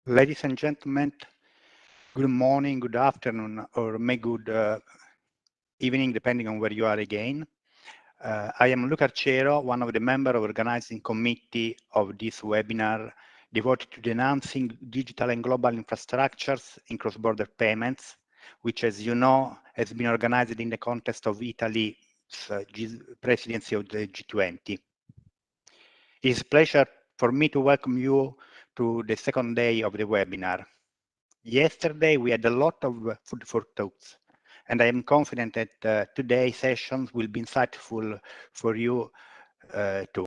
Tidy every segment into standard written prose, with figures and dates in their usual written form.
Ladies and gentlemen, good morning, good afternoon, or may good evening, depending on where you are again. I am Luca Arciero, one of the members of the organizing committee of this webinar devoted to enhancing digital and global infrastructures in cross-border payments, which, as you know, has been organized in the context of Italy's presidency of the G20. It is a pleasure for me to welcome you to the second day of the webinar. Yesterday, we had a lot of food for thoughts, and I am confident that today's sessions will be insightful for you too.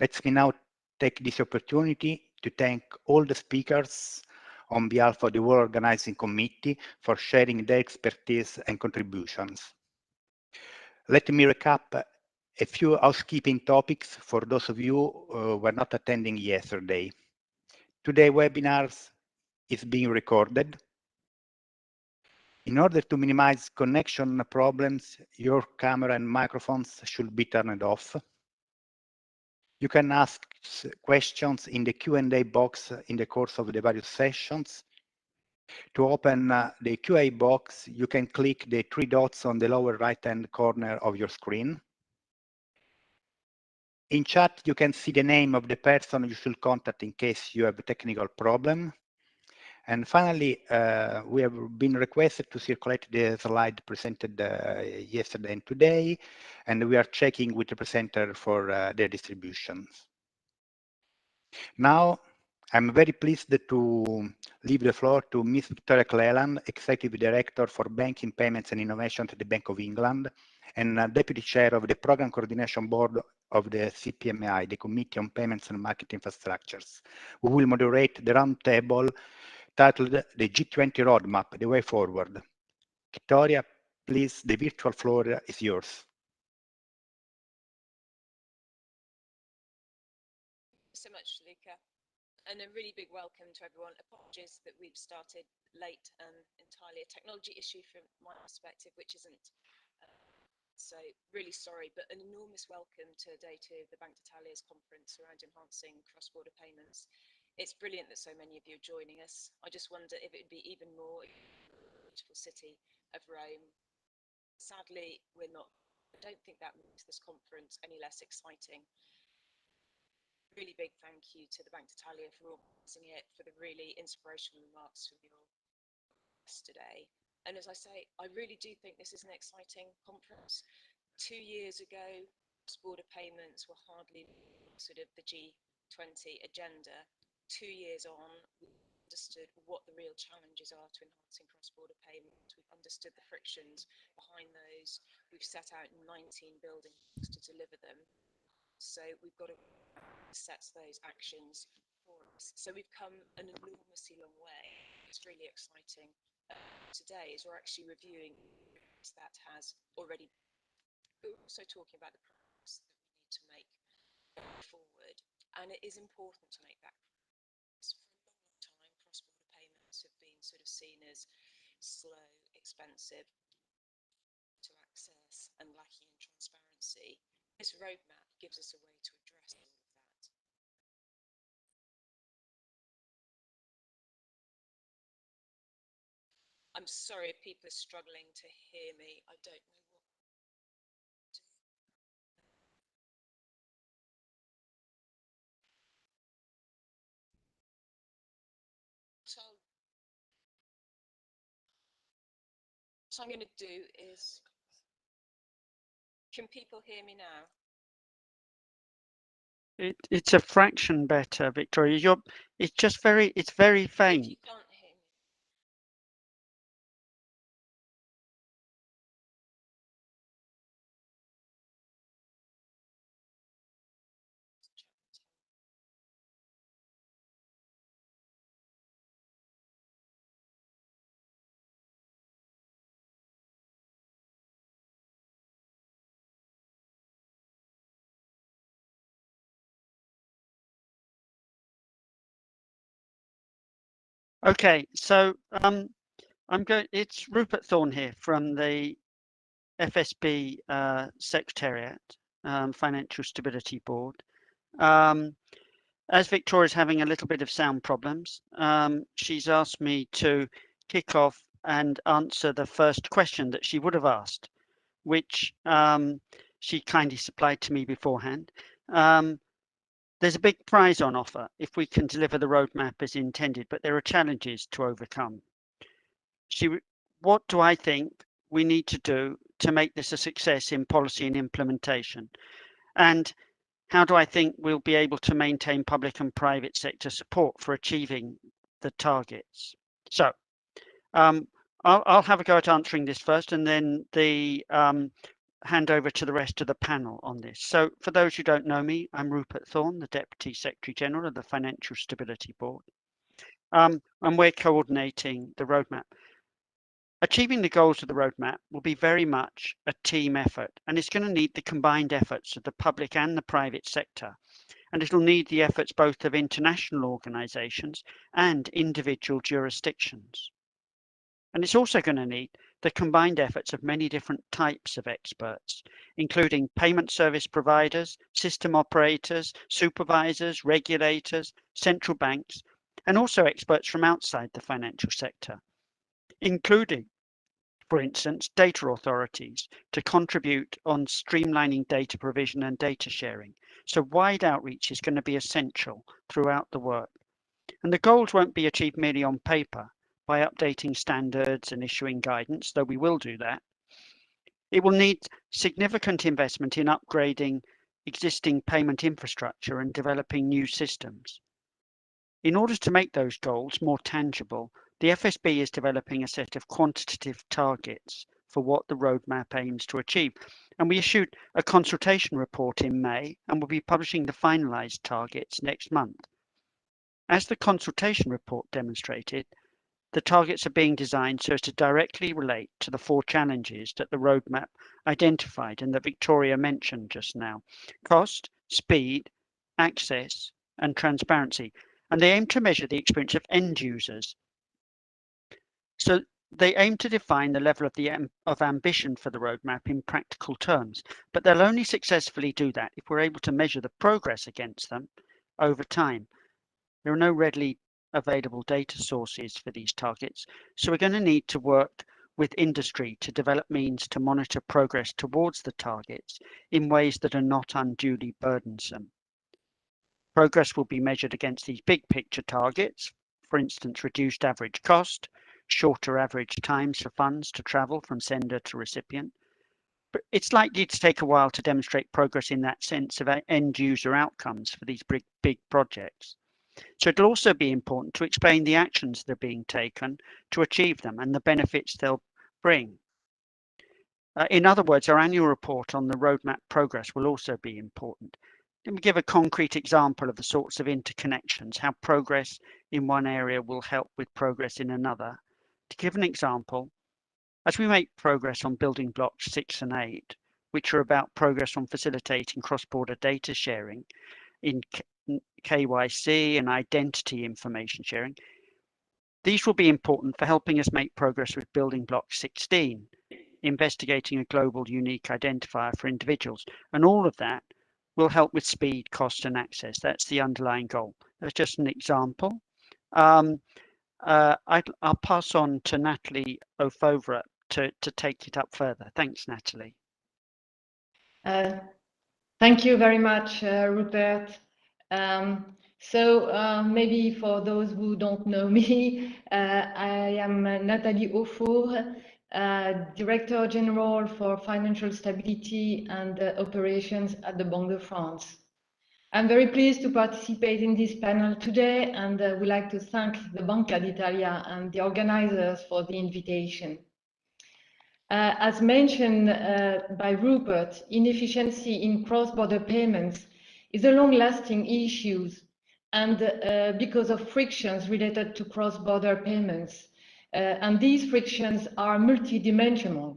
Let me now take this opportunity to thank all the speakers on behalf of the World Organizing Committee for sharing their expertise and contributions. Let me recap a few housekeeping topics for those of you who were not attending yesterday. Today's webinar is being recorded. In order to minimize connection problems, your camera and microphones should be turned off. You can ask questions in the Q&A box in the course of the various sessions. To open the Q&A box, you can click the three dots on the lower right-hand corner of your screen. In chat, you can see the name of the person you should contact in case you have a technical problem. And finally, we have been requested to circulate the slide presented yesterday and today, and we are checking with the presenter for their distributions. Now, I'm very pleased to leave the floor to Ms. Victoria Cleland, Executive Director for Banking, Payments and Innovation at the Bank of England, and Deputy Chair of the Program Coordination Board of the CPMI, the Committee on Payments and Market Infrastructures, who will moderate the roundtable titled The G20 Roadmap, The Way Forward. Victoria, please, the virtual floor is yours. So much, Luca, and a really big welcome to everyone. Apologies that we've started late and entirely a technology issue from my perspective, which isn't so really sorry, but an enormous welcome to day two of the Bank d'Italia's conference around enhancing cross-border payments. It's brilliant that so many of you are joining us. I just wonder if it would be even more beautiful city of Rome. Sadly, I don't think that makes this conference any less exciting. Really big thank you to the Bank d'Italia for organising it, for the really inspirational remarks from your guests today. And as I say, I really do think this is an exciting conference. 2 years ago, cross-border payments were hardly sort of the G20 agenda. 2 years on, we understood what the real challenges are to enhancing cross-border payments. We've understood the frictions behind those. We've set out 19 building blocks to deliver them. So we've got to set those actions for us. So we've come an enormously long way. It's really exciting. Today is we're actually reviewing that has already, but we're also talking about the progress that we need to make forward. And it is important to make that progress. For a long time, cross-border payments have been sort of seen as slow, expensive to access and lacking in transparency. This roadmap gives us a way to address all of that. I'm sorry if people are struggling to hear me. I don't know what to do. What I'm going to do is, can people hear me now? It's a fraction better, Victoria. It's very faint. If you can't hear me. Okay, so it's Rupert Thorne here from the FSB Secretariat, Financial Stability Board. As Victoria's having a little bit of sound problems, she's asked me to kick off and answer the first question that she would have asked, which she kindly supplied to me beforehand. There's a big prize on offer if we can deliver the roadmap as intended, but there are challenges to overcome. What do I think we need to do to make this a success in policy and implementation? And how do I think we'll be able to maintain public and private sector support for achieving the targets? So I'll have a go at answering this first, and then the hand over to the rest of the panel on this. So for those who don't know me, I'm Rupert Thorne, the Deputy Secretary General of the Financial Stability Board. And we're coordinating the roadmap. Achieving the goals of the roadmap will be very much a team effort, and it's going to need the combined efforts of the public and the private sector. And it'll need the efforts both of international organisations and individual jurisdictions. And it's also going to need the combined efforts of many different types of experts, including payment service providers, system operators, supervisors, regulators, central banks, and also experts from outside the financial sector, including, for instance, data authorities to contribute on streamlining data provision and data sharing. So wide outreach is going to be essential throughout the work. And the goals won't be achieved merely on paper by updating standards and issuing guidance, though we will do that. It will need significant investment in upgrading existing payment infrastructure and developing new systems. In order to make those goals more tangible, the FSB is developing a set of quantitative targets for what the roadmap aims to achieve. And we issued a consultation report in May and will be publishing the finalised targets next month. As the consultation report demonstrated, the targets are being designed so as to directly relate to the 4 challenges that the roadmap identified and that Victoria mentioned just now: cost, speed, access, and transparency. And they aim to measure the experience of end users. So they aim to define the level of ambition for the roadmap in practical terms, but they'll only successfully do that if we're able to measure the progress against them over time. There are no readily available data sources for these targets, so we're going to need to work with industry to develop means to monitor progress towards the targets in ways that are not unduly burdensome. Progress will be measured against these big picture targets, for instance, reduced average cost, shorter average times for funds to travel from sender to recipient. But it's likely to take a while to demonstrate progress in that sense of end user outcomes for these big projects. So it'll also be important to explain the actions that are being taken to achieve them and the benefits they'll bring. In other words, our annual report on the roadmap progress will also be important. Let me give a concrete example of the sorts of interconnections, how progress in one area will help with progress in another. To give an example, as we make progress on building blocks 6 and 8, which are about progress on facilitating cross-border data sharing in KYC and identity information sharing, these will be important for helping us make progress with building block 16, investigating a global unique identifier for individuals. And all of that will help with speed, cost, and access. That's the underlying goal. That's just an example. I'll pass on to Natalie O'Fovra to take it up further. Thanks, Natalie. Thank you very much, Rupert. Maybe for those who don't know me, I am Nathalie Auffour, Director General for Financial Stability and Operations at the Banque de France. I'm very pleased to participate in this panel today, and would like to thank the Banca d'Italia and the organizers for the invitation. As mentioned by Rupert, inefficiency in cross-border payments is a long-lasting issue, and because of frictions related to cross-border payments, and these frictions are multidimensional.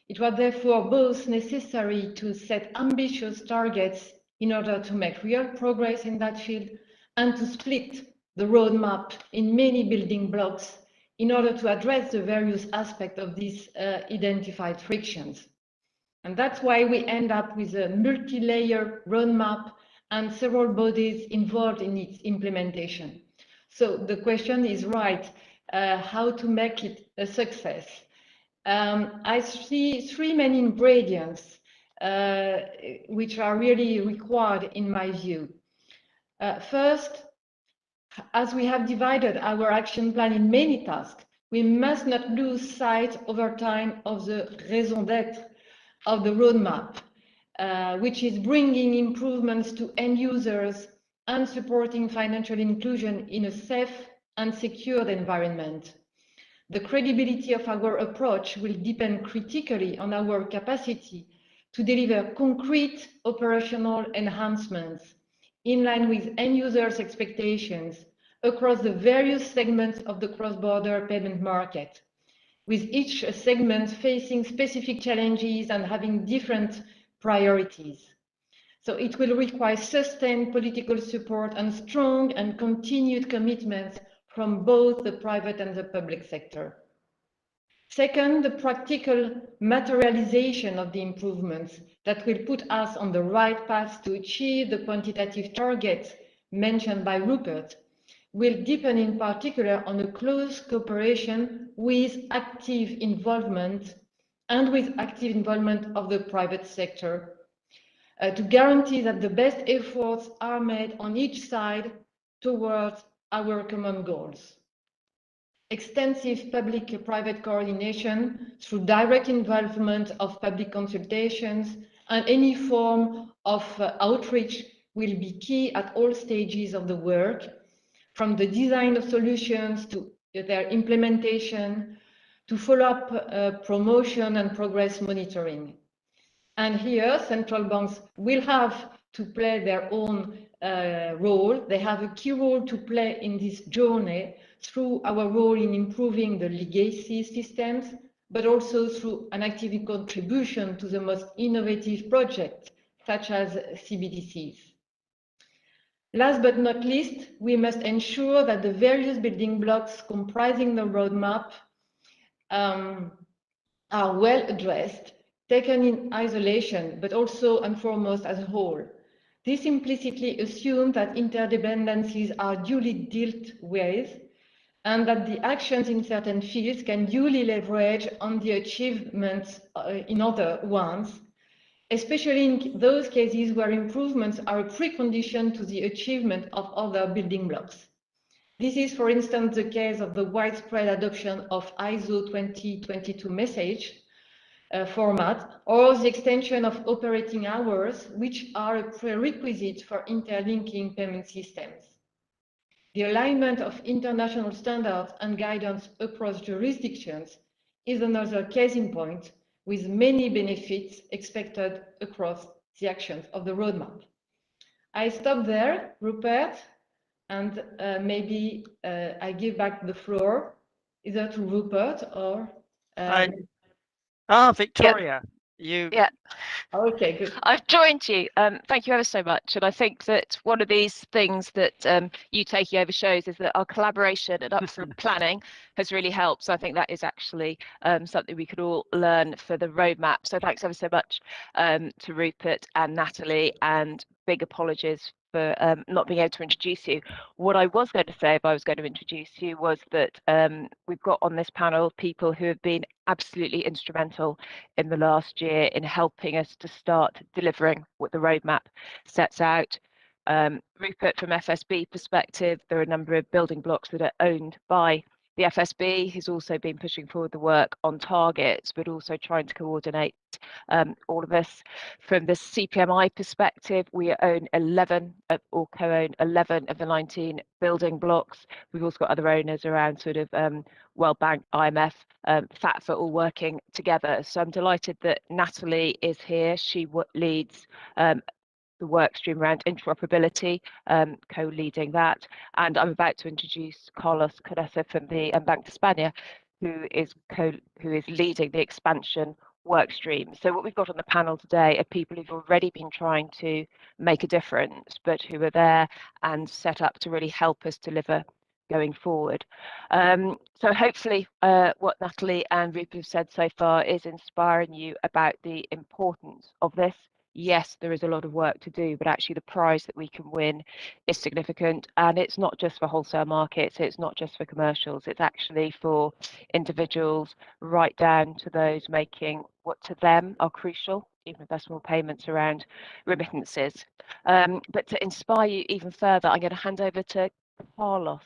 It was therefore both necessary to set ambitious targets in order to make real progress in that field, and to split the roadmap in many building blocks in order to address the various aspects of these identified frictions. And that's why we end up with a multi-layer roadmap and several bodies involved in its implementation. So the question is right, how to make it a success. I see three main ingredients which are really required in my view. First, as we have divided our action plan in many tasks, we must not lose sight over time of the raison d'être of the roadmap, which is bringing improvements to end users and supporting financial inclusion in a safe and secured environment. The credibility of our approach will depend critically on our capacity to deliver concrete operational enhancements in line with end users' expectations across the various segments of the cross-border payment market, with each segment facing specific challenges and having different priorities. So it will require sustained political support and strong and continued commitments from both the private and the public sector. Second, the practical materialization of the improvements that will put us on the right path to achieve the quantitative targets mentioned by Rupert will deepen in particular on a close cooperation with active involvement of the private sector to guarantee that the best efforts are made on each side towards our common goals. Extensive public-private coordination through direct involvement of public consultations and any form of outreach will be key at all stages of the work, from the design of solutions to their implementation, to follow-up promotion and progress monitoring. And here, central banks will have to play their own role. They have a key role to play in this journey through our role in improving the legacy systems, but also through an active contribution to the most innovative projects, such as CBDCs. Last but not least, we must ensure that the various building blocks comprising the roadmap are well addressed, taken in isolation, but also and foremost as a whole. This implicitly assumes that interdependencies are duly dealt with and that the actions in certain fields can duly leverage on the achievements in other ones, especially in those cases where improvements are a precondition to the achievement of other building blocks. This is, for instance, the case of the widespread adoption of ISO 2022 message format, or the extension of operating hours, which are a prerequisite for interlinking payment systems. The alignment of international standards and guidance across jurisdictions is another case in point, with many benefits expected across the actions of the roadmap. I stop there, Rupert, and maybe I give back the floor either to Rupert or... Victoria, you... Yeah. Okay, good. I've joined you. Thank you ever so much. And I think that one of these things that you taking over shows is that our collaboration and upfront planning has really helped. So I think that is actually something we could all learn for the roadmap. So thanks ever so much to Rupert and Natalie, and big apologies for not being able to introduce you. What I was going to say, if I was going to introduce you, was that we've got on this panel people who have been absolutely instrumental in the last year in helping us to start delivering what the roadmap sets out. Rupert, from FSB perspective, there are a number of building blocks that are owned by the FSB, who's also been pushing forward the work on targets, but also trying to coordinate all of us. From the CPMI perspective, we own 11 or co-own 11 of the 19 building blocks. We've also got other owners around sort of World Bank, IMF, FATFA, all working together. So I'm delighted that Natalie is here. She leads the work stream around interoperability, co-leading that. And I'm about to introduce Carlos Caressa from the Bank de España, who is leading the expansion work stream. So what we've got on the panel today are people who've already been trying to make a difference, but who are there and set up to really help us deliver going forward. So hopefully what Natalie and Rupert have said so far is inspiring you about the importance of this. yes, there is a lot of work to do, but actually the prize that we can win is significant. And it's not just for wholesale markets, it's not just for commercials, it's actually for individuals right down to those making what to them are crucial, even if they're small payments around remittances. But to inspire you even further, I'm going to hand over to Carlos.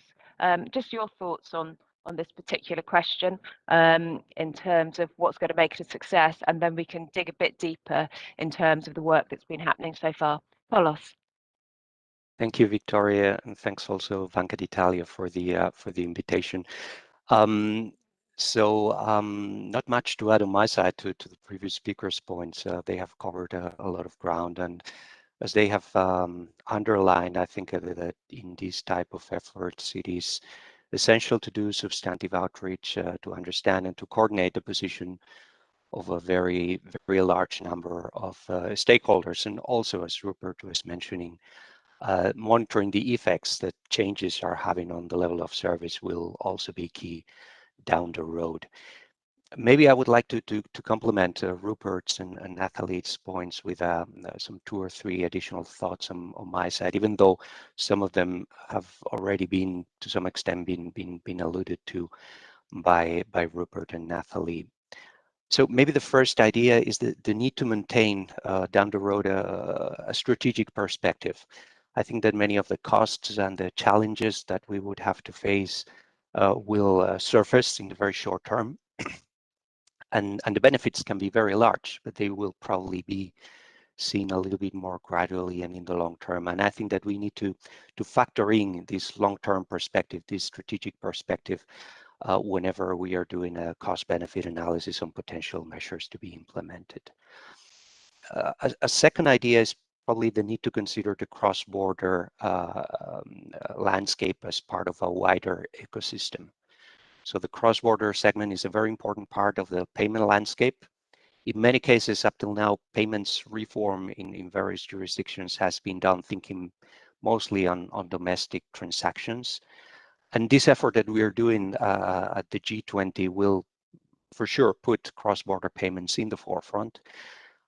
Just your thoughts on this particular question in terms of what's going to make it a success, and then we can dig a bit deeper in terms of the work that's been happening so far. Carlos. Thank you, Victoria, and thanks also Banca d'Italia for the invitation. Not much to add on my side to the previous speakers' points. They have covered a lot of ground, and as they have underlined, I think that in this type of efforts, it is essential to do substantive outreach to understand and to coordinate the position of a very, very large number of stakeholders, and also, as Rupert was mentioning, monitoring the effects that changes are having on the level of service will also be key down the road. Maybe I would like to complement Rupert's and Nathalie's points with some 2 or 3 additional thoughts on my side, even though some of them have already been, to some extent, been alluded to by Rupert and Nathalie. So maybe the first idea is the need to maintain down the road a strategic perspective. I think that many of the costs and the challenges that we would have to face will surface in the very short term. And the benefits can be very large, but they will probably be seen a little bit more gradually and in the long term. And I think that we need to factor in this long-term perspective, this strategic perspective, whenever we are doing a cost-benefit analysis on potential measures to be implemented. A second idea is probably the need to consider the cross-border landscape as part of a wider ecosystem. So the cross-border segment is a very important part of the payment landscape. In many cases, up till now, payments reform in various jurisdictions has been done thinking mostly on domestic transactions. And this effort that we are doing at the G20 will for sure put cross-border payments in the forefront.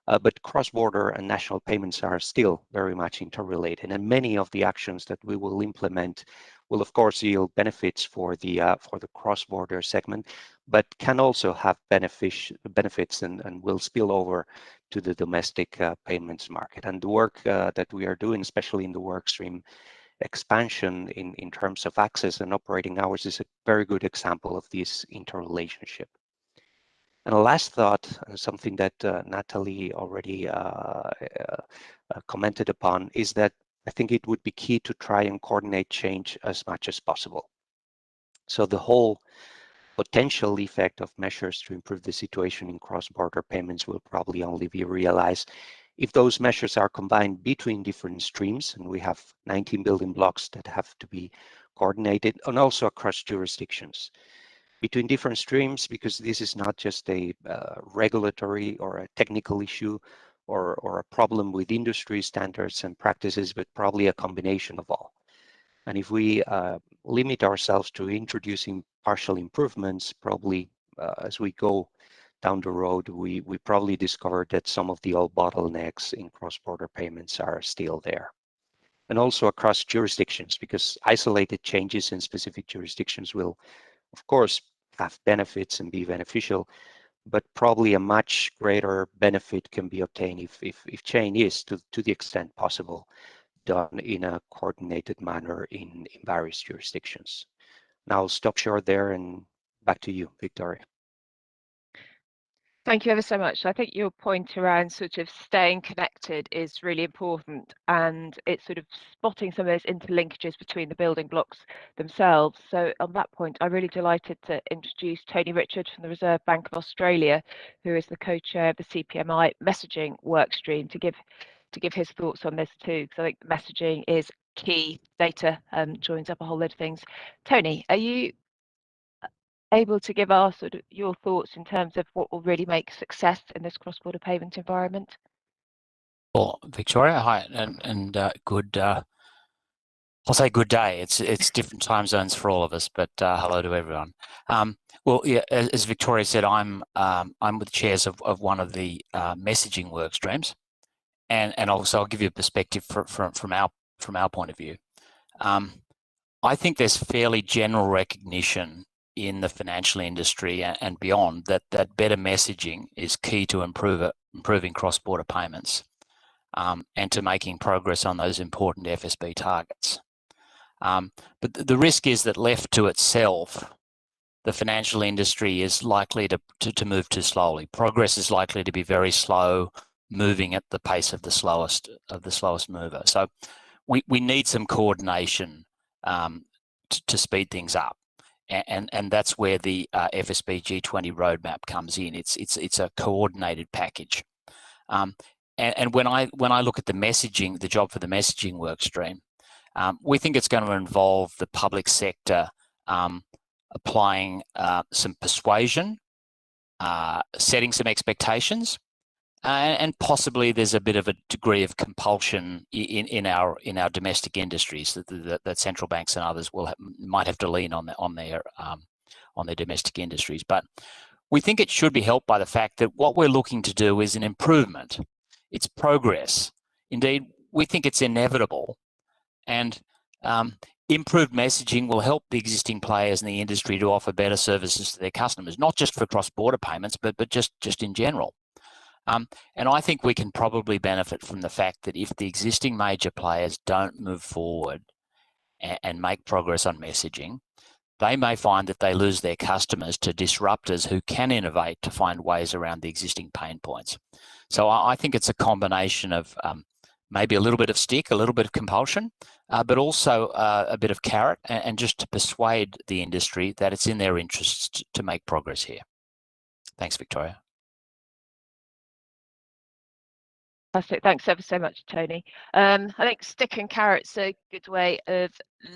But cross-border and national payments are still very much interrelated, and many of the actions that we will implement will, of course, yield benefits for the cross-border segment, but can also have benefits and will spill over to the domestic payments market. And the work that we are doing, especially in the workstream expansion in terms of access and operating hours, is a very good example of this interrelationship. And a last thought, something that Nathalie already commented upon, is that I think it would be key to try and coordinate change as much as possible. So the whole potential effect of measures to improve the situation in cross-border payments will probably only be realized if those measures are combined between different streams, and we have 19 building blocks that have to be coordinated, and also across jurisdictions. Between different streams, because this is not just a regulatory or a technical issue or a problem with industry standards and practices, but probably a combination of all. And if we limit ourselves to introducing partial improvements, probably as we go down the road, we probably discovered that some of the old bottlenecks in cross-border payments are still there. And also across jurisdictions, because isolated changes in specific jurisdictions will, of course, have benefits and be beneficial, but probably a much greater benefit can be obtained if change is, to the extent possible, done in a coordinated manner in various jurisdictions. Now I'll stop short there and back to you, Victoria. Thank you ever so much. I think your point around sort of staying connected is really important, and it's sort of spotting some of those interlinkages between the building blocks themselves. So on that point, I'm really delighted to introduce Tony Richard from the Reserve Bank of Australia, who is the co-chair of the CPMI messaging workstream, to give his thoughts on this too, because I think messaging is key. Data joins up a whole lot of things. Tony, are you able to give our sort of your thoughts in terms of what will really make success in this cross-border payment environment? Well, Victoria, hi, and good. I'll say good day. It's different time zones for all of us, but hello to everyone. Well, yeah, as Victoria said, I'm with the chairs of one of the messaging work streams, and also I'll give you a perspective from our point of view. I think there's fairly general recognition in the financial industry and beyond that better messaging is key to improving cross-border payments and to making progress on those important FSB targets. But the risk is that left to itself, the financial industry is likely to move too slowly. Progress is likely to be very slow, moving at the pace of the slowest mover. So we need some coordination to speed things up, and that's where the FSB G20 roadmap comes in. It's a coordinated package, and when I look at the messaging, the job for the messaging work stream, we think it's going to involve the public sector applying some persuasion, setting some expectations, and possibly there's a bit of a degree of compulsion in our domestic industries that central banks and others might have to lean on their domestic industries. But we think it should be helped by the fact that what we're looking to do is an improvement. It's progress. Indeed, we think it's inevitable, and improved messaging will help the existing players in the industry to offer better services to their customers, not just for cross-border payments, but just in general. And I think we can probably benefit from the fact that if the existing major players don't move forward and make progress on messaging, they may find that they lose their customers to disruptors who can innovate to find ways around the existing pain points. So I think it's a combination of maybe a little bit of stick, a little bit of compulsion, but also a bit of carrot, and just to persuade the industry that it's in their interests to make progress here. Thanks, Victoria. Fantastic. Thanks ever so much, Tony. I think stick and carrot's a good way of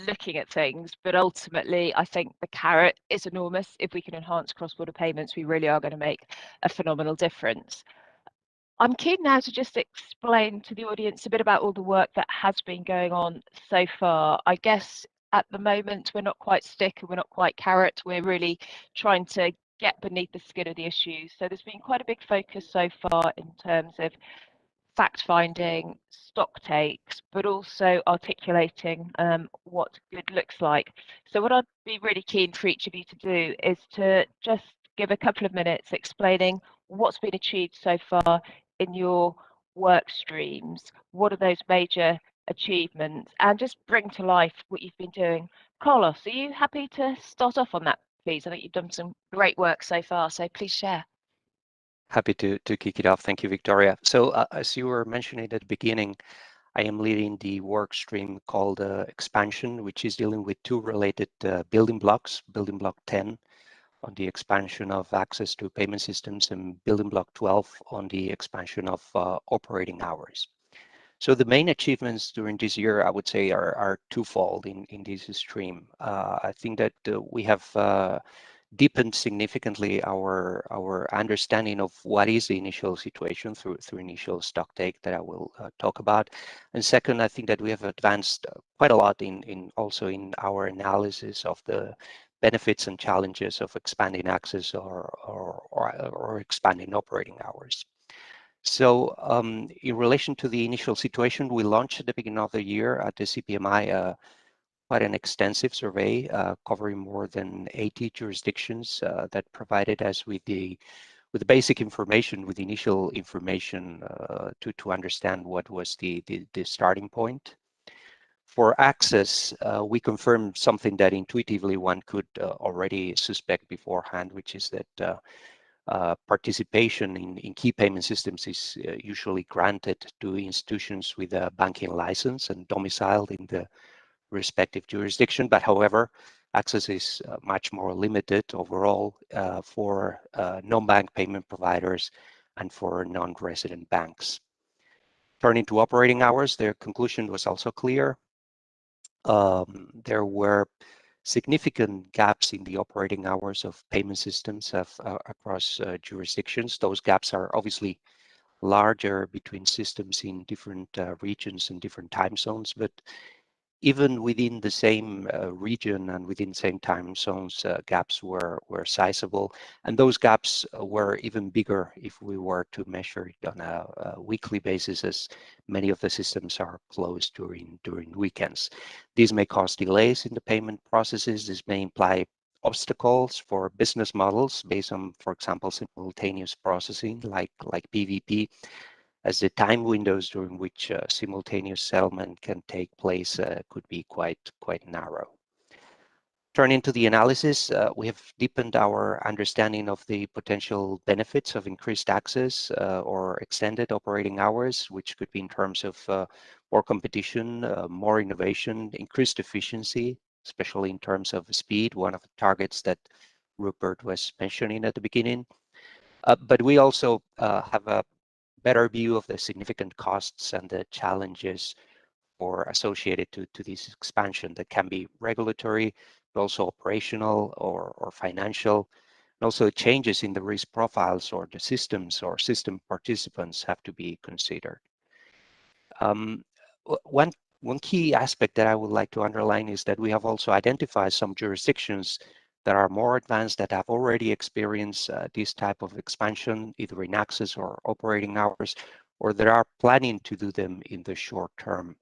looking at things, but ultimately I think the carrot is enormous. If we can enhance cross-border payments, we really are going to make a phenomenal difference. I'm keen now to just explain to the audience a bit about all the work that has been going on so far. I guess at the moment we're not quite stick and we're not quite carrot. We're really trying to get beneath the skin of the issues. So there's been quite a big focus so far in terms of fact-finding, stock takes, but also articulating what good looks like. So what I'd be really keen for each of you to do is to just give a couple of minutes explaining what's been achieved so far in your work streams. What are those major achievements? And just bring to life what you've been doing. Carlos, are you happy to start off on that, please? I think you've done some great work so far, so please share. Happy to kick it off. Thank you, Victoria. So as you were mentioning at the beginning, I am leading the work stream called expansion, which is dealing with two related building blocks, building block 10 on the expansion of access to payment systems, and building block 12 on the expansion of operating hours. So the main achievements during this year, I would say, are twofold in this stream. I think that we have deepened significantly our understanding of what is the initial situation through initial stock take that I will talk about. And second, I think that we have advanced quite a lot also in our analysis of the benefits and challenges of expanding access or expanding operating hours. So in relation to the initial situation, we launched at the beginning of the year at the CPMI quite an extensive survey covering more than 80 jurisdictions that provided us with the basic information, with initial information to understand what was the starting point. For access, we confirmed something that intuitively one could already suspect beforehand, which is that participation in key payment systems is usually granted to institutions with a banking license and domiciled in the respective jurisdiction, but however, access is much more limited overall for non-bank payment providers and for non-resident banks. Turning to operating hours, their conclusion was also clear. There were significant gaps in the operating hours of payment systems across jurisdictions. Those gaps are obviously larger between systems in different regions and different time zones, but even within the same region and within same time zones, gaps were sizable, and those gaps were even bigger if we were to measure it on a weekly basis, as many of the systems are closed during weekends. These may cause delays in the payment processes. This may imply obstacles for business models based on, for example, simultaneous processing like PVP, as the time windows during which simultaneous settlement can take place could be quite narrow. Turning to the analysis, we have deepened our understanding of the potential benefits of increased access or extended operating hours, which could be in terms of more competition, more innovation, increased efficiency, especially in terms of speed, one of the targets that Rupert was mentioning at the beginning. But we also have a better view of the significant costs and the challenges associated to this expansion that can be regulatory, but also operational or financial. And also changes in the risk profiles or the systems or system participants have to be considered. One key aspect that I would like to underline is that we have also identified some jurisdictions that are more advanced, that have already experienced this type of expansion, either in access or operating hours, or that are planning to do them in the short term.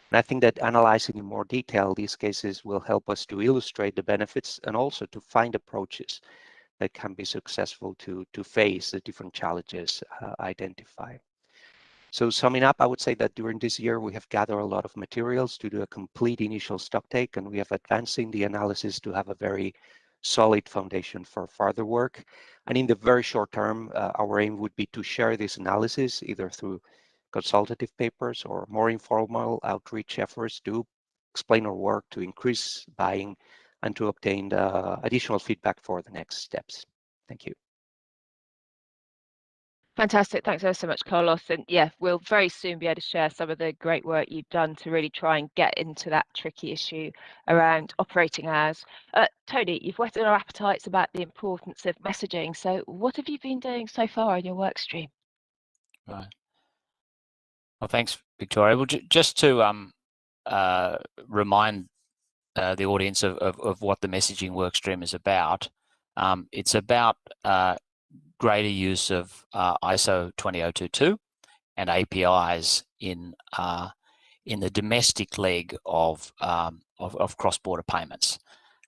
And I think that analyzing in more detail these cases will help us to illustrate the benefits and also to find approaches that can be successful to face the different challenges identified. So summing up, I would say that during this year, we have gathered a lot of materials to do a complete initial stock take, and we have advancing the analysis to have a very solid foundation for further work. And in the very short term, our aim would be to share this analysis either through consultative papers or more informal outreach efforts to explain our work, to increase buying, and to obtain additional feedback for the next steps. Thank you. Fantastic. Thanks so much, Carlos. And yeah, we'll very soon be able to share some of the great work you've done to really try and get into that tricky issue around operating hours. Tony, you've whetted our appetites about the importance of messaging. So what have you been doing so far in your work stream? Right. Well, thanks, Victoria. Well, just to remind the audience of what the messaging work stream is about, it's about greater use of ISO 20022 and APIs in the domestic leg of cross-border payments.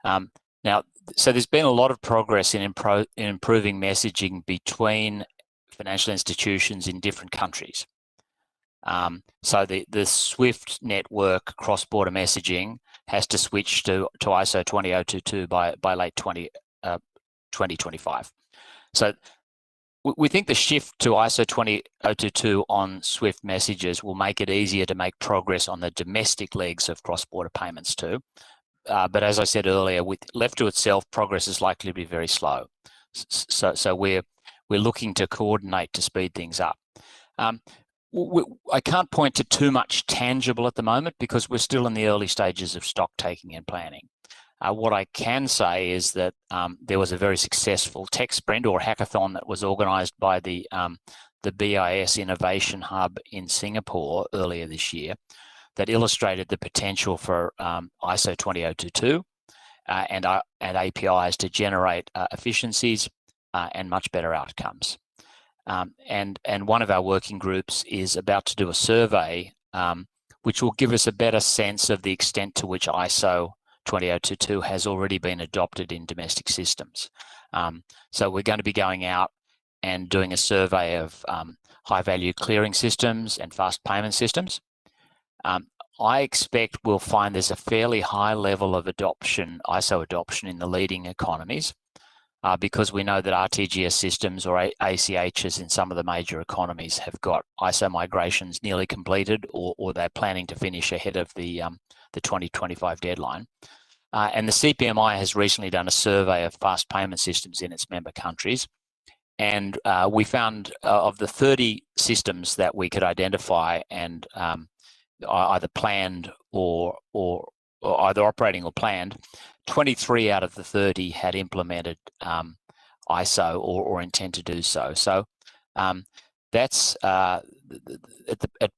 Now, so there's been a lot of progress in improving messaging between financial institutions in different countries. So the SWIFT network cross-border messaging has to switch to ISO 20022 by late 2025. So we think the shift to ISO 20022 on SWIFT messages will make it easier to make progress on the domestic legs of cross-border payments too. But as I said earlier, with left to itself, progress is likely to be very slow. So we're looking to coordinate to speed things up. I can't point to too much tangible at the moment because we're still in the early stages of stock taking and planning. What I can say is that there was a very successful tech sprint or hackathon that was organised by the BIS Innovation Hub in Singapore earlier this year that illustrated the potential for ISO 20022 and APIs to generate efficiencies and much better outcomes. And one of our working groups is about to do a survey which will give us a better sense of the extent to which ISO 20022 has already been adopted in domestic systems. So we're going to be going out and doing a survey of high-value clearing systems and fast payment systems. I expect we'll find there's a fairly high level of adoption, ISO adoption in the leading economies, because we know that RTGS systems or ACHs in some of the major economies have got ISO migrations nearly completed, or they're planning to finish ahead of the 2025 deadline. And the CPMI has recently done a survey of fast payment systems in its member countries. And we found of the 30 systems that we could identify and either planned or either operating or planned, 23 out of the 30 had implemented ISO or intend to do so. So that's at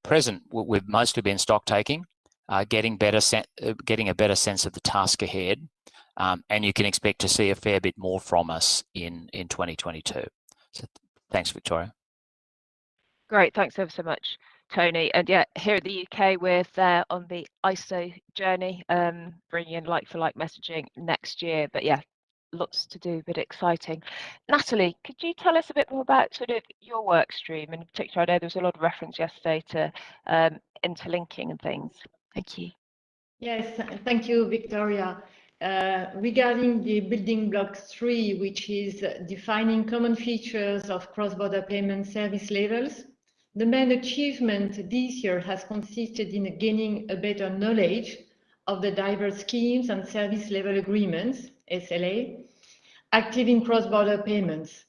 present, we've mostly been stock taking. getting a better sense of the task ahead, and you can expect to see a fair bit more from us in 2022. So thanks, Victoria. Great, thanks ever so much, Tony. And yeah, here in the UK, we're there on the ISO journey, bringing in like-for-like messaging next year. But yeah, lots to do, but exciting. Natalie, could you tell us a bit more about sort of your work stream? And in particular, I know there was a lot of reference yesterday to interlinking and things. Thank you. Yes, thank you, Victoria. Regarding the building block 3, which is defining common features of cross-border payment service levels, the main achievement this year has consisted in gaining a better knowledge of the diverse schemes and service level agreements, SLA, active in cross-border payments.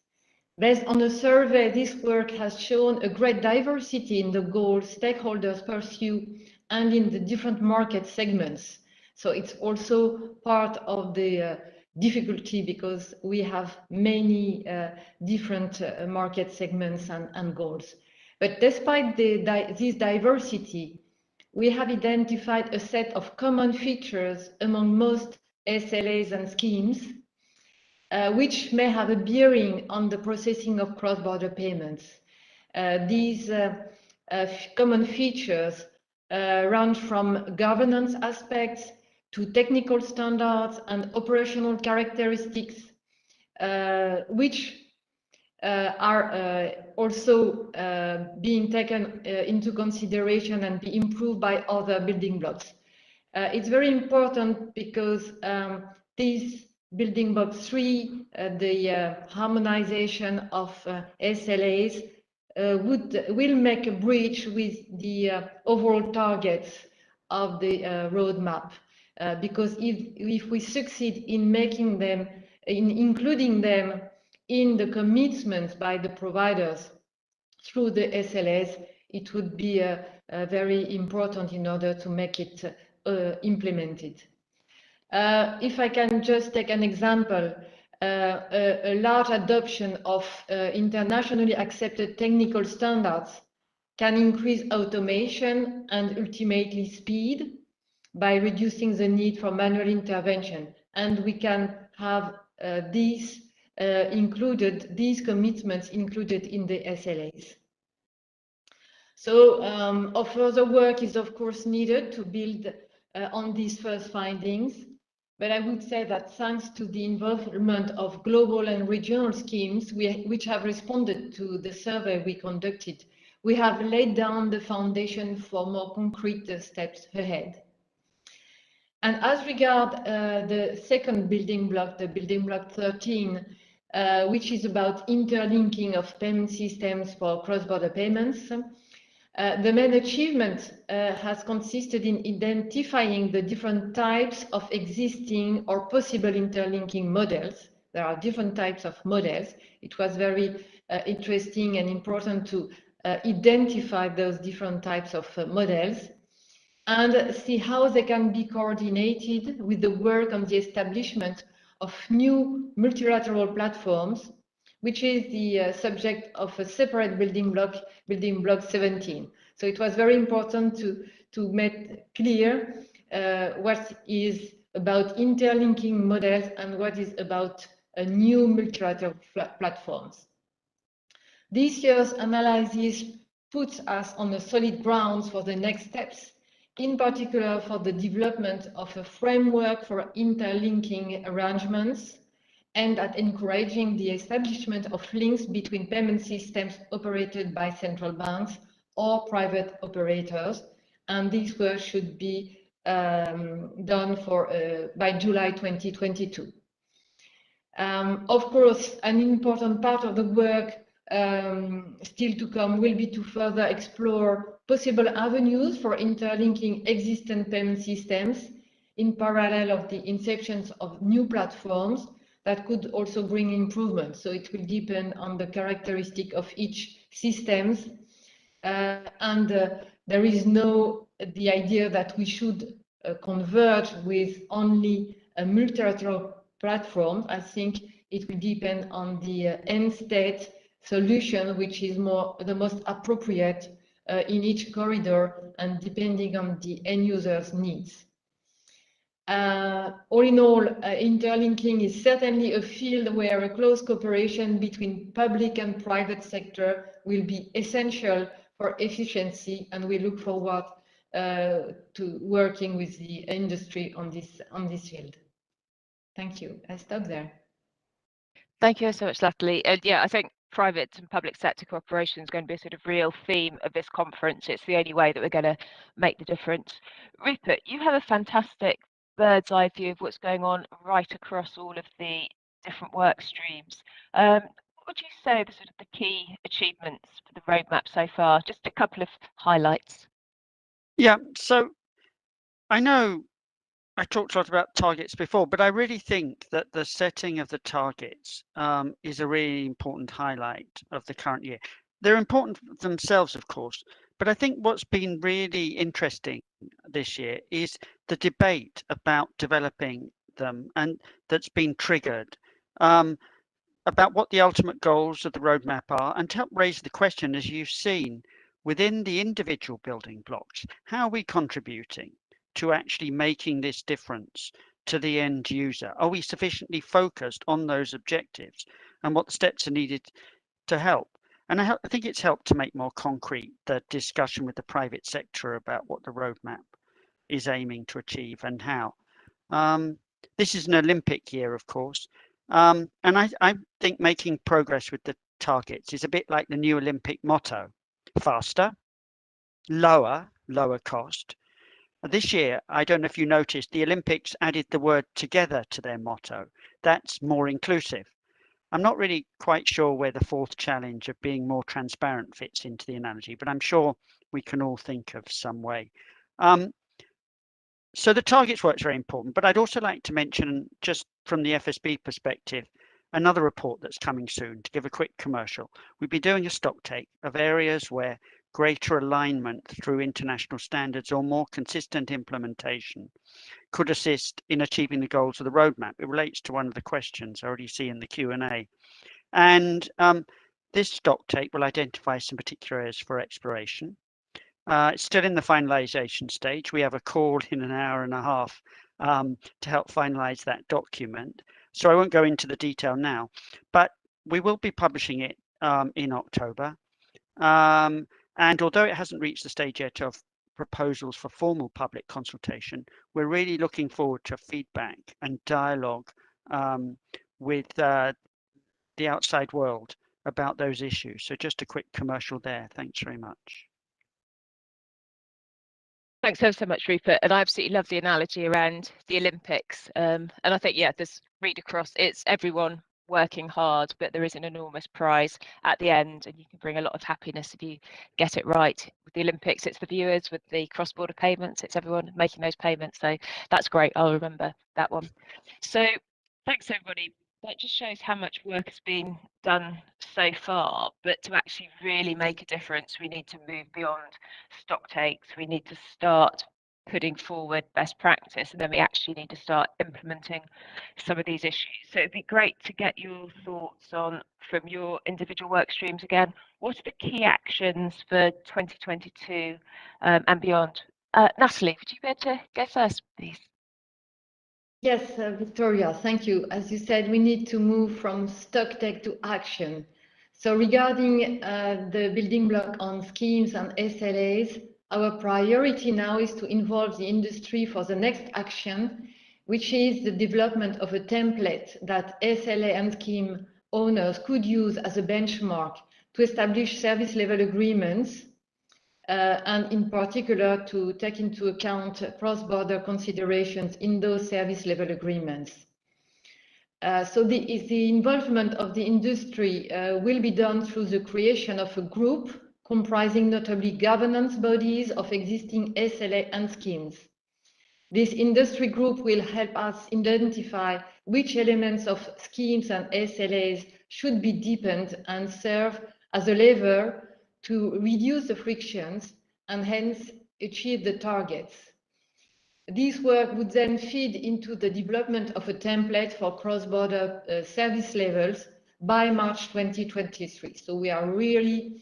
Based on a survey, this work has shown a great diversity in the goals stakeholders pursue and in the different market segments. So it's also part of the difficulty because we have many different market segments and goals. But despite this diversity, we have identified a set of common features among most SLAs and schemes, which may have a bearing on the processing of cross-border payments. These common features run from governance aspects to technical standards and operational characteristics, which are also being taken into consideration and be improved by other building blocks. It's very important because these building block 3, the harmonization of SLAs, will make a bridge with the overall targets of the roadmap. Because if we succeed in making them, in including them in the commitments by the providers through the SLAs, it would be very important in order to make it implemented. If I can just take an example, a large adoption of internationally accepted technical standards can increase automation and ultimately speed by reducing the need for manual intervention. And we can have these commitments included in the SLAs. So further work is of course needed to build on these first findings. But I would say that thanks to the involvement of global and regional schemes which have responded to the survey we conducted, we have laid down the foundation for more concrete steps ahead. And as regard the second building block, the building block 13, which is about interlinking of payment systems for cross-border payments, the main achievement has consisted in identifying the different types of existing or possible interlinking models. There are different types of models. It was very interesting and important to identify those different types of models and see how they can be coordinated with the work on the establishment of new multilateral platforms, which is the subject of a separate building block 17. So it was very important to make clear what is about interlinking models and what is about new multilateral platforms. This year's analysis puts us on a solid ground for the next steps, in particular for the development of a framework for interlinking arrangements and at encouraging the establishment of links between payment systems operated by central banks or private operators. And this work should be done by July 2022. Of course, an important part of the work still to come will be to further explore possible avenues for interlinking existing payment systems in parallel of the inceptions of new platforms that could also bring improvement. So it will depend on the characteristic of each systems. There is the idea that we should converge with only a multilateral platform. I think it will depend on the end state solution, which is the most appropriate in each corridor and depending on the end user's needs. All in all, interlinking is certainly a field where a close cooperation between public and private sector will be essential for efficiency, and we look forward to working with the industry on this field. Thank you. I stop there. Thank you so much, Natalie. And yeah, I think private and public sector cooperation is going to be a sort of real theme of this conference. It's the only way that we're going to make the difference. Rupert, you have a fantastic bird's eye view of what's going on right across all of the different work streams. What would you say are the sort of the key achievements for the roadmap so far? Just a couple of highlights. Yeah, so I know I talked a lot about targets before, but I really think that the setting of the targets is a really important highlight of the current year. They're important themselves, of course, but I think what's been really interesting this year is the debate about developing them, and that's been triggered about what the ultimate goals of the roadmap are, and to help raise the question, as you've seen, within the individual building blocks, how are we contributing to actually making this difference to the end user? Are we sufficiently focused on those objectives and what the steps are needed to help? And I think it's helped to make more concrete the discussion with the private sector about what the roadmap is aiming to achieve and how. This is an Olympic year, of course, and I think making progress with the targets is a bit like the new Olympic motto: faster, lower cost. This year, I don't know if you noticed, the Olympics added the word together to their motto. That's more inclusive. I'm not really quite sure where the fourth challenge of being more transparent fits into the analogy, but I'm sure we can all think of some way. So the targets work is very important, but I'd also like to mention, just from the FSB perspective, another report that's coming soon. To give a quick commercial, we'll be doing a stock take of areas where greater alignment through international standards or more consistent implementation could assist in achieving the goals of the roadmap. It relates to one of the questions I already see in the Q&A. And this stock take will identify some particular areas for exploration. It's still in the finalization stage. We have a call in an hour and a half to help finalize that document. So I won't go into the detail now, but we will be publishing it in October. And although it hasn't reached the stage yet of proposals for formal public consultation, we're really looking forward to feedback and dialogue with the outside world about those issues. So just a quick commercial there. Thanks very much. Thanks so much, Rupert. And I absolutely love the analogy around the Olympics. And I think, yeah, this read across, it's everyone working hard, but there is an enormous prize at the end, and you can bring a lot of happiness if you get it right. With the Olympics, it's the viewers. With the cross-border payments, it's everyone making those payments. So that's great. I'll remember that one. So thanks, everybody. That just shows how much work has been done so far, but to actually really make a difference, we need to move beyond stock takes. We need to start putting forward best practice, and then we actually need to start implementing some of these issues. So it'd be great to get your thoughts on, from your individual work streams again, what are the key actions for 2022 and beyond? Natalie, would you be able to go first, please? Yes, Victoria, thank you. As you said, we need to move from stock take to action. So regarding the building block on schemes and SLAs, our priority now is to involve the industry for the next action, which is the development of a template that SLA and scheme owners could use as a benchmark to establish service level agreements, and in particular to take into account cross-border considerations in those service level agreements. So the involvement of the industry will be done through the creation of a group comprising notably governance bodies of existing SLA and schemes. This industry group will help us identify which elements of schemes and SLAs should be deepened and serve as a lever to reduce the frictions and hence achieve the targets. This work would then feed into the development of a template for cross-border service levels by March 2023. So we are really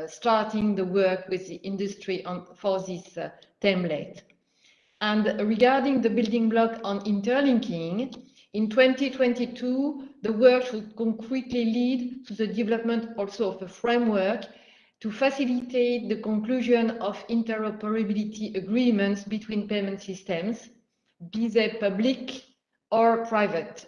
starting the work with the industry for this template. And regarding the building block on interlinking, in 2022, the work should concretely lead to the development also of a framework to facilitate the conclusion of interoperability agreements between payment systems, be they public or private.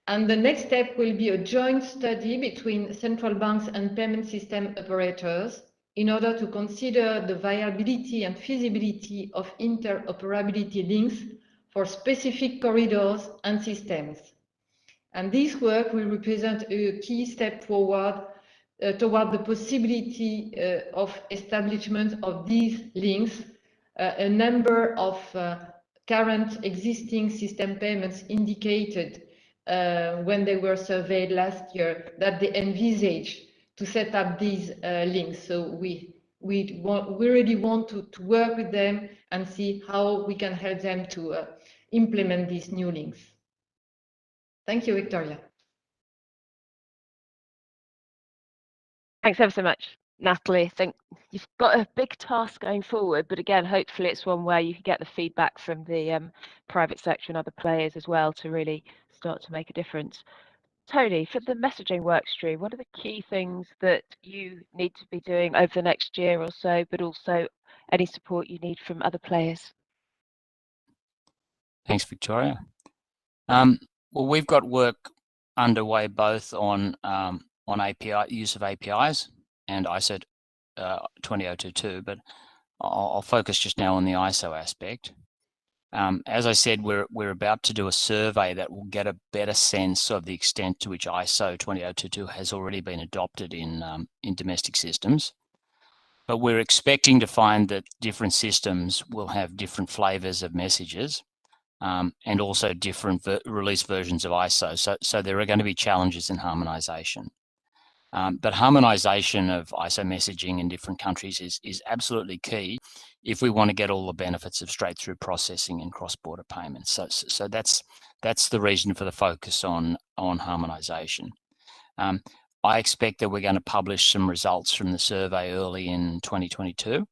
And the next step will be a joint study between central banks and payment system operators in order to consider the viability and feasibility of interoperability links for specific corridors and systems. And this work will represent a key step forward toward the possibility of establishment of these links. A number of current existing system payments indicated when they were surveyed last year that they envisage to set up these links. So we really want to work with them and see how we can help them to implement these new links. Thank you, Victoria. Thanks ever so much, Natalie. I think you've got a big task going forward, but again, hopefully it's one where you can get the feedback from the private sector and other players as well to really start to make a difference. Tony, for the messaging work stream, what are the key things that you need to be doing over the next year or so, but also any support you need from other players? Thanks, Victoria. Well, we've got work underway both on API use of APIs and ISO 20022, but I'll focus just now on the ISO aspect. As I said, we're about to do a survey that will get a better sense of the extent to which ISO 20022 has already been adopted in domestic systems. But we're expecting to find that different systems will have different flavors of messages and also different release versions of ISO. So there are going to be challenges in harmonization. But harmonization of ISO messaging in different countries is absolutely key if we want to get all the benefits of straight-through processing and cross-border payments. So that's the reason for the focus on harmonization. I expect that we're going to publish some results from the survey early in 2022,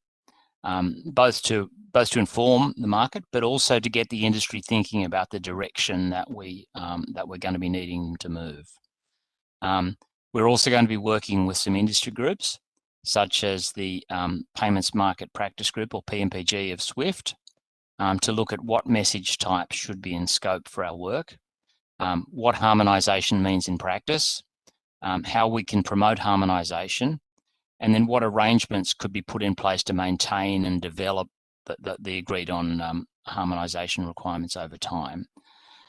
both to inform the market, but also to get the industry thinking about the direction that we're going to be needing to move. We're also going to be working with some industry groups, such as the Payments Market Practice Group, or PMPG of SWIFT, to look at what message types should be in scope for our work, what harmonization means in practice, how we can promote harmonization, and then what arrangements could be put in place to maintain and develop the agreed on harmonization requirements over time.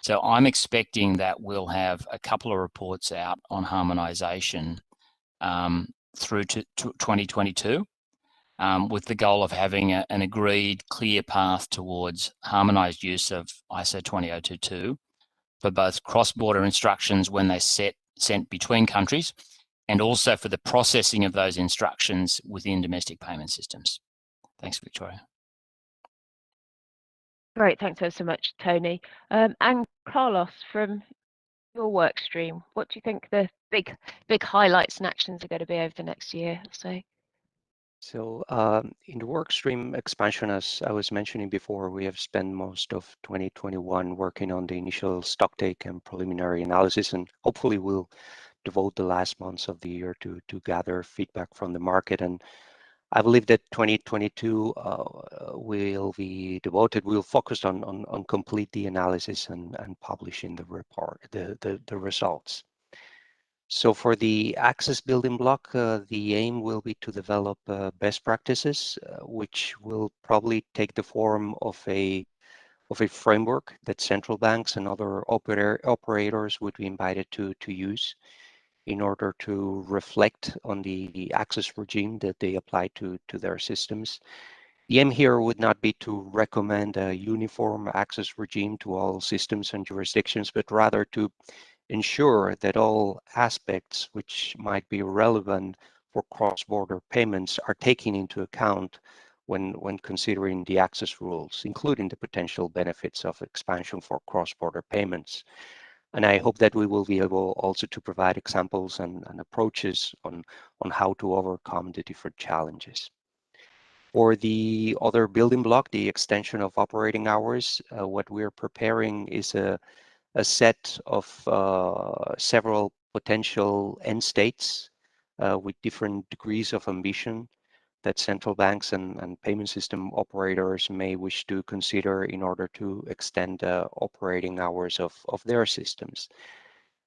So I'm expecting that we'll have a couple of reports out on harmonization through to 2022, with the goal of having an agreed clear path towards harmonized use of ISO 20022 for both cross-border instructions when they're sent between countries, and also for the processing of those instructions within domestic payment systems. Thanks, Victoria. Great, thanks so much, Tony. And Carlos, from your work stream, what do you think the big highlights and actions are going to be over the next year or so? So in the work stream expansion, as I was mentioning before, we have spent most of 2021 working on the initial stocktake and preliminary analysis, and hopefully we'll devote the last months of the year to gather feedback from the market. And I believe that 2022 will be devoted, we'll focus on complete the analysis and publishing the report, the results. So for the access building block, the aim will be to develop best practices, which will probably take the form of a framework that central banks and other operators would be invited to use in order to reflect on the access regime that they apply to their systems. The aim here would not be to recommend a uniform access regime to all systems and jurisdictions, but rather to ensure that all aspects which might be relevant for cross-border payments are taken into account when considering the access rules, including the potential benefits of expansion for cross-border payments. And I hope that we will be able also to provide examples and approaches on how to overcome the different challenges. For the other building block, the extension of operating hours, what we're preparing is a set of several potential end states with different degrees of ambition that central banks and payment system operators may wish to consider in order to extend the operating hours of their systems.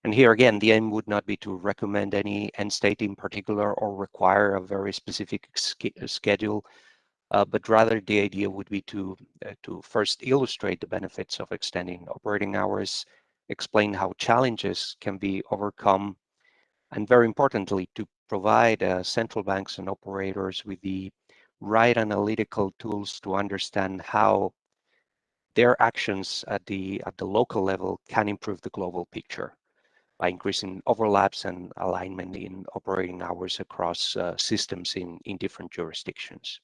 And here again, the aim would not be to recommend any end state in particular or require a very specific schedule, but rather the idea would be to first illustrate the benefits of extending operating hours, explain how challenges can be overcome, and very importantly, to provide central banks and operators with the right analytical tools to understand how their actions at the local level can improve the global picture by increasing overlaps and alignment in operating hours across systems in different jurisdictions.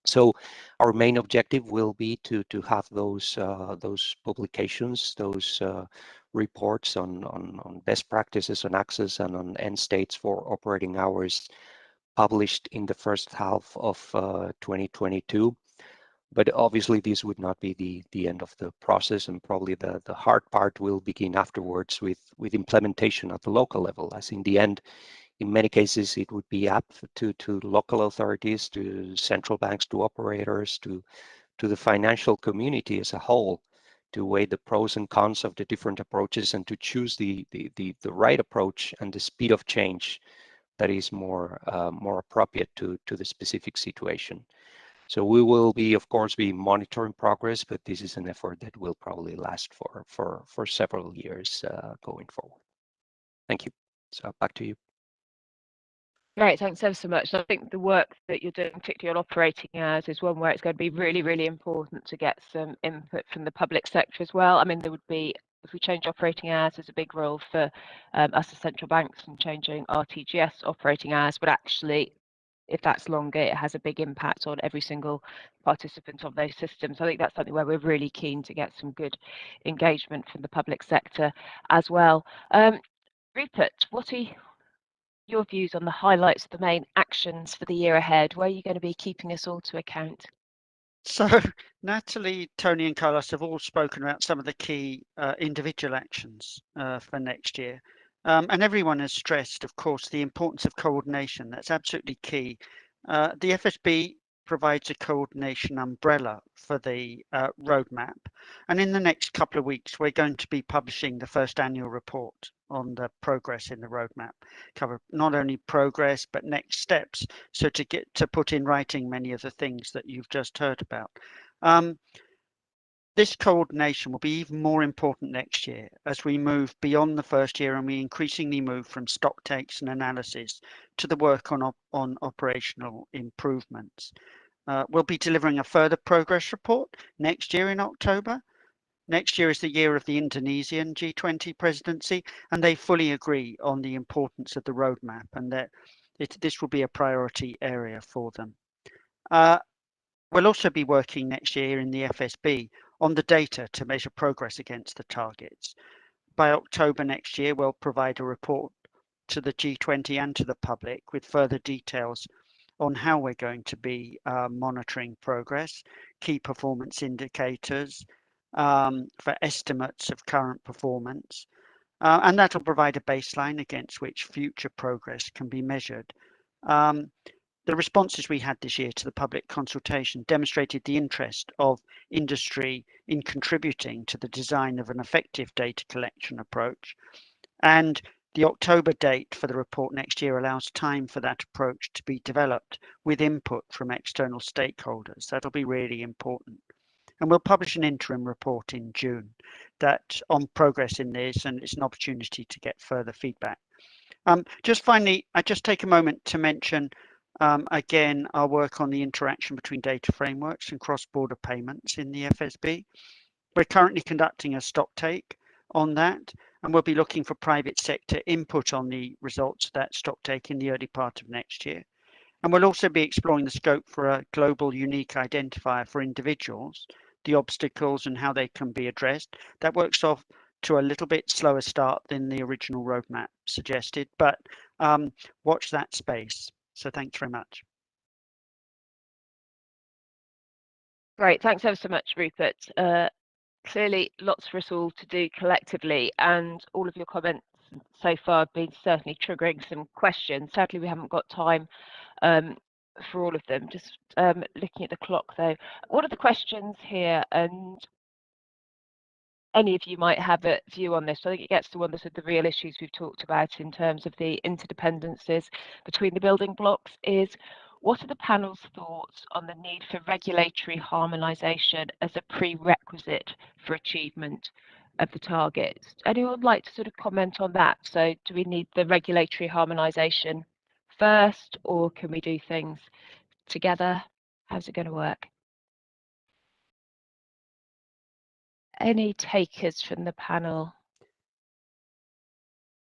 So our main objective will be to have those publications, those reports on best practices on access and on end states for operating hours published in the first half of 2022. But obviously this would not be the end of the process, and probably the hard part will begin afterwards with implementation at the local level, as in the end, in many cases, it would be up to local authorities, to central banks, to operators, to the financial community as a whole, to weigh the pros and cons of the different approaches and to choose the right approach and the speed of change that is more appropriate to the specific situation. So we will be, of course, be monitoring progress, but this is an effort that will probably last for several years going forward. Thank you. So back to you. Great, thanks ever so much. I think the work that you're doing, particularly on operating hours, is one where it's going to be really, really important to get some input from the public sector as well. I mean, there would be, if we change operating hours, there's a big role for us as central banks in changing RTGS operating hours, but actually, if that's longer, it has a big impact on every single participant of those systems. I think that's something where we're really keen to get some good engagement from the public sector as well. Rupert, what are your views on the highlights of the main actions for the year ahead? Where are you going to be keeping us all to account? So Natalie, Tony and Carlos have all spoken about some of the key individual actions for next year. And everyone has stressed, of course, the importance of coordination. That's absolutely key. The FSB provides a coordination umbrella for the roadmap. And in the next couple of weeks, we're going to be publishing the first annual report on the progress in the roadmap, cover not only progress, but next steps. So to get to put in writing many of the things that you've just heard about. This coordination will be even more important next year as we move beyond the first year and we increasingly move from stock takes and analysis to the work on operational improvements. We'll be delivering a further progress report next year in October. Next year is the year of the Indonesian G20 presidency, and they fully agree on the importance of the roadmap and that this will be a priority area for them. We'll also be working next year in the FSB on the data to measure progress against the targets. By October next year, we'll provide a report to the G20 and to the public with further details on how we're going to be monitoring progress, key performance indicators, for estimates of current performance. And that'll provide a baseline against which future progress can be measured. The responses we had this year to the public consultation demonstrated the interest of industry in contributing to the design of an effective data collection approach. And the October date for the report next year allows time for that approach to be developed with input from external stakeholders. That'll be really important. And we'll publish an interim report in June that on progress in this, and it's an opportunity to get further feedback. Just finally, I just take a moment to mention again our work on the interaction between data frameworks and cross-border payments in the FSB. We're currently conducting a stock take on that, and we'll be looking for private sector input on the results of that stock take in the early part of next year. And we'll also be exploring the scope for a global unique identifier for individuals, the obstacles and how they can be addressed. That works off to a little bit slower start than the original roadmap suggested, but watch that space. So thanks very much. Great, thanks ever so much, Rupert. Clearly lots for us all to do collectively, and all of your comments so far have been certainly triggering some questions. Sadly, we haven't got time for all of them. Just looking at the clock though, what are the questions here, and any of you might have a view on this? I think it gets to one of the real issues we've talked about in terms of the interdependencies between the building blocks is, what are the panel's thoughts on the need for regulatory harmonisation as a prerequisite for achievement of the targets? Anyone like to sort of comment on that? So do we need the regulatory harmonisation first, or can we do things together? How's it going to work? Any takers from the panel?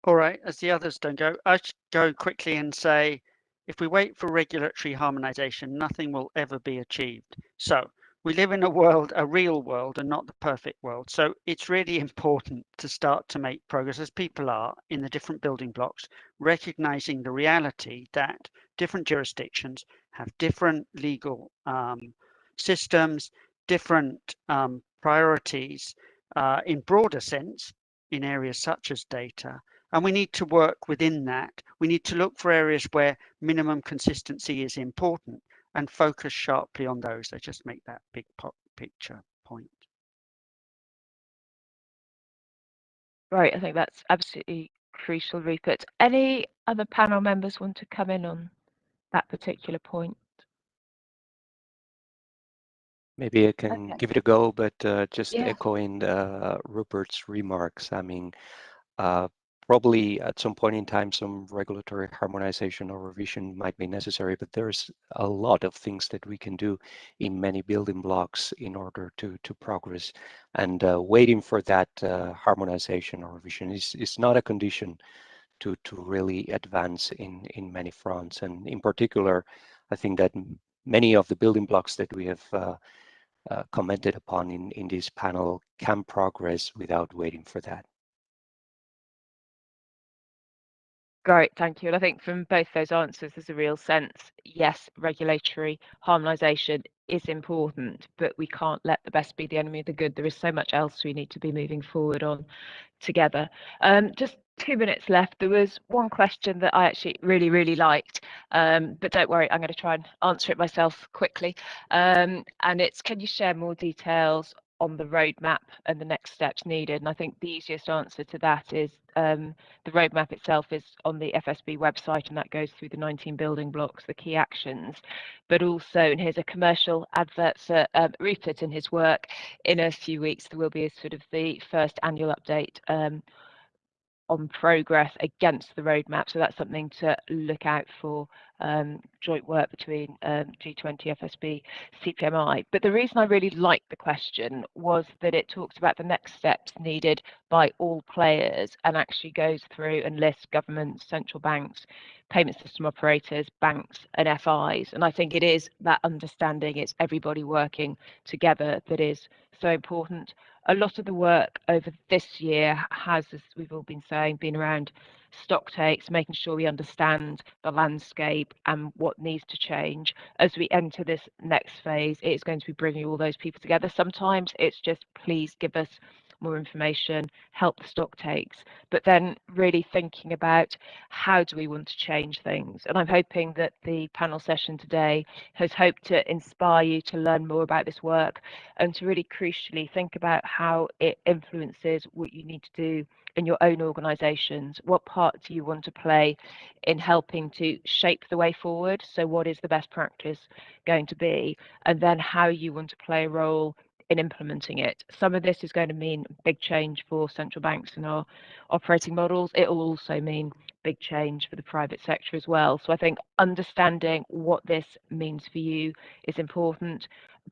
All right, as the others don't go, I should go quickly and say, if we wait for regulatory harmonisation, nothing will ever be achieved. So we live in a world, a real world, and not the perfect world. So it's really important to start to make progress, as people are, in the different building blocks, recognising the reality that different jurisdictions have different legal systems, different priorities in broader sense, in areas such as data. And we need to work within that. We need to look for areas where minimum consistency is important and focus sharply on those. I just make that big picture point. Right, I think that's absolutely crucial, Rupert. Any other panel members want to come in on that particular point? Maybe I can give it a go, but just Yeah. echoing Rupert's remarks. I mean, probably at some point in time, some regulatory harmonization or revision might be necessary, but there's a lot of things that we can do in many building blocks in order to progress. And waiting for that harmonization or revision is not a condition to really advance in many fronts. And in particular, I think that many of the building blocks that we have commented upon in this panel can progress without waiting for that. Great, thank you. And I think from both those answers, there's a real sense, yes, regulatory harmonisation is important, but we can't let the best be the enemy of the good. There is so much else we need to be moving forward on together. Just 2 minutes left. There was one question that I actually really liked, but don't worry, I'm going to try and answer it myself quickly. And it's, can you share more details on the roadmap and the next steps needed? And I think the easiest answer to that is the roadmap itself is on the FSB website, and that goes through the 19 building blocks, the key actions, but also, and here's a commercial advert for Rupert and his work, in a few weeks there will be a sort of the first annual update on progress against the roadmap. So that's something to look out for, joint work between G20, FSB, CPMI. But the reason I really liked the question was that it talks about the next steps needed by all players and actually goes through and lists governments, central banks, payment system operators, banks and FIs. And I think it is that understanding, it's everybody working together, that is so important. A lot of the work over this year has, as we've all been saying, been around stock takes, making sure we understand the landscape and what needs to change. As we enter this next phase, it's going to be bringing all those people together. Sometimes it's just, please give us more information, help the stock takes, but then really thinking about how do we want to change things. And I'm hoping that the panel session today has hoped to inspire you to learn more about this work and to really crucially think about how it influences what you need to do in your own organisations. What part do you want to play in helping to shape the way forward? So what is the best practice going to be? And then how you want to play a role in implementing it. Some of this is going to mean big change for central banks and our operating models. It will also mean big change for the private sector as well. So I think understanding what this means for you is important.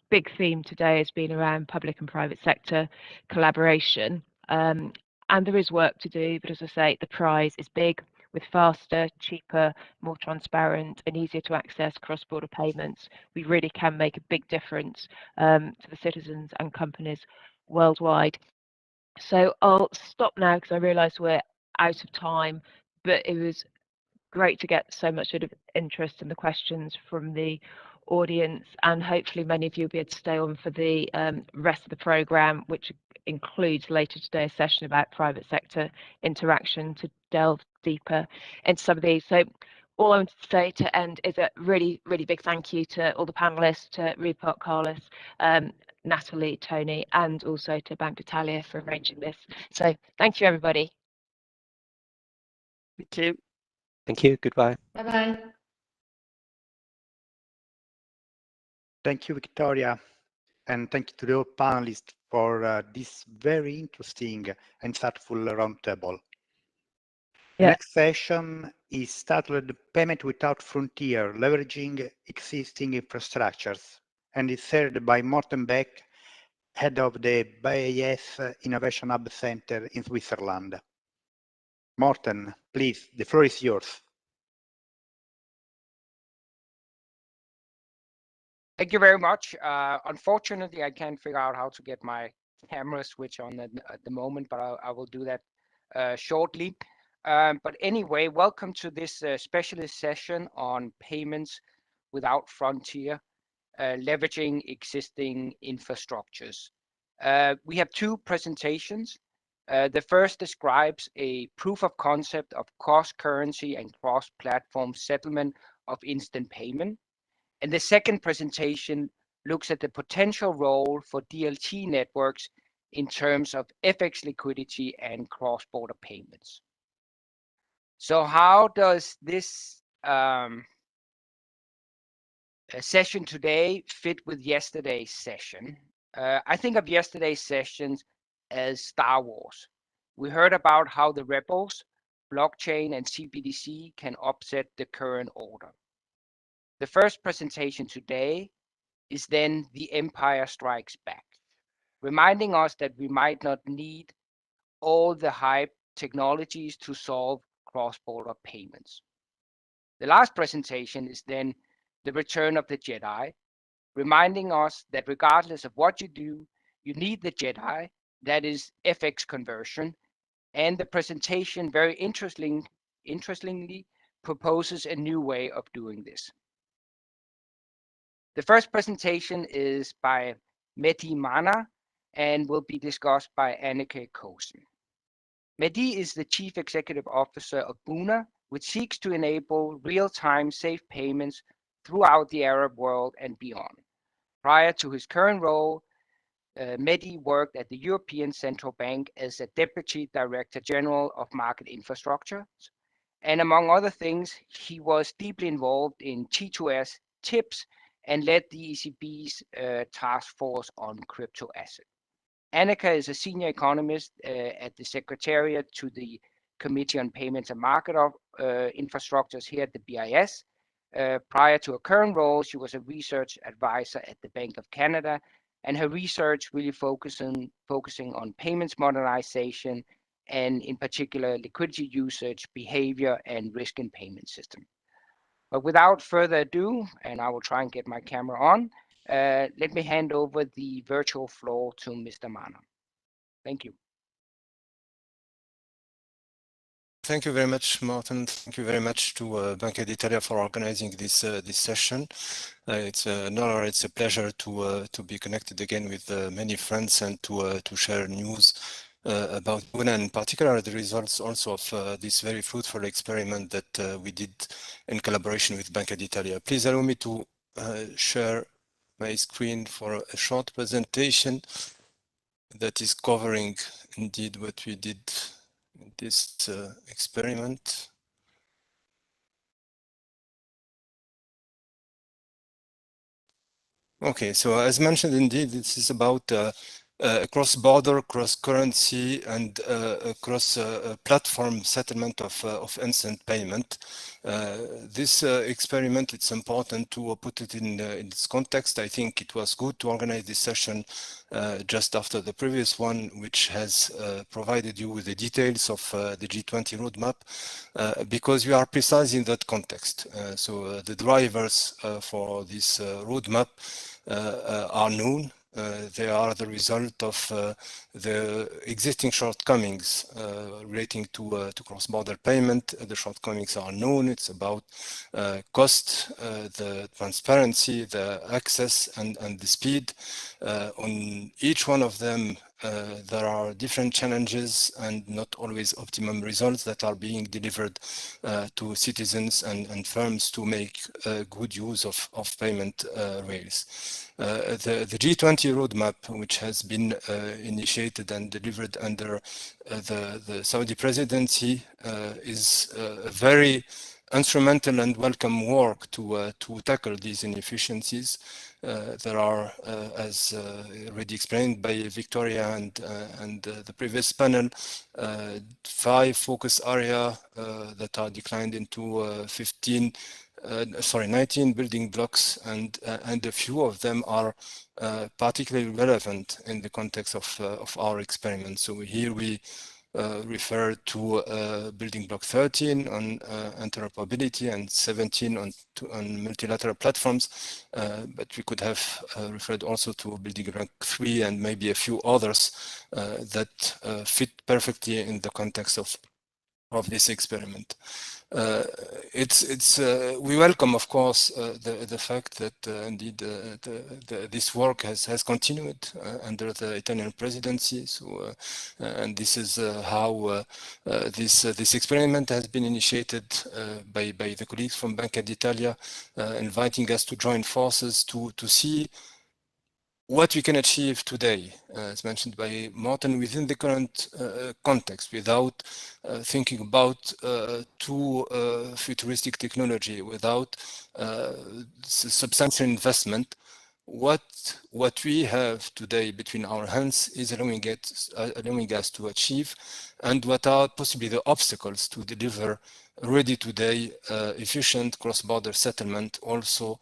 Big theme today has been around public and private sector collaboration. And there is work to do, but as I say, the prize is big. With faster, cheaper, more transparent and easier to access cross-border payments, we really can make a big difference to the citizens and companies worldwide. So I'll stop now because I realise we're out of time, but it was great to get so much sort of interest in the questions from the audience, and hopefully many of you will be able to stay on for the rest of the programme, which includes later today a session about private sector interaction to delve deeper into some of these. So all I want to say to end is a really, really big thank you to all the panellists, to Rupert, Carlos, Natalie, Tony, and also to Bank Italia for arranging this. So thank you, everybody. Thank you. Thank you. Goodbye. Bye-bye. Thank you, Victoria. And thank you to the panelists for this very interesting and insightful roundtable. The Yeah. next session is titled Payment Without Frontier, Leveraging Existing Infrastructures, and is chaired by Morten Beck, head of the BIS Innovation Hub Center in Switzerland. Morten, please, the floor is yours. Thank you very much. Unfortunately, I can't figure out how to get my camera switch on at the moment, but I will do that shortly. But anyway, welcome to this specialist session on payments without frontier, leveraging existing infrastructures. We have two presentations. The first describes a proof of concept of cross-currency and cross-platform settlement of instant payment. And the second presentation looks at the potential role for DLT networks in terms of FX liquidity and cross-border payments. So how does this session today fit with yesterday's session? I think of yesterday's sessions as Star Wars. We heard about how the rebels, blockchain and CBDC can upset the current order. The first presentation today is then The Empire Strikes Back, reminding us that we might not need all the hype technologies to solve cross-border payments. The last presentation is then The Return of the Jedi, reminding us that regardless of what you do, you need the Jedi, that is FX conversion, and the presentation very interestingly proposes a new way of doing this. The first presentation is by Mehdi Mana and will be discussed by Anneke Kosen. Mehdi is the Chief Executive Officer of Buna, which seeks to enable real-time safe payments throughout the Arab world and beyond. Prior to his current role, Mehdi worked at the European Central Bank as a Deputy Director General of Market Infrastructure. And among other things, he was deeply involved in T2S TIPS and led the ECB's task force on crypto assets. Anneke is a senior economist at the Secretariat to the Committee on Payments and Market Infrastructures here at the BIS. Prior to her current role, she was a research advisor at the Bank of Canada, and her research really focusing on payments modernization and in particular liquidity usage, behavior, and risk in payment system. But without further ado, and I will try and get my camera on, let me hand over the virtual floor to Mr. Mana. Thank you. Thank you very much, Martin. Thank you very much to Banca d'Italia for organizing this this session. It's an honor, it's a pleasure to be connected again with many friends and to share news about Buna, and in particular the results also of this very fruitful experiment that we did in collaboration with Banca d'Italia. Please allow me to share my screen for a short presentation that is covering indeed what we did in this experiment. Okay, so as mentioned, indeed, this is about cross-border, cross-currency, and cross-platform settlement of instant payment. This experiment, it's important to put it in this context. I think it was good to organize this session just after the previous one, which has provided you with the details of the G20 roadmap, because we are precisely in that context. So the drivers for this roadmap are known. they are the result of the existing shortcomings relating to cross-border payment. The shortcomings are known. It's about cost, the transparency, the access, and the speed. On each one of them, there are different challenges and not always optimum results that are being delivered to citizens and firms to make good use of payment rails. The G20 roadmap, which has been initiated and delivered under the Saudi presidency, is a very instrumental and welcome work to tackle these inefficiencies. There are, as already explained by Victoria and the previous panel, 5 focus areas that are declined into 19 building blocks, and a few of them are particularly relevant in the context of our experiment. So here we refer to building block 13 on interoperability and 17 on multilateral platforms, but we could have referred also to building block 3 and maybe a few others that fit perfectly in the context of this experiment. We welcome, of course, the fact that indeed this work has continued under the Italian presidency. So, and this is how this experiment has been initiated by the colleagues from Banca d'Italia, inviting us to join forces to see what we can achieve today, as mentioned by Martin, within the current context, without thinking about too futuristic technology, without substantial investment. What we have today between our hands is allowing us to achieve, and what are possibly the obstacles to deliver ready today efficient cross-border settlement also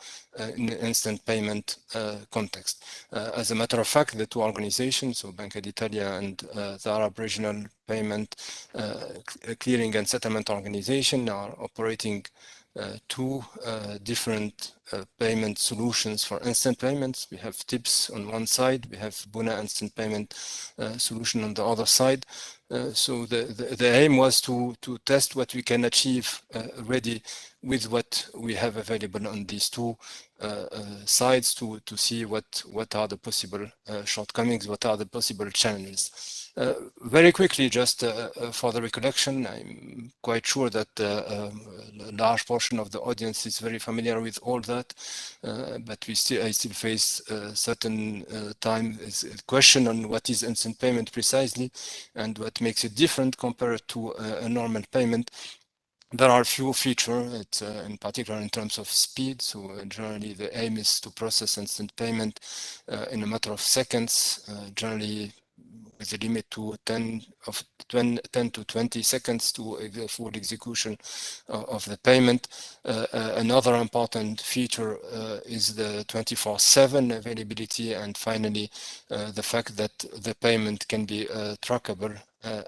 in the instant payment context. As a matter of fact, the two organizations, so Banca d'Italia and the Arab Regional Payment Clearing and Settlement Organization, are operating 2 different payment solutions for instant payments. We have TIPS on one side, we have Buna instant payment solution on the other side. So the aim was to test what we can achieve ready with what we have available on these 2 sides to see what are the possible shortcomings, what are the possible challenges. Very quickly, just for the recollection, I'm quite sure that a large portion of the audience is very familiar with all that, but I still face certain time is a question on what is instant payment precisely and what makes it different compared to a normal payment. There are a few features, in particular in terms of speed. So generally the aim is to process instant payment in a matter of seconds, generally with a limit to 10 to 20 seconds to the full execution of the payment. Another important feature is the 24/7 availability, and finally the fact that the payment can be trackable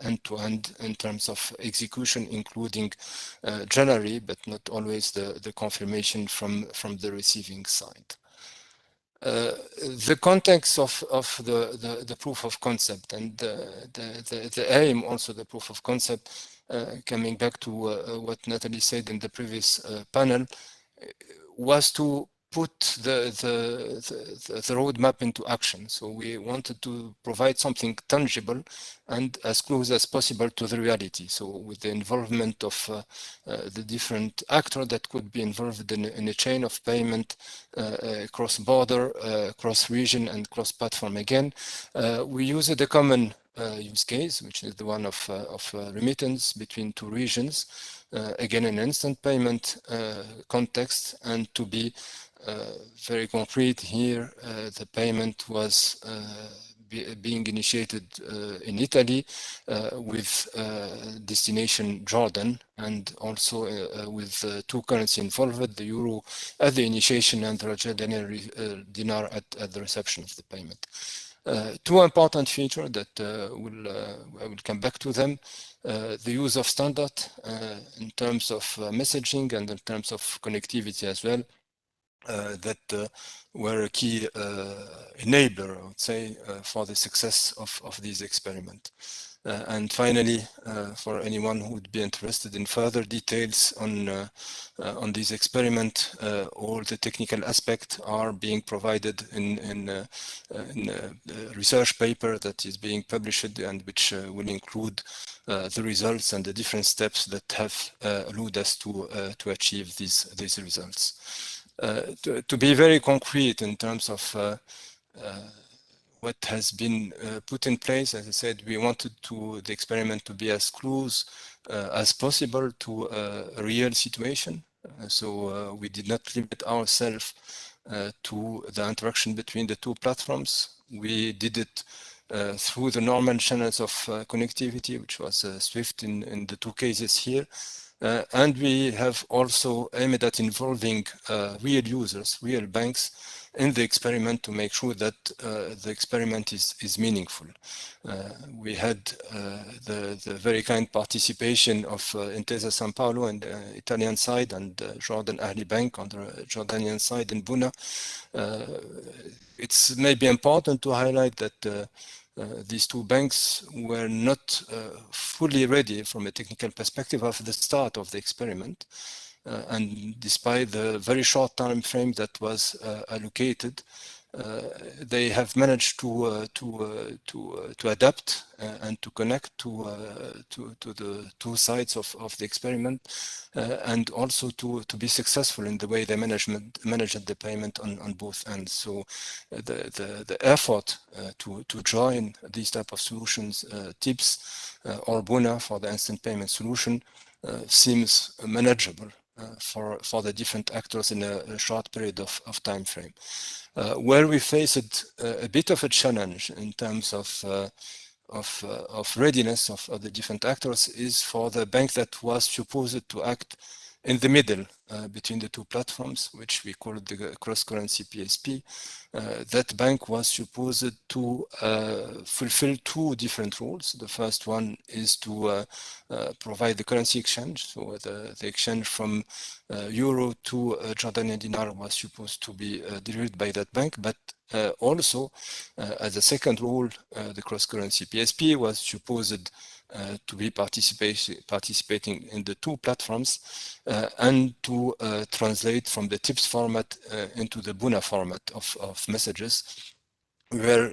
end-to-end in terms of execution, including generally, but not always, the confirmation from the receiving side. The context of the proof of concept and the aim, also the proof of concept, coming back to what Natalie said in the previous panel, was to put the roadmap into action. So we wanted to provide something tangible and as close as possible to the reality. So with the involvement of the different actors that could be involved in a chain of payment, cross-border, cross-region, and cross-platform again, we used a common use case, which is the one of remittance between 2 regions, again in instant payment context. And to be very concrete here, the payment was being initiated in Italy with destination Jordan, and also with 2 currency involved, the euro at the initiation and the Jordanian dinar at the reception of the payment. 2 important features that I will come back to them. The use of standard in terms of messaging and in terms of connectivity as well. that were a key enabler, I would say, for the success of these experiments. And finally, for anyone who would be interested in further details on this experiment, all the technical aspects are being provided in a research paper that is being published and which will include the results and the different steps that have allowed us to achieve these results. To be very concrete in terms of what has been put in place, as I said, we wanted the experiment to be as close as possible to a real situation. So we did not limit ourselves to the interaction between the two platforms. We did it through the normal channels of connectivity, which was SWIFT in the two cases here. And we have also aimed at involving real users, real banks in the experiment to make sure that the experiment is meaningful. We had the very kind participation of Intesa San Paolo on the Italian side and Jordan Ahli Bank on the Jordanian side in Buna. It's maybe important to highlight that these two banks were not fully ready from a technical perspective of the start of the experiment. And despite the very short time frame that was allocated, they have managed to adapt and to connect to the two sides of the experiment, and also to be successful in the way they managed the payment on both ends. So the effort to join these type of solutions, TIPS or Buna for the instant payment solution, seems manageable for the different actors in a short period of time frame. Where we faced a bit of a challenge in terms of readiness of the different actors is for the bank that was supposed to act in the middle between the two platforms, which we call the cross-currency PSP. That bank was supposed to fulfill two different roles. The first one is to provide the currency exchange. So the exchange from euro to Jordanian dinar was supposed to be delivered by that bank, but also as a second role, the cross-currency PSP was supposed to be participating in the two platforms and to translate from the TIPS format into the Buna format of messages. We were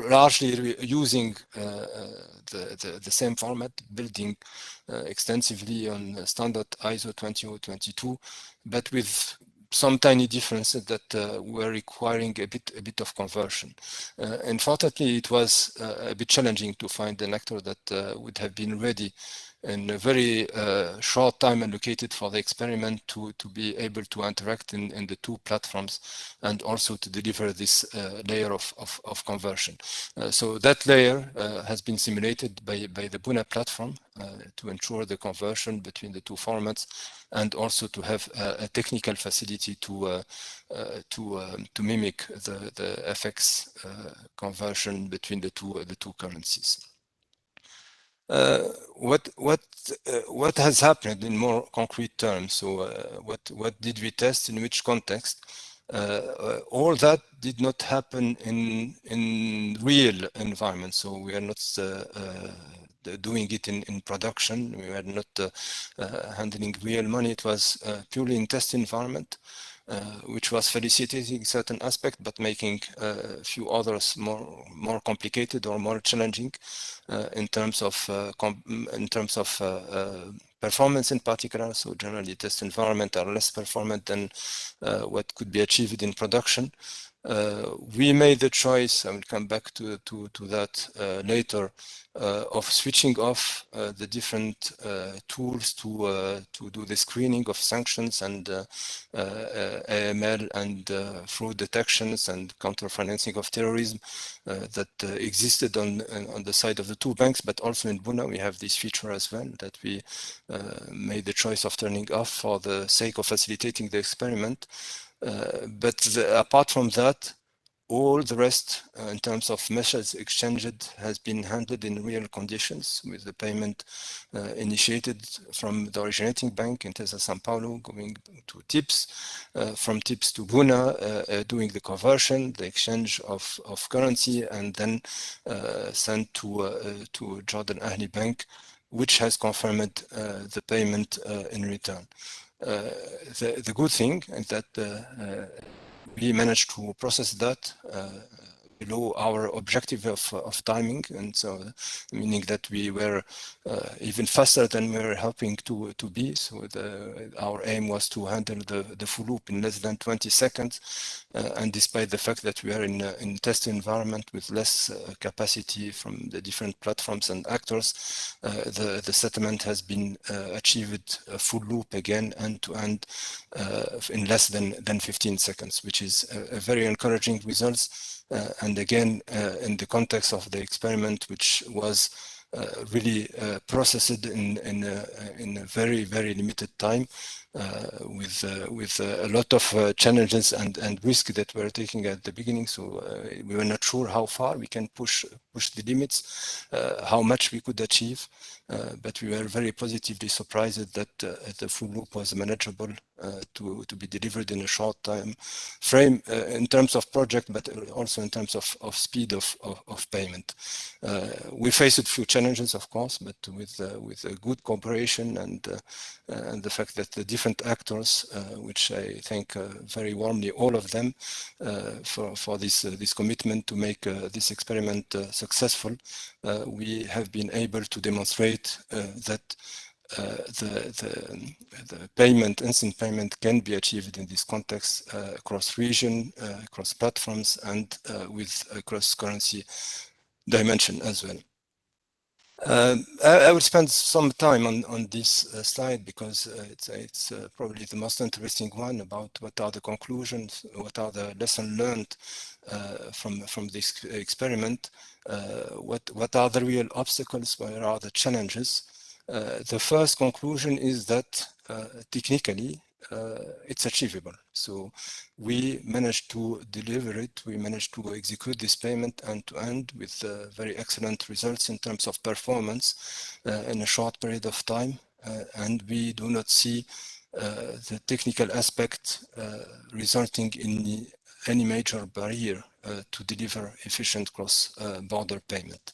largely using the same format, building extensively on standard ISO 20022, but with some tiny differences that were requiring a bit of conversion. Unfortunately, it was a bit challenging to find an actor that would have been ready in a very short time allocated for the experiment to be able to interact in the two platforms and also to deliver this layer of conversion. So that layer has been simulated by the Buna platform to ensure the conversion between the two formats and also to have a technical facility to mimic the FX conversion between the two currencies. What has happened in more concrete terms? So what did we test in which context? All that did not happen in real environments. So we are not doing it in production. We were not handling real money. It was purely in test environment, which was facilitating certain aspects, but making a few others more complicated or more challenging in terms of performance in particular. So generally, test environment are less performant than what could be achieved in production. We made the choice, I will come back to that later, of switching off the different tools to do the screening of sanctions and AML and fraud detections and counter-financing of terrorism that existed on the side of the two banks, but also in Buna we have this feature as well that we made the choice of turning off for the sake of facilitating the experiment. But apart from that, All the rest, in terms of measures exchanged, has been handled in real conditions, with the payment initiated from the originating bank in Intesa Sanpaolo, going to TIPS, from TIPS to Buna, doing the conversion, the exchange of currency, and then sent to Jordan Ahli Bank, which has confirmed the payment in return. The good thing is that we managed to process that below our objective of timing, and so meaning that we were even faster than we were hoping to be. So our aim was to handle the full loop in less than 20 seconds, and despite the fact that we are in test environment with less capacity from the different platforms and actors, the settlement has been achieved a full loop again, end to end, in less than 15 seconds, which is a very encouraging results. And again, in the context of the experiment, which was really processed in a very, very limited time, with a lot of challenges and risk that we were taking at the beginning. So we were not sure how far we can push the limits, how much we could achieve, but we were very positively surprised that the full loop was manageable to be delivered in a short time frame, in terms of project, but also in terms of speed of payment. We faced a few challenges, of course, but with a good cooperation and the fact that the different actors, which I thank very warmly, all of them, for this commitment to make this experiment successful, we have been able to demonstrate that the instant payment can be achieved in this context across region, across platforms, and with a cross-currency dimension as well. I will spend some time on this slide because it's probably the most interesting one about what are the conclusions, what are the lessons learned from this experiment, what are the real obstacles, where are the challenges. The first conclusion is that technically it's achievable. So we managed to deliver it. We managed to execute this payment end to end with very excellent results in terms of performance in a short period of time. And we do not see the technical aspect resulting in any major barrier to deliver efficient cross-border payment.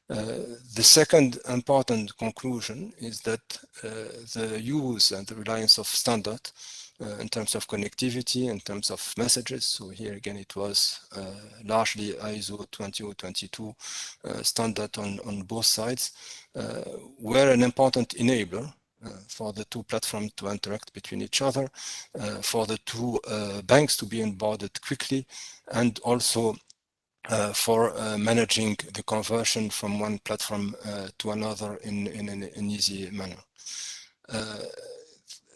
The second important conclusion is that the use and the reliance of standard in terms of connectivity, in terms of messages. So here again, it was largely ISO 20022 standard on both sides, were an important enabler for the two platforms to interact between each other, for the two banks to be onboarded quickly, and also for managing the conversion from one platform to another in an easy manner.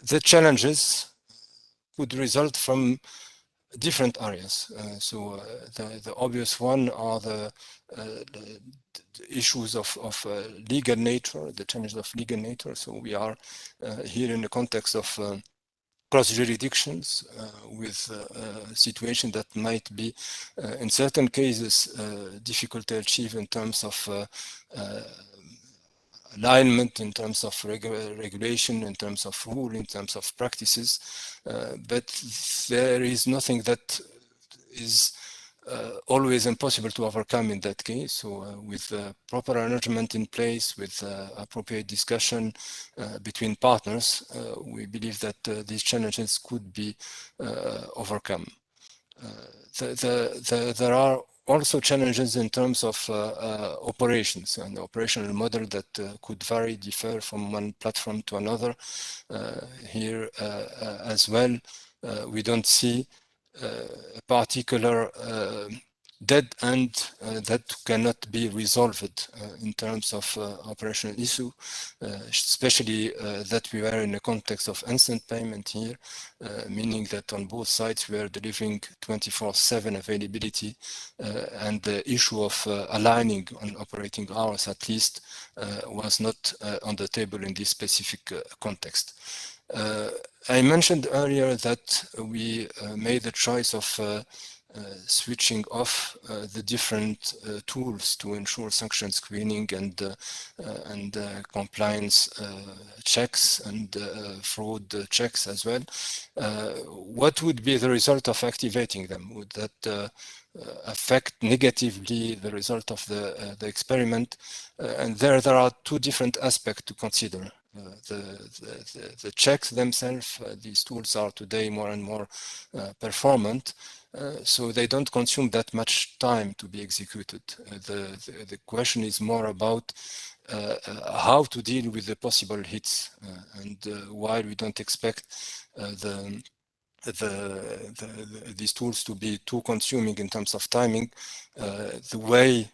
The challenges could result from different areas. The obvious one are the issues of legal nature, the challenges of legal nature. So we are here in the context of cross jurisdictions with a situation that might be in certain cases difficult to achieve in terms of alignment, in terms of regulation, in terms of rule, in terms of practices, but there is nothing that is always impossible to overcome in that case. So with proper arrangement in place, with appropriate discussion between partners, we believe that these challenges could be overcome. There are also challenges in terms of operations and the operational model that could vary, differ from one platform to another. Here as well, we don't see a particular dead end that cannot be resolved in terms of operational issue, especially that we were in the context of instant payment here, meaning that on both sides we are delivering 24/7 availability, and the issue of aligning on operating hours at least was not on the table in this specific context. I mentioned earlier that we made the choice of switching off the different tools to ensure sanction screening and compliance checks and fraud checks as well. What would be the result of activating them? Would that affect negatively the result of the experiment? And there are two different aspects to consider. The checks themselves, these tools are today more and more performant, so they don't consume that much time to be executed. The question is more about how to deal with the possible hits. And while we don't expect these tools to be too consuming in terms of timing, the way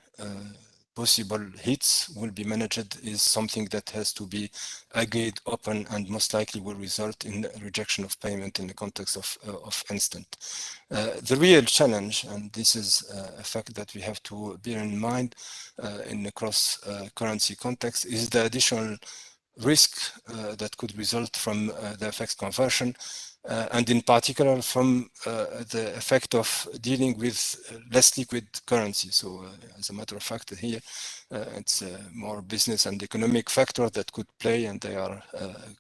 possible hits will be managed is something that has to be agreed upon and most likely will result in rejection of payment in the context of instant. The real challenge, and this is a fact that we have to bear in mind in the cross-currency context, is the additional risk that could result from the FX conversion, and in particular from the effect of dealing with less liquid currency. So as a matter of fact, here it's a more business and economic factor that could play, and they are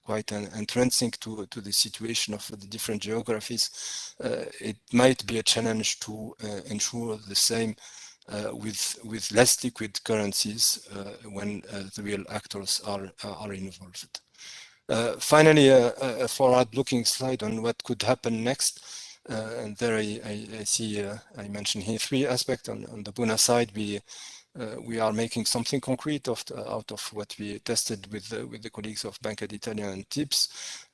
quite intrinsic to the situation of the different geographies. It might be a challenge to ensure the same with less liquid currencies when the real actors are involved. Finally, a forward-looking slide on what could happen next. And there I see, I mentioned here three aspects. On the Buna side, we are making something concrete out of what we tested with the colleagues of Banca d'Italia and TIPS.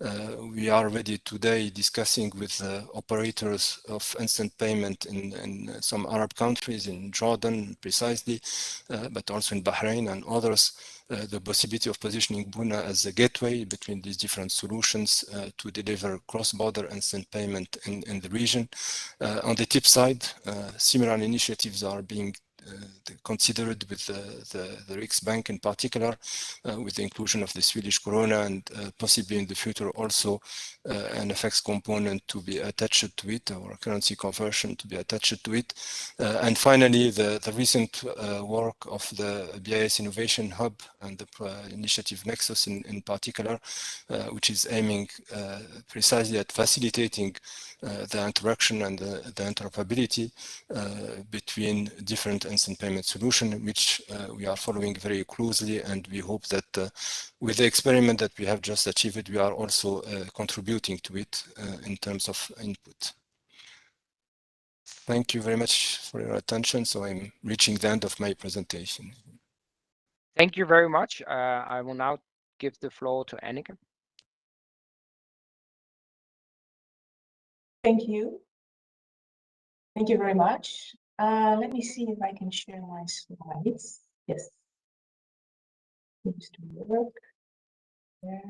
We are already today discussing with operators of instant payment in some Arab countries, in Jordan precisely, but also in Bahrain and others, the possibility of positioning Buna as a gateway between these different solutions to deliver cross-border instant payment in the region. On the TIP side, similar initiatives are being considered with the Riksbank in particular, with the inclusion of the Swedish krona and possibly in the future also an FX component to be attached to it, or currency conversion to be attached to it. And finally, the recent work of the BIS Innovation Hub and the initiative Nexus in particular, which is aiming precisely at facilitating the interaction and the interoperability between different instant payment solutions, which we are following very closely, and we hope that with the experiment that we have just achieved, we are also contributing to it in terms of input. Thank you very much for your attention. So I'm reaching the end of my presentation. Thank you very much. I will now give the floor to Annika. Thank you. Thank you very much. Let me see if I can share my slides. Yes. Seems to work. There.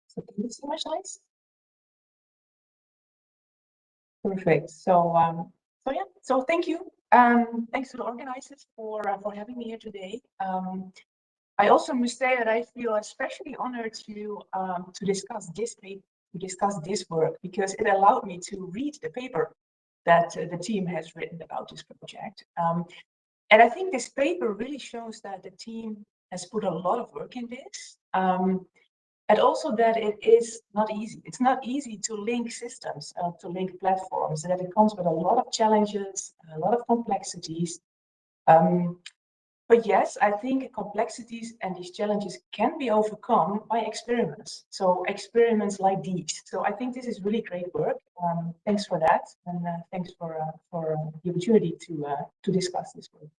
So can you see my slides? Perfect. So yeah. So thank you. Thanks to the organizers for having me here today. I also must say that I feel especially honored to discuss this paper, to discuss this work, because it allowed me to read the paper that the team has written about this project. And I think this paper really shows that the team has put a lot of work in this. And also that it is not easy. It's not easy to link systems, to link platforms, that it comes with a lot of challenges, a lot of complexities. But yes, I think complexities and these challenges can be overcome by experiments. So experiments like these. So I think this is really great work. Thanks for that, and thanks for the opportunity to discuss this work.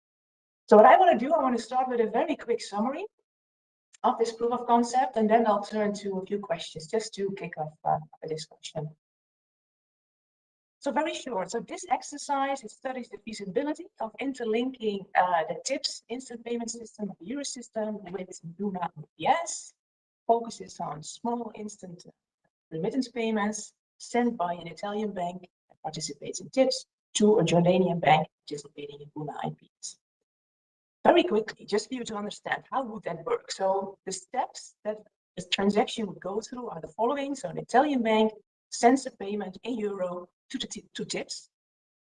So what I want to do, I want to start with a very quick summary of this proof of concept, and then I'll turn to a few questions just to kick off a discussion. So very short. So this exercise, it studies the feasibility of interlinking the TIPS instant payment system of the Euro system with Buna BS. Focuses on small instant remittance payments sent by an Italian bank that participates in TIPS to a Jordanian bank participating in Buna IPS. Very quickly, just for you to understand, how would that work? So the steps that this transaction would go through are the following. So an Italian bank sends a payment in euro to TIPS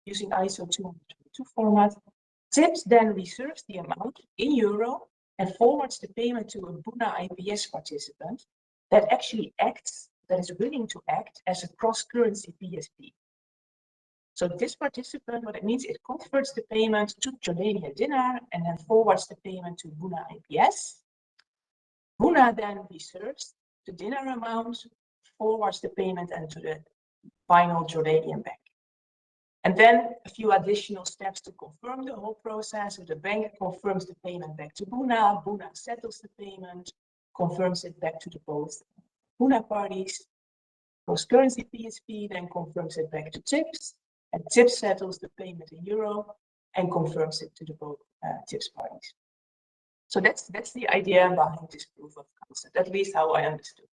using ISO 222 format. TIPS then reserves the amount in euro and forwards the payment to a Buna IPS participant that actually acts, that is willing to act as a cross-currency PSP. So this participant, what it means, it converts the payment to Jordanian dinar and then forwards the payment to Buna IPS. Buna then reserves the dinar amount, forwards the payment into the final Jordanian bank. And then a few additional steps to confirm the whole process. So the bank confirms the payment back to Buna, Buna settles the payment, confirms it back to the both Buna parties. Cross-currency PSP then confirms it back to TIPS, and TIPS settles the payment in euro and confirms it to the both TIPS parties. So that's the idea behind this proof of concept, at least how I understood.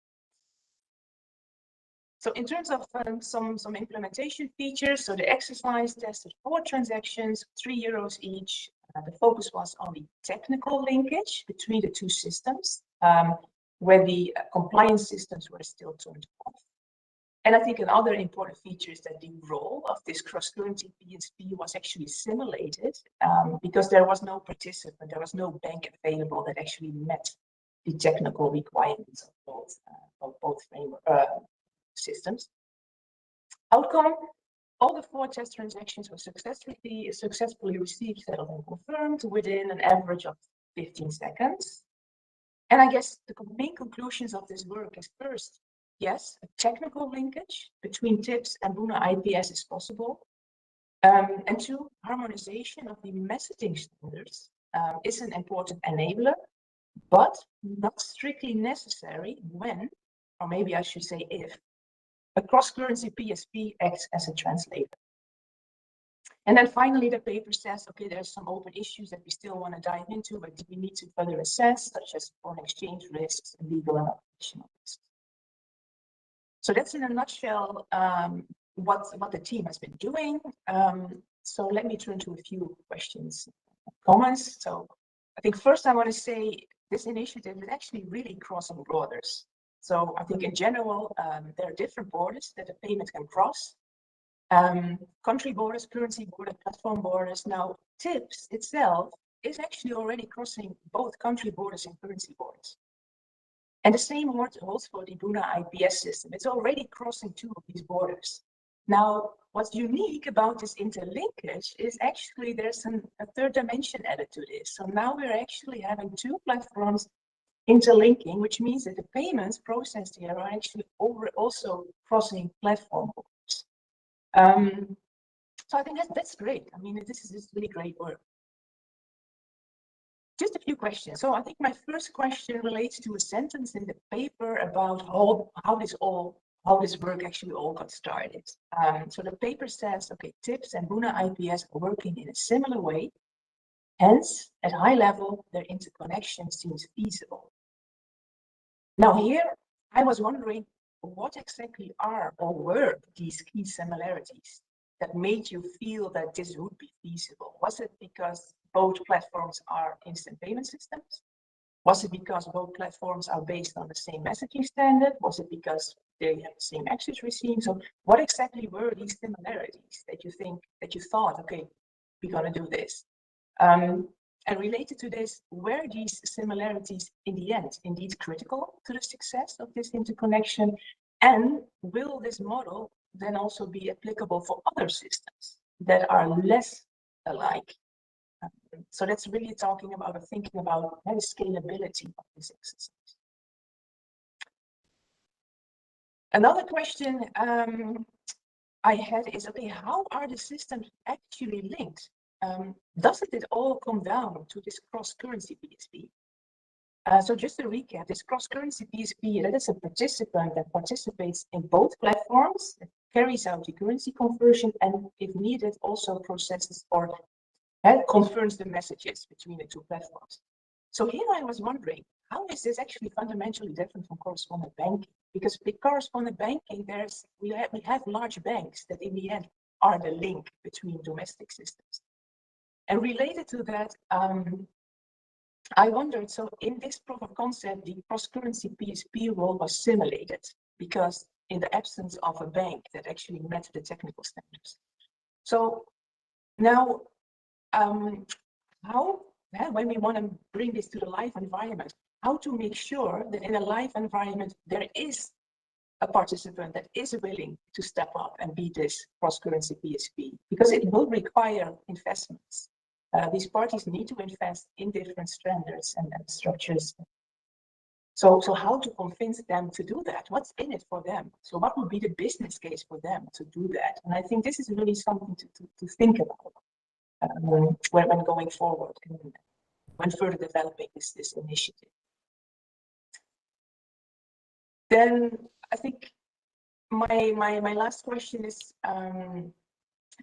So in terms of some implementation features, so the exercise tested 4 transactions, €3 each. The focus was on the technical linkage between the 2 systems, where the compliance systems were still turned off. And I think another important feature is that the role of this cross-currency PSP was actually simulated because there was no participant, there was no bank available that actually met the technical requirements of both framework systems. Outcome, all the 4 test transactions were successfully received, settled, and confirmed within an average of 15 seconds. And I guess the main conclusions of this work is first, yes, a technical linkage between TIPS and Buna IPS is possible. And 2, harmonization of the messaging standards is an important enabler, but not strictly necessary when, or maybe I should say if, a cross-currency PSP acts as a translator. And then finally, the paper says, okay, there's some open issues that we still want to dive into, but we need to further assess, such as foreign exchange risks and legal and operational risks. So that's in a nutshell what the team has been doing. So let me turn to a few questions, comments. So I think first I want to say this initiative is actually really crossing borders. So I think in general, there are different borders that a payment can cross. Country borders, currency borders, platform borders. Now, TIPS itself is actually already crossing both country borders and currency borders. And the same holds for the Buna IPS system. It's already crossing 2 of these borders. Now, what's unique about this interlinkage is actually there's a third dimension added to this. So now we're actually having 2 platforms interlinking, which means that the payments processed here are actually also crossing platform borders. So I think that's great. I mean, this is really great work. Just a few questions. So I think my first question relates to a sentence in the paper about how this work actually all got started. So the paper says, okay, TIPS and Buna IPS are working in a similar way. Hence, at high level, their interconnection seems feasible. Now here, I was wondering what exactly are or were these key similarities that made you feel that this would be feasible? Was it because both platforms are instant payment systems? Was it because both platforms are based on the same messaging standard? Was it because they have the same access regime? So what exactly were these similarities that you thought, okay, we're gonna do this? And related to this, were these similarities in the end indeed critical to the success of this interconnection? And will this model then also be applicable for other systems that are less alike? So that's really talking about or thinking about the scalability of this exercise. Another question I had is, okay, how are the systems actually linked? Doesn't it all come down to this cross-currency PSP? So just to recap, this cross-currency PSP, that is a participant that participates in both platforms, that carries out the currency conversion, and if needed, also processes or confirms the messages between the 2 platforms. So here I was wondering, how is this actually fundamentally different from correspondent banking? Because with correspondent banking, we have large banks that in the end are the link between domestic systems. And related to that, I wondered, so in this proof of concept, the cross-currency PSP role was simulated because in the absence of a bank that actually met the technical standards. So now, when we want to bring this to the live environment, how to make sure that in a live environment there is a participant that is willing to step up and be this cross-currency PSP, because it will require investments. These parties need to invest in different standards and structures. So how to convince them to do that? What's in it for them? So what would be the business case for them to do that? And I think this is really something to think about when going forward and when further developing this initiative. Then I think my last question is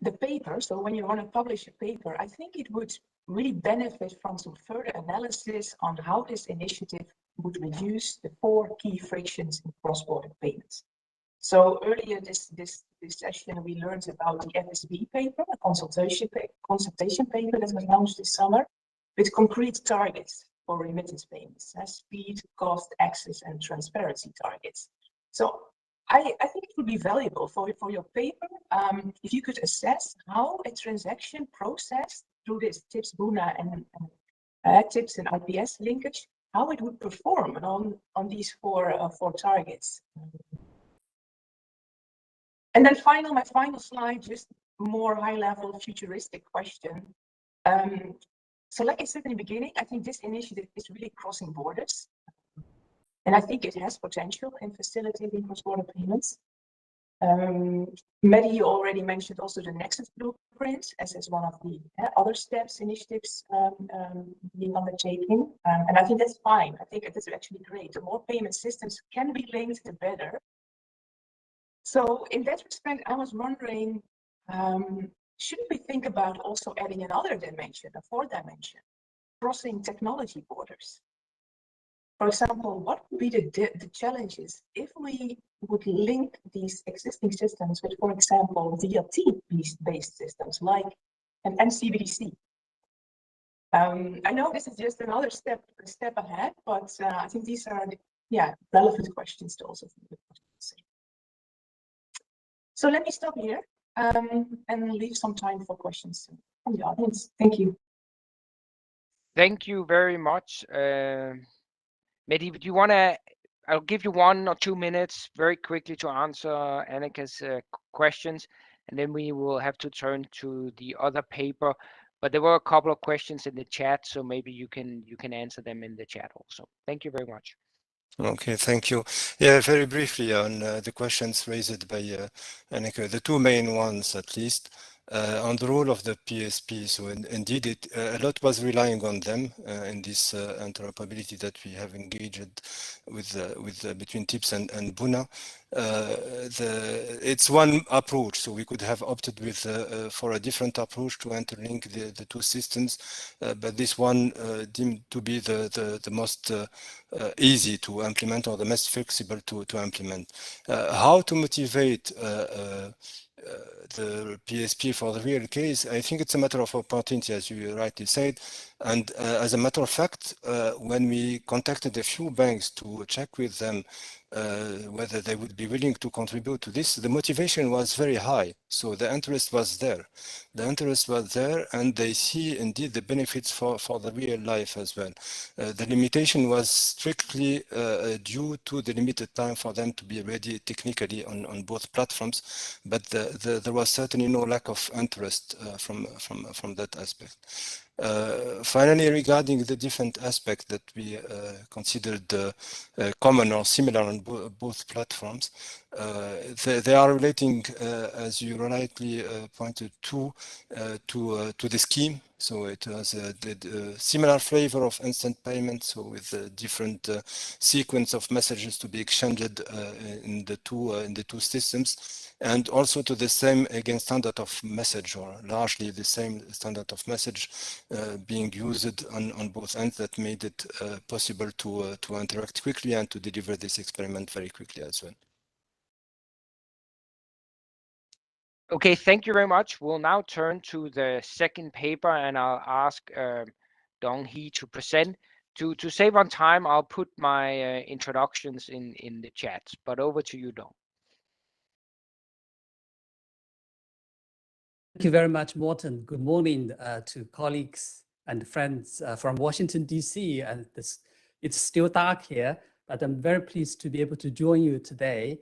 the paper. So when you want to publish a paper, I think it would really benefit from some further analysis on how this initiative would reduce the 4 key frictions in cross-border payments. So earlier this session, we learned about the FSB paper, a consultation paper that was launched this summer, with concrete targets for remittance payments, speed, cost, access, and transparency targets. So I think it would be valuable for your paper if you could assess how a transaction processed through this TIPS BUNA and TIPS and IPS linkage, how it would perform on these four targets. And then my final slide, just more high-level futuristic question. So like I said in the beginning, I think this initiative is really crossing borders. And I think it has potential in facilitating cross-border payments. Mehdi, you already mentioned also the Nexus blueprint as one of the other initiatives being undertaken. And I think that's fine. I think that's actually great. The more payment systems can be linked, the better. So in that respect, I was wondering, should we think about also adding another dimension, a 4th dimension, crossing technology borders? For example, what would be the challenges if we would link these existing systems with, for example, DLT-based systems like an MCBDC? I know this is just another step ahead, but I think these are relevant questions to also think about. So let me stop here and leave some time for questions from the audience. Thank you. Thank you very much. Mehdi, do you want to, I'll give you 1 or 2 minutes very quickly to answer Annika's questions, and then we will have to turn to the other paper. But there were a couple of questions in the chat, so maybe you can answer them in the chat also. Thank you very much. Okay, thank you. Yeah, very briefly on the questions raised by Annika, the 2 main ones at least. On the role of the PSP, so indeed a lot was relying on them in this interoperability that we have engaged with between TIPS and BUNA. It's one approach, so we could have opted with for a different approach to interlink the 2 systems, but this one deemed to be the most easy to implement or the most flexible to implement. How to motivate the PSP for the real case, I think it's a matter of opportunity, as you rightly said. And as a matter of fact, when we contacted a few banks to check with them whether they would be willing to contribute to this, the motivation was very high. So the interest was there. The interest was there, and they see indeed the benefits for the real life as well. The limitation was strictly due to the limited time for them to be ready technically on both platforms, but there was certainly no lack of interest from that aspect. Finally, regarding the different aspects that we considered common or similar on both platforms, they are relating, as you rightly pointed to the scheme. So it was the similar flavor of instant payment, so with a different sequence of messages to be exchanged in the two systems, and also to the same again standard of message, or largely the same standard of message being used on both ends, that made it possible to interact quickly and to deliver this experiment very quickly as well. Okay, thank you very much. We'll now turn to the second paper, and I'll ask Dong Hee to present. To save on time, I'll put my introductions in the chat, but over to you, Dong. Thank you very much, Morten. Good morning to colleagues and friends from Washington, D.C. And it's still dark here, but I'm very pleased to be able to join you today.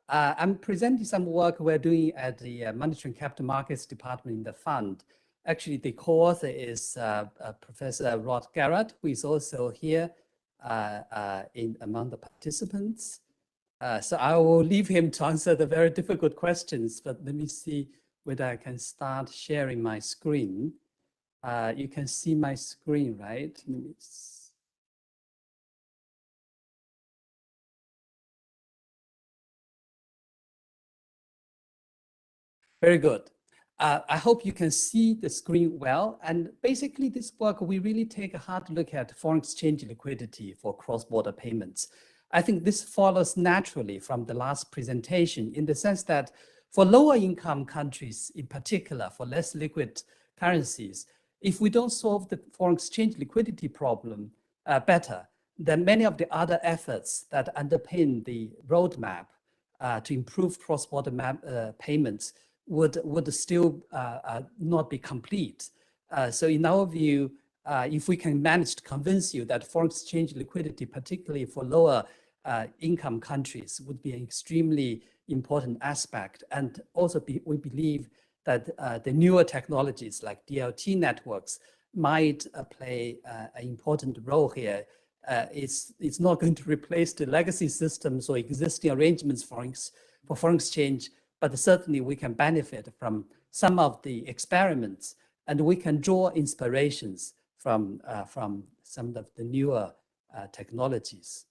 I'm presenting some work we're doing at the Monetary and Capital Markets Department in the fund. Actually, the co-author is Professor Rod Garrett, who is also here among the participants. So I will leave him to answer the very difficult questions, but let me see whether I can start sharing my screen. You can see my screen, right? Very good. I hope you can see the screen well. And basically this work, we really take a hard look at foreign exchange liquidity for cross-border payments. I think this follows naturally from the last presentation in the sense that for lower income countries, in particular, for less liquid currencies, if we don't solve the foreign exchange liquidity problem better, then many of the other efforts that underpin the roadmap to improve cross-border payments would still not be complete. So in our view, if we can manage to convince you that foreign exchange liquidity, particularly for lower income countries, would be an extremely important aspect. And also we believe that the newer technologies like DLT networks might play an important role here. It's not going to replace the legacy systems or existing arrangements for foreign exchange, but certainly we can benefit from some of the experiments, and we can draw inspirations from some of the newer technologies.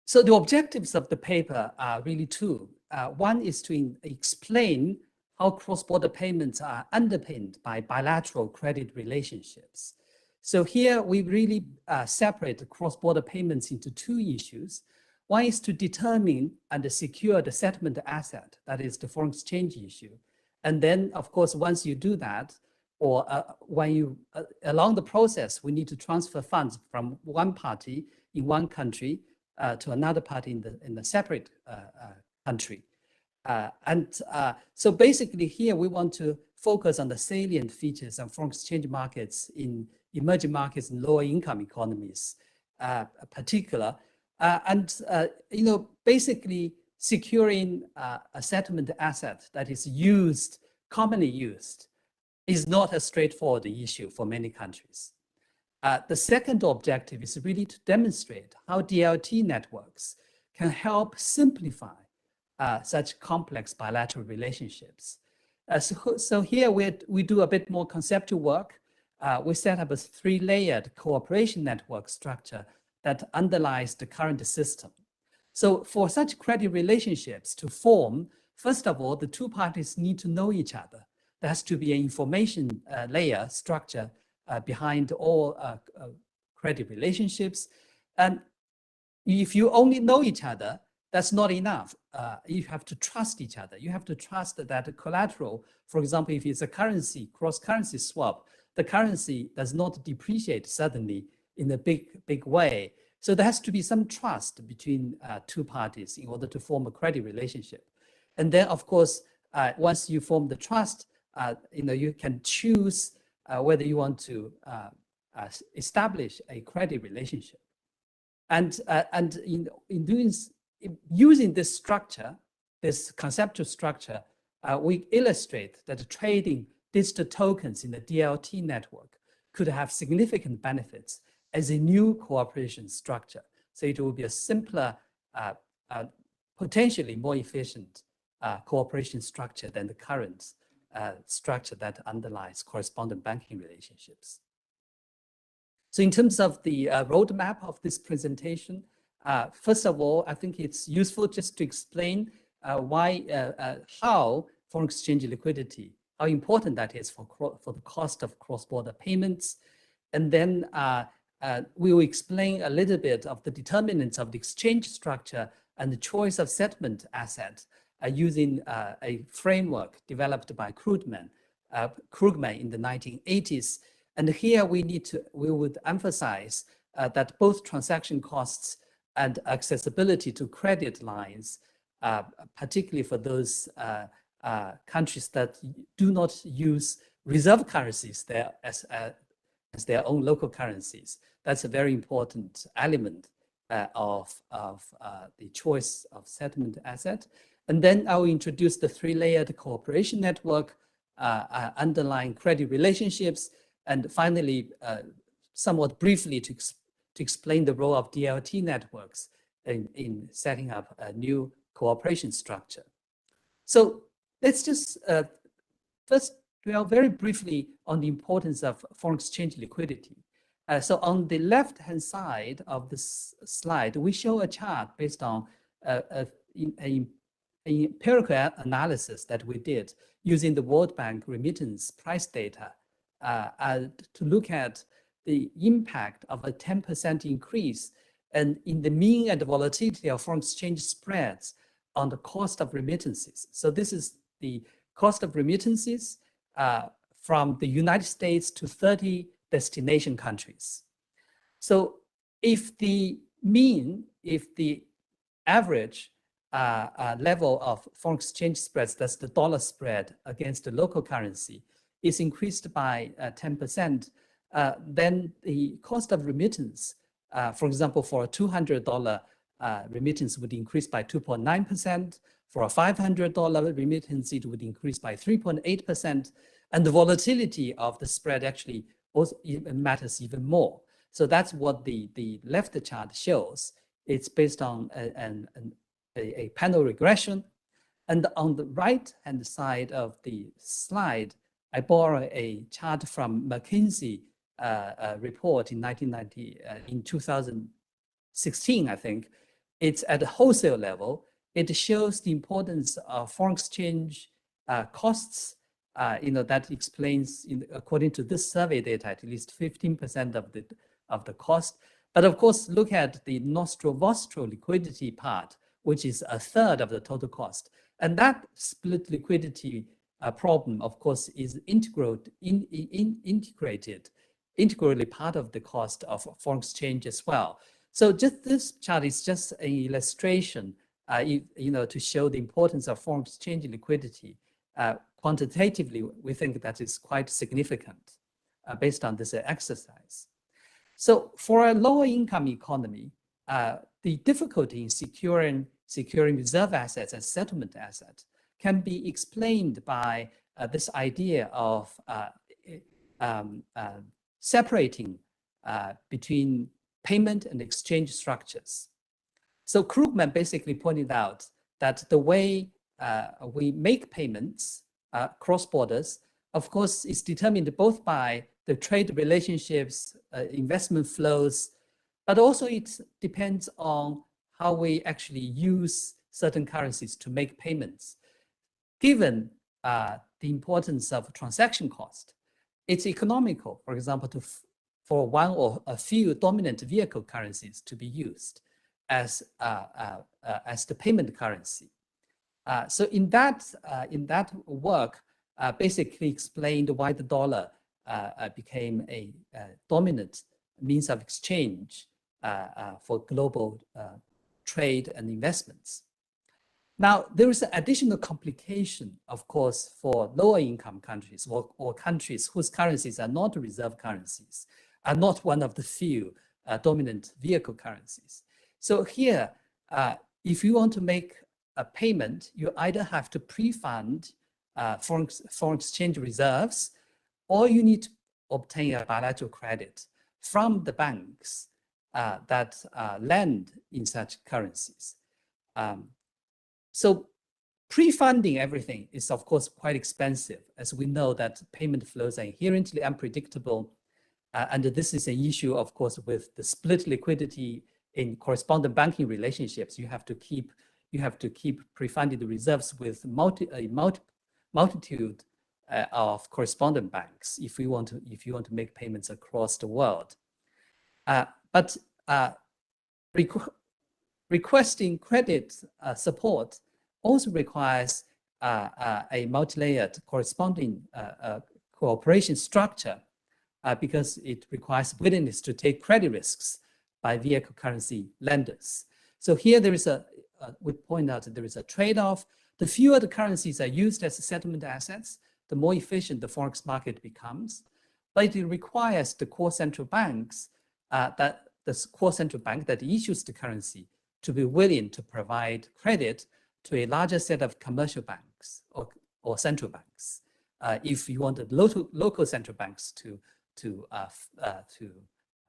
So the objectives of the paper are really two. One is to explain how cross-border payments are underpinned by bilateral credit relationships. So here we really separate the cross-border payments into two issues. One is to determine and secure the settlement asset, that is the foreign exchange issue. And then, of course, once you do that, or when you, along the process, we need to transfer funds from one party in one country to another party in the separate country. So basically here we want to focus on the salient features of foreign exchange markets in emerging markets and lower income economies, particular. Basically securing a settlement asset that is commonly used, is not a straightforward issue for many countries. The second objective is really to demonstrate how DLT networks can help simplify such complex bilateral relationships. So here we do a bit more conceptual work. We set up a three-layered cooperation network structure that underlies the current system. So for such credit relationships to form, first of all, the two parties need to know each other. There has to be an information layer structure behind all credit relationships. And if you only know each other, that's not enough. You have to trust each other. You have to trust that the collateral, for example, if it's a cross-currency swap, the currency does not depreciate suddenly in a big way. So there has to be some trust between two parties in order to form a credit relationship. And then, of course, once you form the trust, you can choose whether you want to establish a credit relationship. And using this structure, this conceptual structure, we illustrate that trading digital tokens in the DLT network could have significant benefits as a new cooperation structure. So it will be a simpler, potentially more efficient cooperation structure than the current structure that underlies correspondent banking relationships. So in terms of the roadmap of this presentation, first of all, I think it's useful just to explain how foreign exchange liquidity, how important that is for the cost of cross-border payments. And then we will explain a little bit of the determinants of the exchange structure and the choice of settlement asset using a framework developed by Krugman in the 1980s. And here we would emphasize that both transaction costs and accessibility to credit lines particularly for those countries that do not use reserve currencies there as their own local currencies. That's a very important element of the choice of settlement asset. And then I'll introduce the three-layered cooperation network, underlying credit relationships, and finally, somewhat briefly to explain the role of DLT networks in setting up a new cooperation structure. So let's just first dwell very briefly on the importance of foreign exchange liquidity. So on the left-hand side of this slide, we show a chart based on an empirical analysis that we did using the World Bank remittance price data to look at the impact of a 10% increase and in the mean and the volatility of foreign exchange spreads on the cost of remittances. So this is the cost of remittances from the United States to 30 destination countries. So if the average level of foreign exchange spreads, that's the dollar spread against the local currency, is increased by 10%, then the cost of remittance, for example, for a $200 remittance would increase by 2.9%. For a $500 remittance, it would increase by 3.8%. And the volatility of the spread actually also matters even more. So that's what the left chart shows. It's based on a panel regression. And on the right-hand side of the slide, I borrow a chart from McKinsey report in 2016, I think. It's at the wholesale level. It shows the importance of foreign exchange costs. That explains, according to this survey data, at least 15% of the cost. But of course, look at the nostro-vostro liquidity part, which is a third of the total cost. And that split liquidity problem, of course, is integrally part of the cost of foreign exchange as well. So just this chart is just an illustration, to show the importance of foreign exchange liquidity. Quantitatively, we think that is quite significant based on this exercise. So for a lower income economy, the difficulty in securing reserve assets and settlement assets can be explained by this idea of separating between payment and exchange structures. So Krugman basically pointed out that the way we make payments cross borders, of course, is determined both by the trade relationships, investment flows, but also it depends on how we actually use certain currencies to make payments. Given the importance of transaction cost, it's economical, for example, for one or a few dominant vehicle currencies to be used as the payment currency. So in that work, basically explained why the dollar became a dominant means of exchange for global trade and investments. Now, there is an additional complication, of course, for lower income countries or countries whose currencies are not reserve currencies, are not one of the few dominant vehicle currencies. So here, if you want to make a payment, you either have to pre-fund foreign exchange reserves, or you need to obtain a bilateral credit from the banks that lend in such currencies. So pre-funding everything is, of course, quite expensive, as we know that payment flows are inherently unpredictable. And this is an issue, of course, with the split liquidity in correspondent banking relationships. You have to keep pre-funded reserves with a multitude of correspondent banks if you want to make payments across the world. But requesting credit support also requires a multi-layered corresponding cooperation structure because it requires willingness to take credit risks by vehicle currency lenders. So here there is a would point out that there is a trade-off. The fewer the currencies are used as settlement assets, the more efficient the forex market becomes. But it requires the core central banks, that issues the currency, to be willing to provide credit to a larger set of commercial banks or central banks. If you wanted local central banks to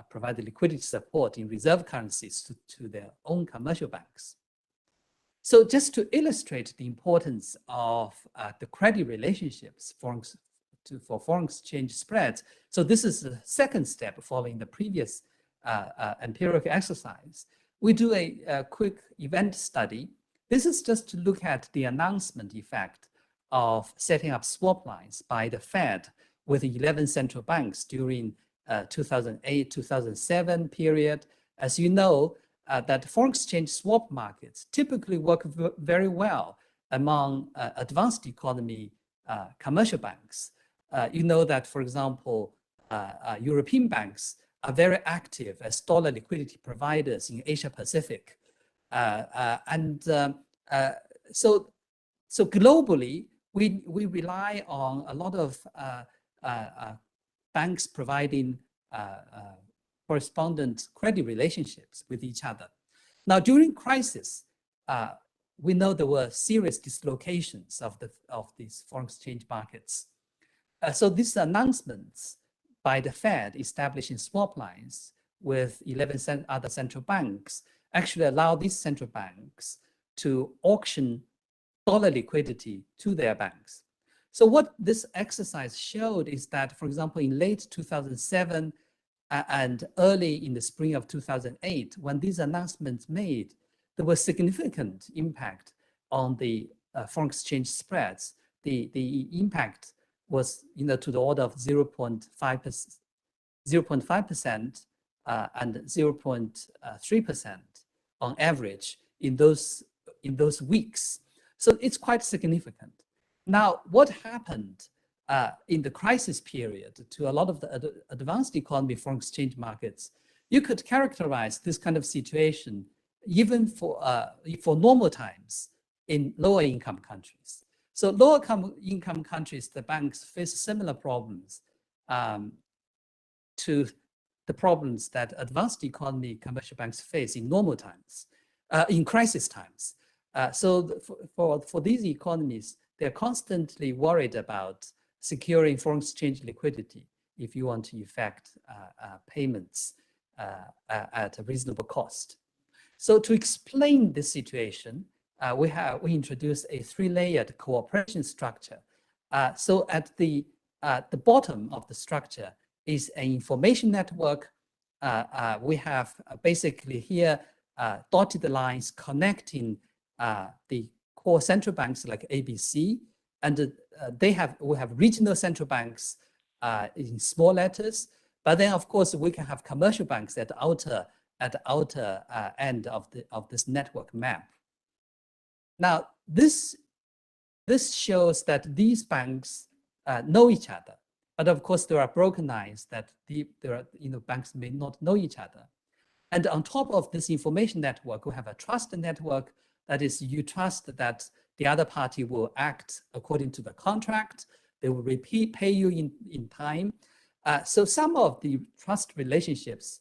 provide the liquidity support in reserve currencies to their own commercial banks. So just to illustrate the importance of the credit relationships for foreign exchange spreads, so this is the second step following the previous empirical exercise. We do a quick event study. This is just to look at the announcement effect of setting up swap lines by the Fed with 11 central banks during 2008-2007 period. As you know, that foreign exchange swap markets typically work very well among advanced economy commercial banks. You know that, for example, European banks are very active as dollar liquidity providers in Asia Pacific. So globally, we rely on a lot of banks providing correspondent credit relationships with each other. Now, during crisis, we know there were serious dislocations of these foreign exchange markets. So these announcements by the Fed establishing swap lines with 11 other central banks actually allow these central banks to auction dollar liquidity to their banks. So what this exercise showed is that, for example, in late 2007 and early in the spring of 2008, when these announcements made, there was significant impact on the foreign exchange spreads. The impact was to the order of 0.5% and 0.3% on average in those weeks. So it's quite significant. Now, what happened in the crisis period to a lot of the advanced economy foreign exchange markets? You could characterize this kind of situation even for normal times in lower income countries. So lower income countries, the banks face similar problems to the problems that advanced economy commercial banks face in normal times, in crisis times. So for these economies, they're constantly worried about securing foreign exchange liquidity if you want to effect payments at a reasonable cost. So to explain this situation, we introduced a three-layered cooperation structure. So at the bottom of the structure is an information network. We have basically here dotted lines connecting the core central banks like ABC, and we have regional central banks in small letters. But then, of course, we can have commercial banks at the outer end of this network map. Now, this shows that these banks know each other, but of course there are broken lines that banks may not know each other. And on top of this information network, we have a trust network. That is, you trust that the other party will act according to the contract. They will pay you in time. So some of the trust relationships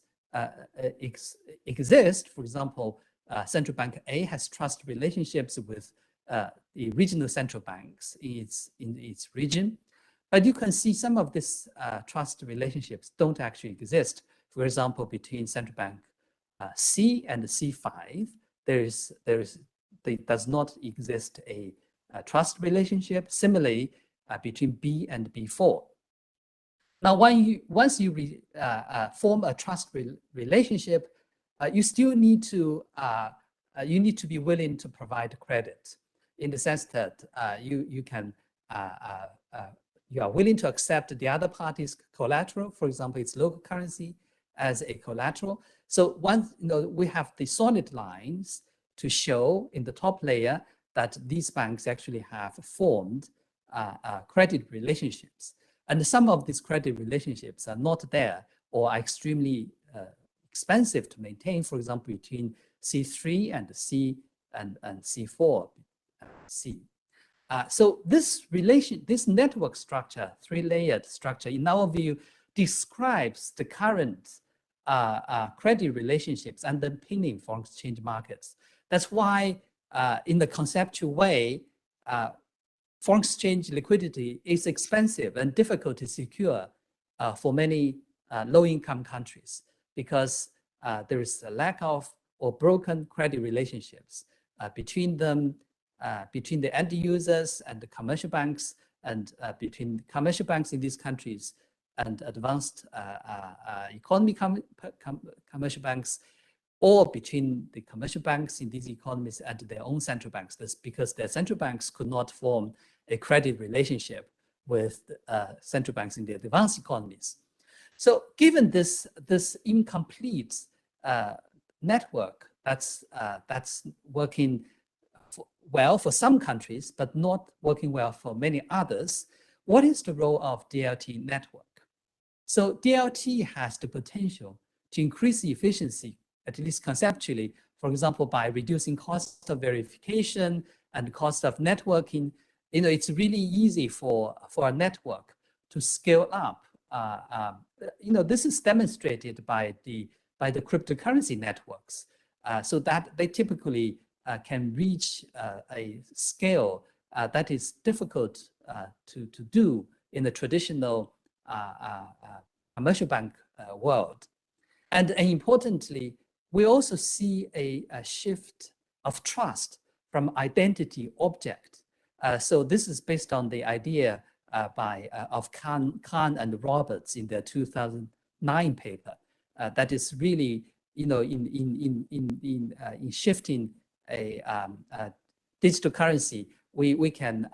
exist. For example, Central Bank A has trust relationships with the regional central banks in its region. But you can see some of these trust relationships don't actually exist. For example, between Central Bank C and C5, there does not exist a trust relationship. Similarly, between B and B4. Now, once you form a trust relationship, you still need to be willing to provide credit, in the sense that you are willing to accept the other party's collateral, for example, its local currency, as a collateral. So once we have the solid lines to show in the top layer that these banks actually have formed credit relationships. And some of these credit relationships are not there or are extremely expensive to maintain, for example, between C3 and and C4C. So this network structure, three-layered structure, in our view, describes the current credit relationships underpinning foreign exchange markets. That's why, in the conceptual way, foreign exchange liquidity is expensive and difficult to secure for many low-income countries, because there is a lack of or broken credit relationships between them, between the end users and the commercial banks, and between commercial banks in these countries and advanced economy commercial banks, or between the commercial banks in these economies and their own central banks. That's because their central banks could not form a credit relationship with central banks in the advanced economies. So given this incomplete network that's working well for some countries, but not working well for many others, what is the role of DLT network? So DLT has the potential to increase the efficiency, at least conceptually, for example, by reducing cost of verification and cost of networking. It's really easy for a network to scale up. This is demonstrated by the cryptocurrency networks, so that they typically can reach a scale that is difficult to do in the traditional commercial bank world. And importantly, we also see a shift of trust from identity object. So this is based on the idea of Khan and Roberts in their 2009 paper. That is really, in shifting a digital currency, we can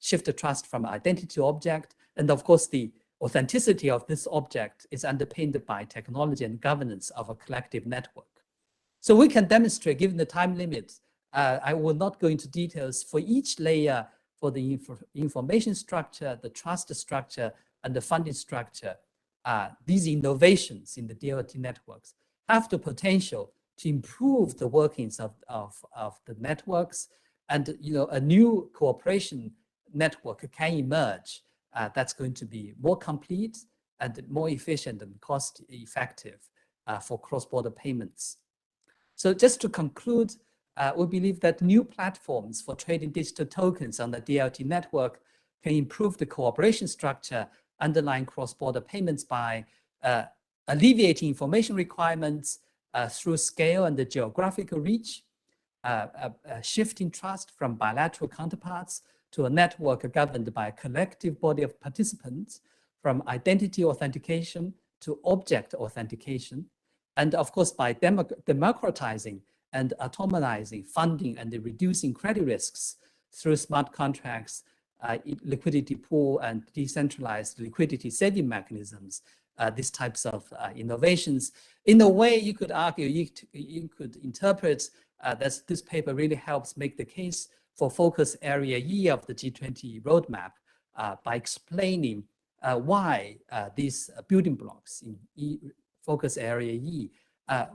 shift the trust from identity to object, and of course the authenticity of this object is underpinned by technology and governance of a collective network. So we can demonstrate, given the time limits, I will not go into details for each layer, for the information structure, the trust structure, and the funding structure. These innovations in the DLT networks have the potential to improve the workings of the networks, and a new cooperation network can emerge that's going to be more complete and more efficient and cost effective for cross-border payments. So just to conclude, we believe that new platforms for trading digital tokens on the DLT network can improve the cooperation structure underlying cross-border payments by alleviating information requirements through scale and the geographical reach, shifting trust from bilateral counterparts to a network governed by a collective body of participants, from identity authentication to object authentication, and of course by democratizing and atomizing funding and reducing credit risks through smart contracts, liquidity pool, and decentralized liquidity saving mechanisms. These types of innovations, in a way, you could argue, you could interpret that this paper really helps make the case for focus area E of the G20 roadmap by explaining why these building blocks in focus area E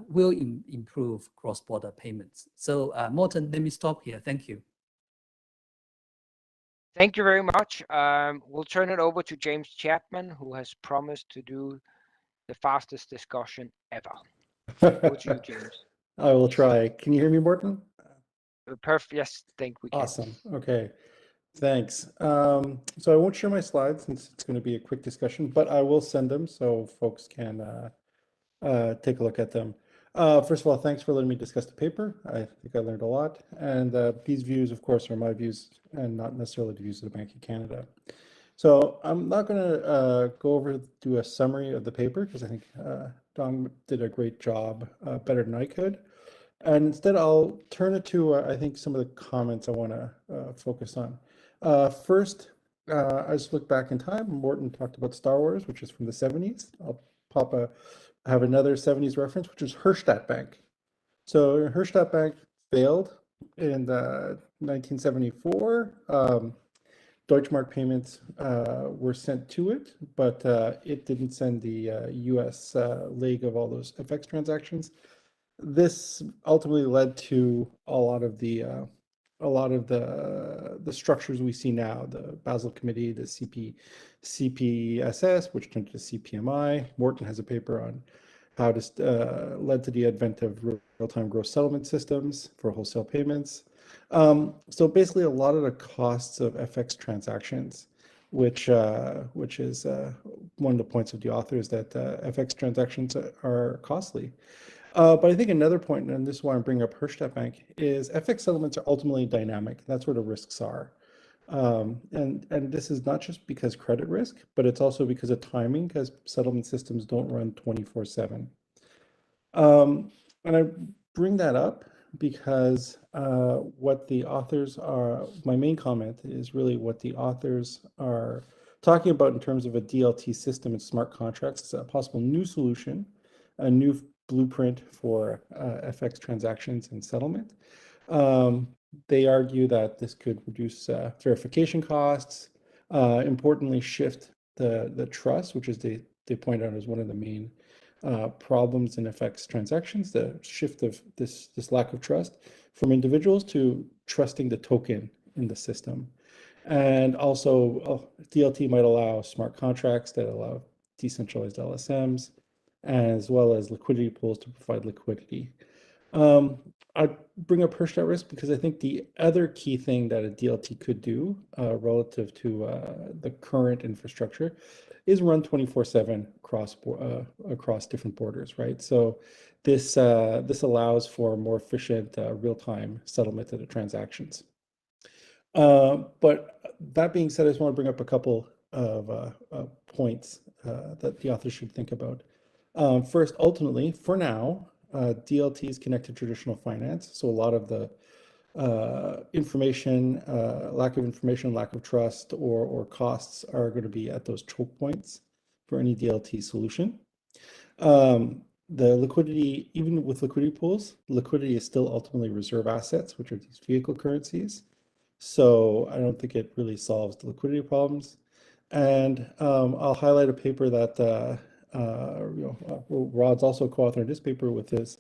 will improve cross-border payments. So Morten, let me stop here. Thank you. Thank you very much. We'll turn it over to James Chapman, who has promised to do the fastest discussion ever. Over to you, James. I will try. Can you hear me, Morten? Perfect. Yes, think we can. Awesome. Okay. Thanks. So I won't share my slides since it's going to be a quick discussion, but I will send them so folks can take a look at them. First of all, thanks for letting me discuss the paper. I think I learned a lot. And these views, of course, are my views and not necessarily the views of the Bank of Canada. So I'm not going to do a summary of the paper because I think Dong did a great job, better than I could. And instead, I'll turn it to, I think, some of the comments I want to focus on. First, I just look back in time. Morten talked about Star Wars, which is from the 70s. I'll have another 70s reference, which is Herstatt Bank. So Herstatt Bank failed in 1974. Deutschmark payments were sent to it, but it didn't send the US leg of all those FX transactions. this ultimately led to a lot of the structures we see now, the Basel Committee, the CPSS, which turned to CPMI. Morton has a paper on how this led to the advent of real-time gross settlement systems for wholesale payments. So basically, a lot of the costs of FX transactions, which is one of the points of the author, is that FX transactions are costly. But I think another point, and this is why I'm bringing up Herstatt Bank, is FX settlements are ultimately dynamic. That's where the risks are. And this is not just because credit risk, but it's also because of timing, because settlement systems don't run 24/7. And I bring that up because what the authors are, my main comment is really what the authors are talking about in terms of a DLT system and smart contracts. It's a possible new solution, a new blueprint for FX transactions and settlement. They argue that this could reduce verification costs, importantly shift the trust, which is they point out as one of the main problems in FX transactions, the shift of this lack of trust from individuals to trusting the token in the system. And also DLT might allow smart contracts that allow decentralized LSMs, as well as liquidity pools to provide liquidity. I bring up Herstatt risk because I think the other key thing that a DLT could do relative to the current infrastructure is run 24/7 across different borders, right? So this allows for more efficient real-time settlement of the transactions. But that being said, I just want to bring up a couple of points that the author should think about. First, ultimately, for now, DLT is connected to traditional finance. So a lot of the lack of information, lack of trust, or costs are going to be at those choke points for any DLT solution. The liquidity, even with liquidity pools, liquidity is still ultimately reserve assets, which are these vehicle currencies. So I don't think it really solves the liquidity problems. And I'll highlight a paper that Rod's also co-authored this paper with this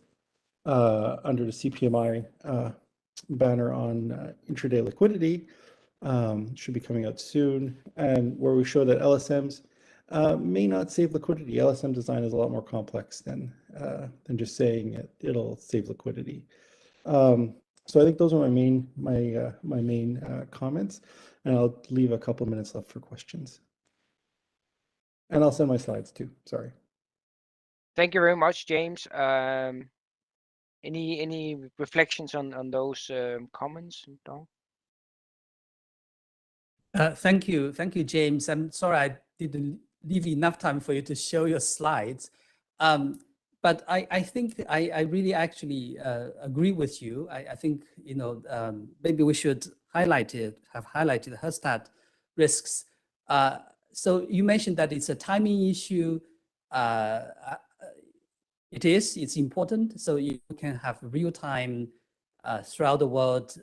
under the CPMI banner on intraday liquidity. Should be coming out soon, and where we show that LSMs may not save liquidity. LSM design is a lot more complex than just saying it'll save liquidity. So I think those are my main comments, and I'll leave a couple minutes left for questions. And I'll send my slides too. Sorry. Thank you very much, James. Any reflections on those comments? Thank you, James. I'm sorry I didn't leave enough time for you to show your slides, but I think I really actually agree with you. I think maybe we should have highlighted Herstatt risks. So you mentioned that it's a timing issue. It's important. So you can have real time throughout the world,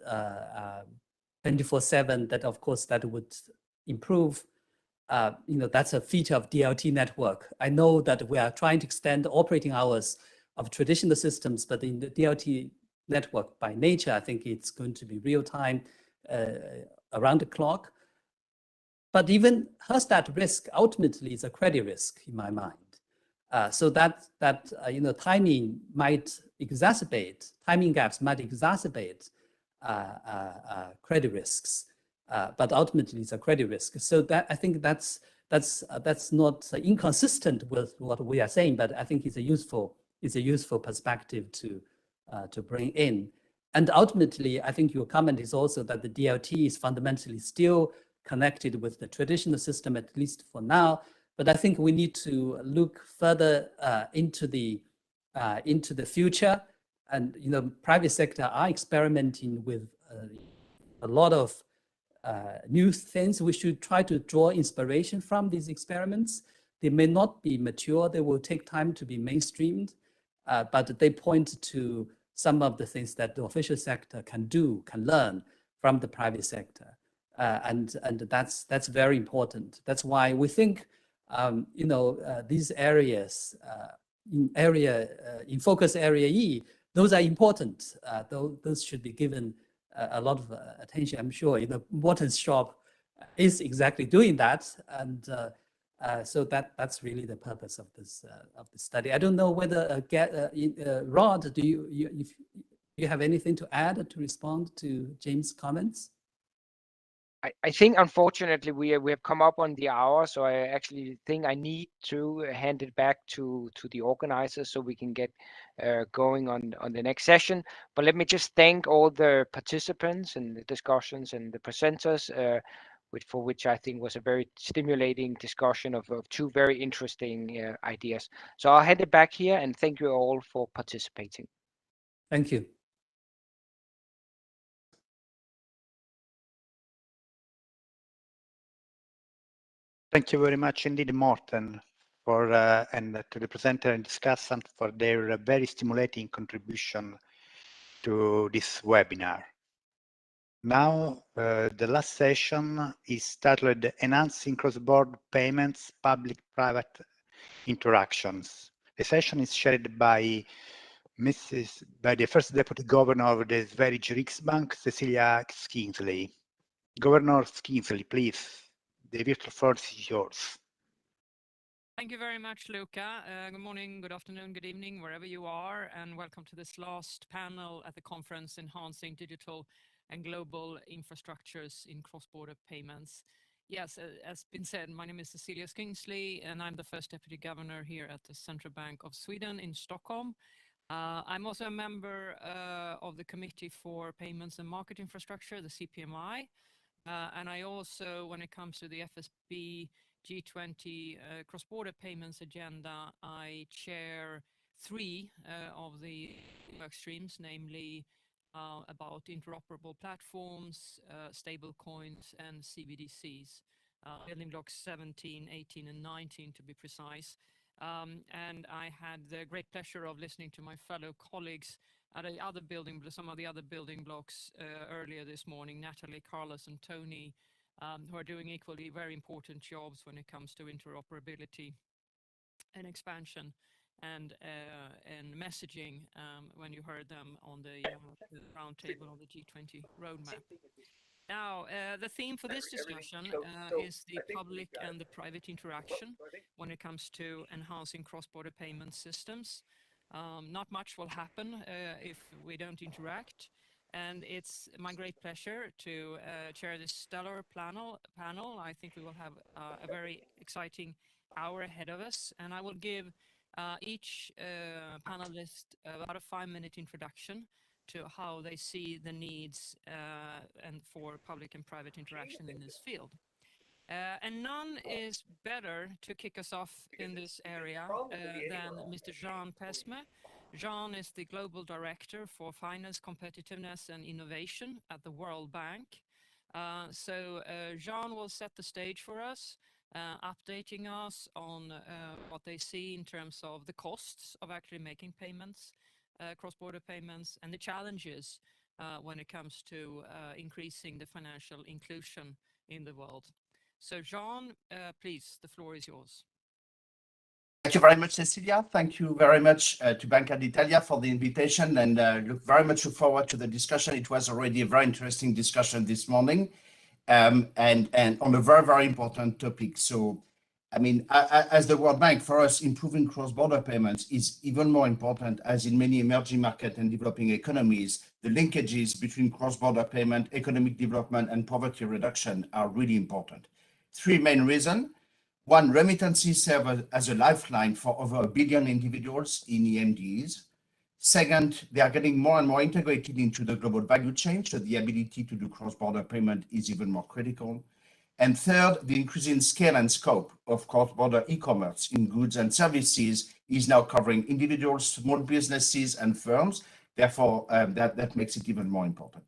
24/7. That of course that would improve. That's a feature of DLT network. I know that we are trying to extend the operating hours of traditional systems, but in the DLT network by nature, I think it's going to be real time around the clock. But even Herstatt risk ultimately is a credit risk in my mind. So that timing gaps might exacerbate credit risks, but ultimately it's a credit risk. So that I think that's not inconsistent with what we are saying, but I think it's a useful perspective to bring in. And ultimately, I think your comment is also that the DLT is fundamentally still connected with the traditional system, at least for now. But I think we need to look further into the future, and private sector are experimenting with a lot of new things. We should try to draw inspiration from these experiments. They may not be mature; they will take time to be mainstreamed, but they point to some of the things that the official sector can learn from the private sector, and that's very important. That's why we think. These areas in focus area E those are important. Those should be given a lot of attention. I'm sure Morton's shop is exactly doing that, and so that's really the purpose of this study. I don't know whether Rod, do you have anything to add to respond to James' comments? I think unfortunately we have come up on the hour, so I actually think I need to hand it back to the organizers so we can get going on the next session. But let me just thank all the participants and the discussions and the presenters, for which I think was a very stimulating discussion of two very interesting ideas. So I'll hand it back here and thank you all for participating. Thank you. Thank you very much indeed, Morten, for and to the presenter and discussant for their very stimulating contribution to this webinar. Now, the last session is titled Enhancing Cross-Border Payments, Public-Private Interactions. The session is chaired by the First Deputy Governor of the Sveriges Riksbank, Cecilia Skingsley. Governor Skingsley, please, the virtual floor is yours. Thank you very much, Luca. Good morning, good afternoon, good evening, wherever you are, and welcome to this last panel at the conference, Enhancing Digital and Global Infrastructures in Cross-Border Payments. Yes, as been said, my name is Cecilia Skingsley, and I'm the First Deputy Governor here at the Central Bank of Sweden in Stockholm. I'm also a member of the Committee for Payments and Market Infrastructure, the CPMI, and I also, when it comes to the FSB G20 cross-border payments agenda, I chair 3 of the work streams, namely about interoperable platforms, stable coins, and CBDCs, building blocks 17, 18, and 19 to be precise. And I had the great pleasure of listening to my fellow colleagues at some of the other building blocks earlier this morning, Natalie, Carlos, and Tony, who are doing equally very important jobs when it comes to interoperability and expansion and messaging when you heard them on the roundtable on the G20 roadmap. Now, the theme for this discussion is the public and the private interaction when it comes to enhancing cross-border payment systems. Not much will happen if we don't interact. And it's my great pleasure to chair this stellar panel. I think we will have a very exciting hour ahead of us. And I will give each panelist about a 5-minute introduction to how they see the needs and for public and private interaction in this field. And none is better to kick us off in this area than Mr. Jean Pesme. Jean is the Global Director for Finance, Competitiveness and Innovation at the World Bank. So Jean will set the stage for us, updating us on what they see in terms of the costs of actually making payments, cross-border payments, and the challenges when it comes to increasing the financial inclusion in the world. So Jean, please, the floor is yours. Thank you very much, Cecilia. Thank you very much to Banca d'Italia for the invitation, and look forward to the discussion. It was already a very interesting discussion this morning, and on a very, very important topic. So, I mean, as the World Bank, for us, improving cross-border payments is even more important, as in many emerging market and developing economies, the linkages between cross-border payment, economic development, and poverty reduction are really important. 3 main reasons. 1, remittances serve as a lifeline for over 1 billion individuals in EMDs. Second, they are getting more and more integrated into the global value chain, so the ability to do cross-border payment is even more critical. And third, the increasing scale and scope of cross-border e-commerce in goods and services is now covering individuals, small businesses, and firms. Therefore, that makes it even more important.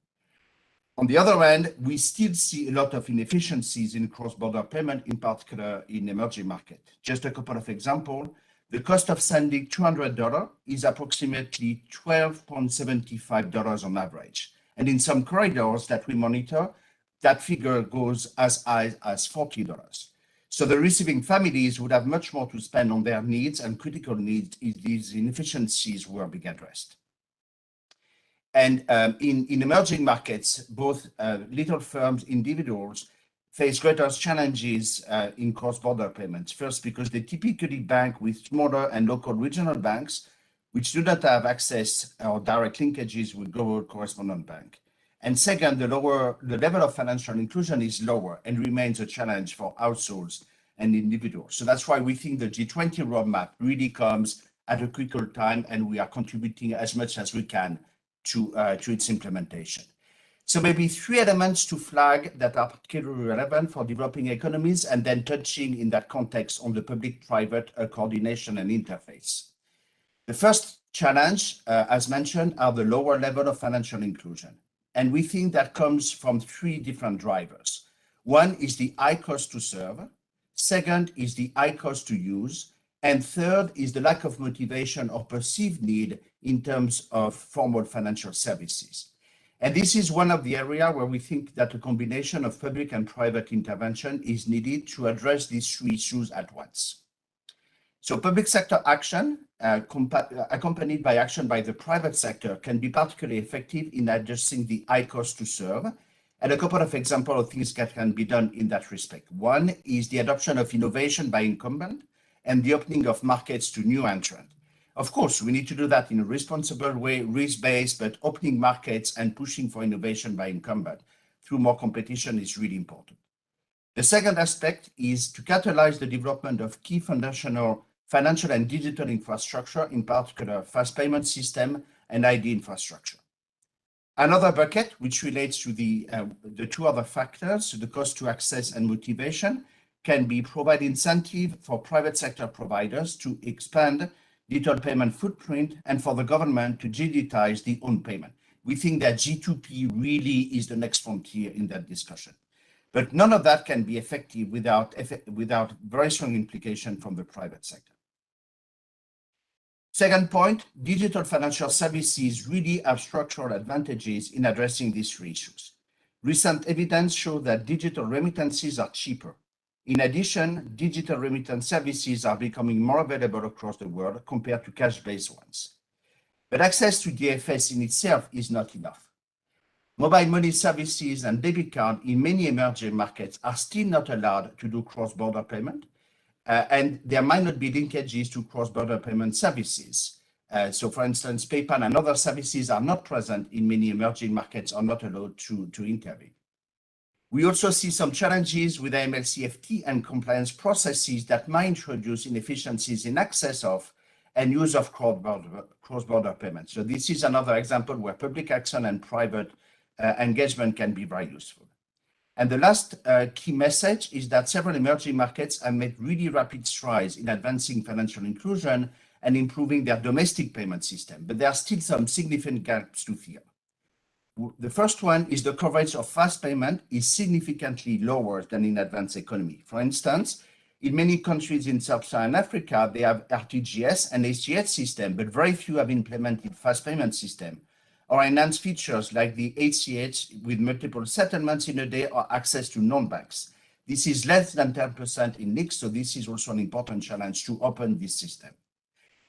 On the other hand, we still see a lot of inefficiencies in cross-border payment, in particular in emerging market. Just a couple of examples. The cost of sending $200 is approximately $12.75 on average. And in some corridors that we monitor, that figure goes as high as $40. So the receiving families would have much more to spend on their needs and critical needs if these inefficiencies were being addressed. And in emerging markets, both little firms, individuals, face greater challenges in cross-border payments. First, because they typically bank with smaller and local regional banks, which do not have access or direct linkages with global correspondent bank. And second, the level of financial inclusion is lower and remains a challenge for households and individuals. So that's why we think the G20 roadmap really comes at a critical time, and we are contributing as much as we can to its implementation. So maybe 3 elements to flag that are particularly relevant for developing economies, and then touching in that context on the public-private coordination and interface. The first challenge, as mentioned, are the lower level of financial inclusion. And we think that comes from 3 different drivers. One is the high cost to serve. Second is the high cost to use. And third is the lack of motivation or perceived need in terms of formal financial services. And this is one of the areas where we think that a combination of public and private intervention is needed to address these 3 issues at once. So public sector action, accompanied by action by the private sector, can be particularly effective in addressing the high cost to serve. And a couple of examples of things that can be done in that respect. One is the adoption of innovation by incumbent and the opening of markets to new entrants. Of course, we need to do that in a responsible way, risk-based, but opening markets and pushing for innovation by incumbent through more competition is really important. The second aspect is to catalyze the development of key foundational financial and digital infrastructure, in particular fast payment system and ID infrastructure. Another bucket, which relates to the 2 other factors, the cost to access and motivation, can be provide incentive for private sector providers to expand digital payment footprint and for the government to digitize the own payment. We think that G2P really is the next frontier in that discussion. But none of that can be effective without very strong implication from the private sector. Second point, digital financial services really have structural advantages in addressing these 3 issues. Recent evidence shows that digital remittances are cheaper. In addition, digital remittance services are becoming more available across the world compared to cash-based ones. But access to DFS in itself is not enough. Mobile money services and debit card in many emerging markets are still not allowed to do cross-border payment, and there might not be linkages to cross-border payment services. So for instance, PayPal and other services are not present in many emerging markets, are not allowed to intervene. We also see some challenges with AML/CFT and compliance processes that might introduce inefficiencies in access of and use of cross-border payments. So this is another example where public action and private engagement can be very useful. And the last key message is that several emerging markets have made really rapid strides in advancing financial inclusion and improving their domestic payment system, but there are still some significant gaps to fill. The first one is the coverage of fast payment is significantly lower than in advanced economy. For instance, in many countries in Sub-Saharan Africa, they have RTGS and ACH system, but very few have implemented fast payment system or enhanced features like the ACH with multiple settlements in a day or access to non-banks. This is less than 10% in NICS, so this is also an important challenge to open this system.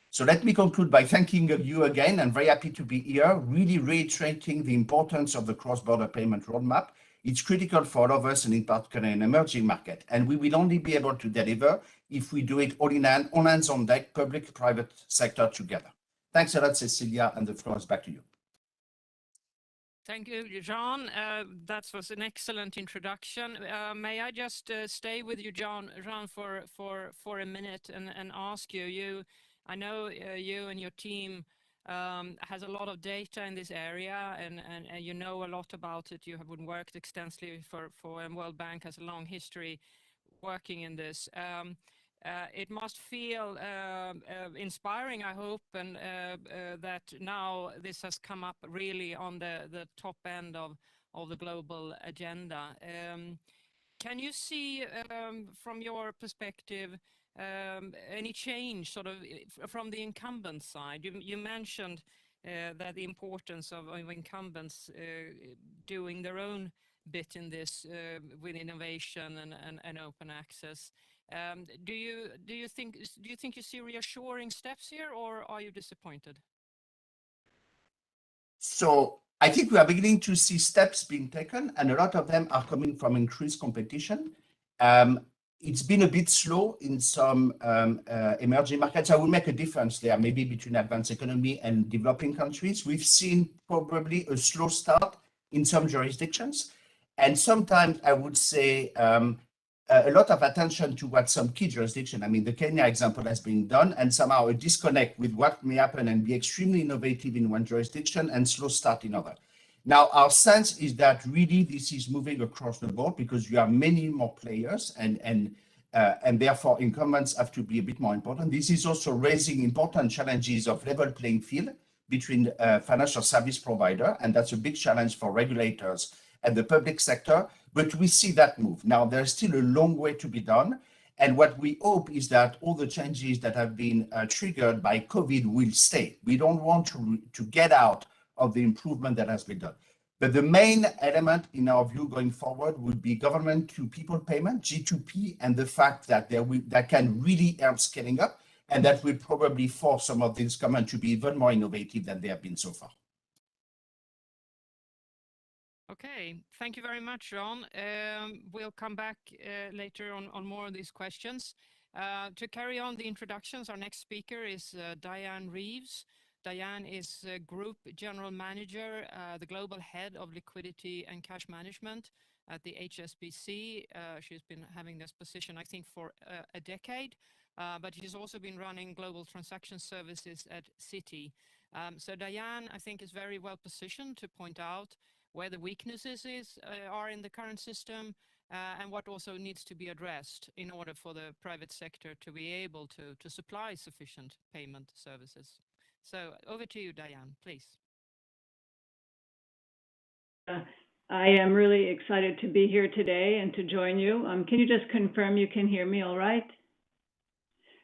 So let me conclude by thanking you again. I'm very happy to be here, really reiterating the importance of the cross-border payment roadmap. It's critical for all of us, and in particular in emerging market. And we will only be able to deliver if we do it all in hand, all hands on deck, public, private sector together. Thanks a lot, Cecilia, and the floor is back to you. Thank you, Jean. That was an excellent introduction. May I just stay with you, Jean, for a minute and ask you, I know you and your team has a lot of data in this area, and you know a lot about it. You have worked extensively and World Bank has a long history working in this. It must feel inspiring, I hope, and that now this has come up really on the top end of the global agenda. Can you see, from your perspective, any change sort of from the incumbent side? You mentioned that the importance of incumbents doing their own bit in this with innovation and open access. Do you think you see reassuring steps here, or are you disappointed? So I think we are beginning to see steps being taken, and a lot of them are coming from increased competition. It's been a bit slow in some emerging markets. I will make a difference there, maybe between advanced economy and developing countries. We've seen probably a slow start in some jurisdictions. And sometimes I would say a lot of attention to what some key jurisdiction, I mean, the Kenya example has been done, and somehow a disconnect with what may happen and be extremely innovative in one jurisdiction and slow start in other. Now, our sense is that really this is moving across the board because you have many more players and therefore incumbents have to be a bit more important. This is also raising important challenges of level playing field between financial service provider, and that's a big challenge for regulators and the public sector, but we see that move. Now, there's still a long way to be done. And what we hope is that all the changes that have been triggered by COVID will stay. We don't want to get out of the improvement that has been done. But the main element in our view going forward would be government to people payment, G2P, and the fact that that can really help scaling up, and that will probably force some of these governments to be even more innovative than they have been so far. Okay, thank you very much, John. We'll come back later on more of these questions. To carry on the introductions, our next speaker is Diane Reeves. Diane is Group General Manager, the Global Head of Liquidity and Cash Management at the HSBC. She's been having this position, I think, for a decade, but she's also been running global transaction services at Citi. So Diane, I think, is very well positioned to point out where the weaknesses are in the current system and what also needs to be addressed in order for the private sector to be able to supply sufficient payment services. So over to you, Diane, please. I am really excited to be here today and to join you. Can you just confirm you can hear me all right?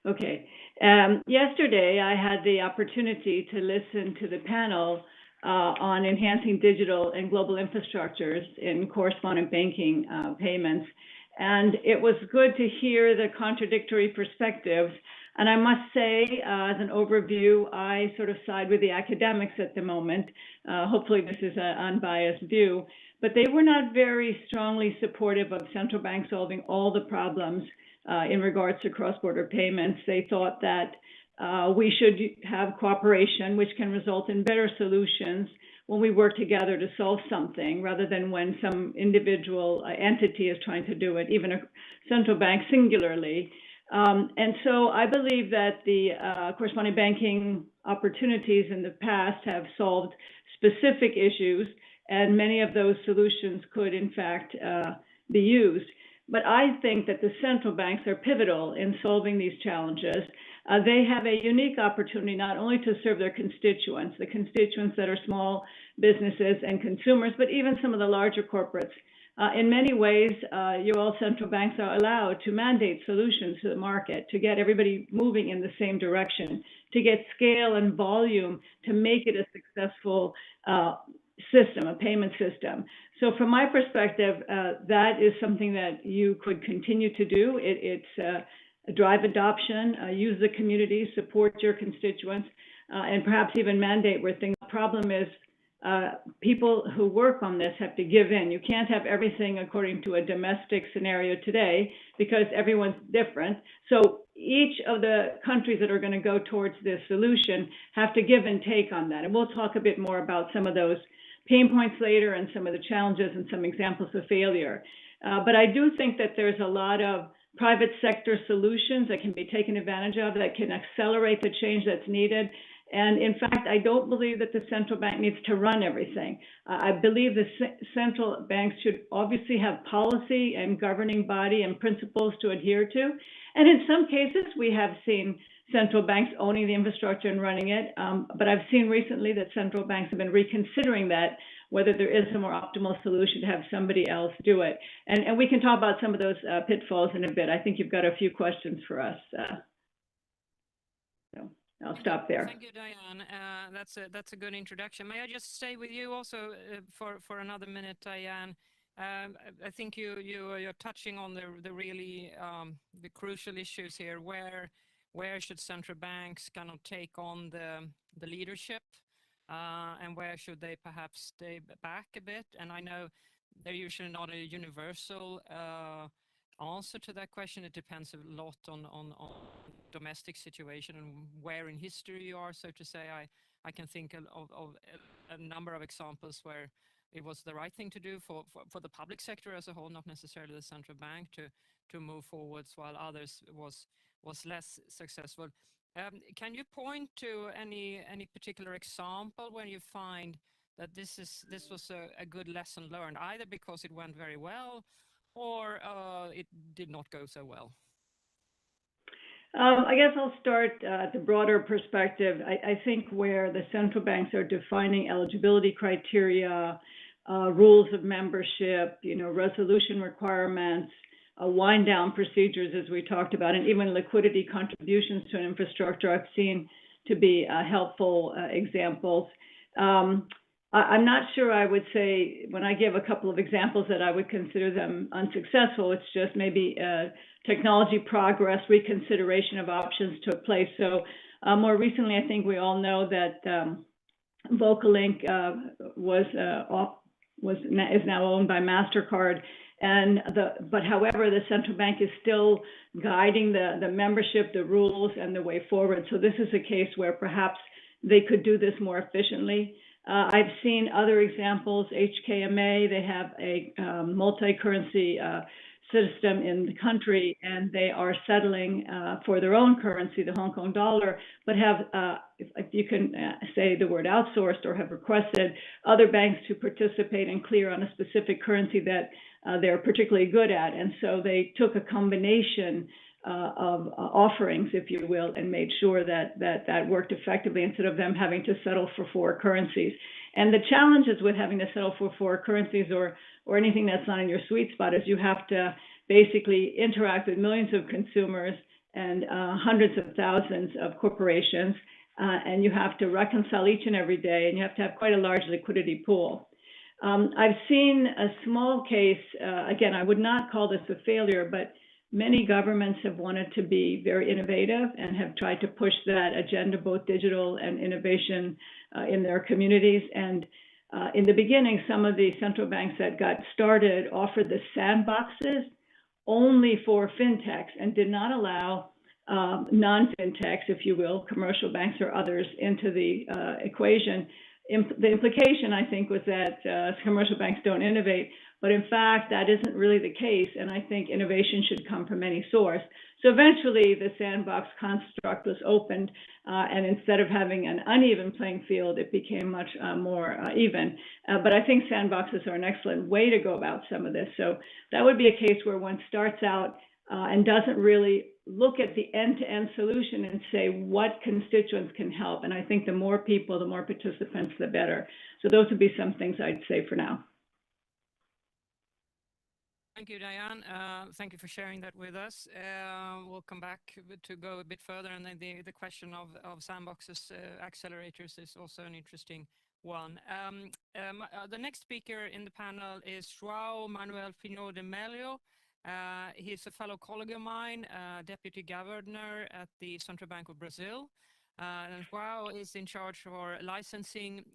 Okay. Yesterday, I had the opportunity to listen to the panel on enhancing digital and global infrastructures in correspondent banking payments. And it was good to hear the contradictory perspectives. And I must say, as an overview, I sort of side with the academics at the moment. Hopefully this is an unbiased view, but they were not very strongly supportive of central banks solving all the problems in regards to cross-border payments. They thought that we should have cooperation, which can result in better solutions when we work together to solve something, rather than when some individual entity is trying to do it, even a central bank singularly. And so I believe that the correspondent banking opportunities in the past have solved specific issues, and many of those solutions could, in fact, be used. But I think that the central banks are pivotal in solving these challenges. They have a unique opportunity not only to serve their constituents, the constituents that are small businesses and consumers, but even some of the larger corporates. In many ways, all central banks are allowed to mandate solutions to the market, to get everybody moving in the same direction, to get scale and volume to make it a successful system, a payment system. So from my perspective, that is something that you could continue to do. It's drive adoption, use the community, support your constituents, and perhaps even mandate where things. The problem is people who work on this have to give in. You can't have everything according to a domestic scenario today because everyone's different. So each of the countries that are going to go towards this solution have to give and take on that. And we'll talk a bit more about some of those pain points later and some of the challenges and some examples of failure. But I do think that there's a lot of private sector solutions that can be taken advantage of that can accelerate the change that's needed. And in fact, I don't believe that the central bank needs to run everything. I believe the central banks should obviously have policy and governing body and principles to adhere to. And in some cases, we have seen central banks owning the infrastructure and running it. But I've seen recently that central banks have been reconsidering that, whether there is a more optimal solution to have somebody else do it. And we can talk about some of those pitfalls in a bit. I think you've got a few questions for us. So I'll stop there. Thank you, Diane. That's a good introduction. May I just stay with you also for another minute, Diane? I think you're touching on the really the crucial issues here. Where should central banks kind of take on the leadership and where should they perhaps stay back a bit? And I know they're usually not a universal answer to that question. It depends a lot on domestic situation and where in history you are, so to say. I can think of a number of examples where it was the right thing to do for the public sector as a whole, not necessarily the central bank, to move forwards, while others was less successful. Can you point to any particular example when you find that this was a good lesson learned, either because it went very well or it did not go so well? I guess I'll start at the broader perspective. I think where the central banks are defining eligibility criteria, rules of membership, resolution requirements, wind down procedures, as we talked about, and even liquidity contributions to an infrastructure, I've seen to be helpful examples. I'm not sure I would say, when I give a couple of examples, that I would consider them unsuccessful. It's just maybe technology progress, reconsideration of options took place. So more recently, I think we all know that Vocalink is now owned by MasterCard. But however, the central bank is still guiding the membership, the rules, and the way forward. So this is a case where perhaps they could do this more efficiently. I've seen other examples. HKMA, they have a multi-currency system in the country, and they are settling for their own currency, the Hong Kong dollar, but have, if you can say the word outsourced, or have requested other banks to participate and clear on a specific currency that they're particularly good at. And so they took a combination of offerings, if you will, and made sure that worked effectively, instead of them having to settle for 4 currencies. And the challenges with having to settle for 4 currencies or anything that's not in your sweet spot is you have to basically interact with millions of consumers and hundreds of thousands of corporations, and you have to reconcile each and every day, and you have to have quite a large liquidity pool. I've seen a small case, again, I would not call this a failure, but many governments have wanted to be very innovative and have tried to push that agenda, both digital and innovation, in their communities. And in the beginning, some of the central banks that got started offered the sandboxes only for fintechs and did not allow non-fintechs, if you will, commercial banks or others, into the equation. The implication, I think, was that commercial banks don't innovate, but in fact, that isn't really the case, and I think innovation should come from any source. So eventually, the sandbox construct was opened, and instead of having an uneven playing field, it became much more even. But I think sandboxes are an excellent way to go about some of this. So that would be a case where one starts out and doesn't really look at the end-to-end solution and say what constituents can help. And I think the more people, the more participants, the better. So those would be some things I'd say for now. Thank you, Diane. Thank you for sharing that with us. We'll come back to go a bit further, and then the question of sandboxes, accelerators, is also an interesting one. The next speaker in the panel is João Manuel Pinho de Mello. He's a fellow colleague of mine, Deputy Governor at the Central Bank of Brazil. And João is in charge for licensing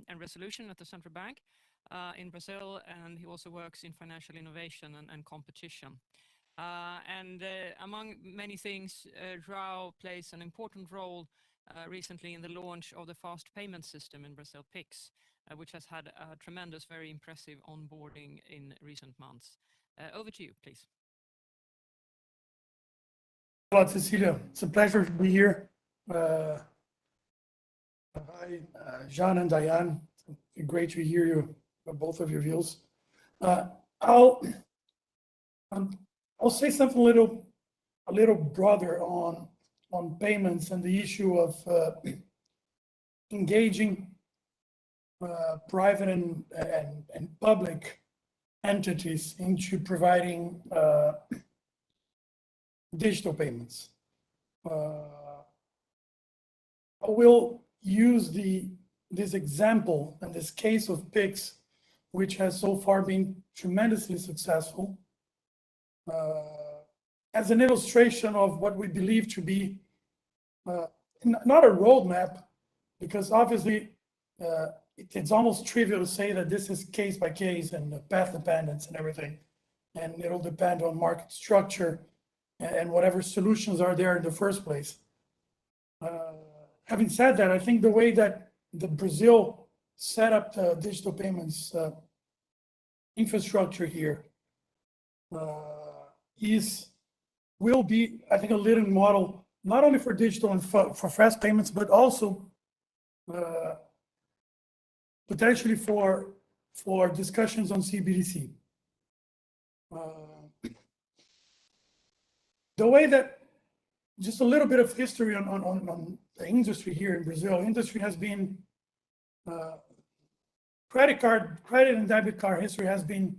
and resolution at the Central Bank in Brazil, and he also works in financial innovation and competition. Among many things, João plays an important role recently in the launch of the fast payment system in Brazil, PIX, which has had a tremendous, very impressive onboarding in recent months. Over to you, please. Hello, Cecilia. It's a pleasure to be here. Hi, Jean and Diane. It's great to hear you, both of your views. I'll say something a little broader on payments and the issue of engaging private and public entities into providing digital payments. I will use this example and this case of PIX, which has so far been tremendously successful, as an illustration of what we believe to be not a roadmap, because obviously it's almost trivial to say that this is case by case and path dependence and everything. And it'll depend on market structure and whatever solutions are there in the first place. Having said that, I think the way that the Brazil set up the digital payments infrastructure here will be, I think, a leading model, not only for digital and for fast payments, but also potentially for discussions on CBDC. The way that, just a little bit of history on the industry here in Brazil. Industry has been, credit and debit card history has been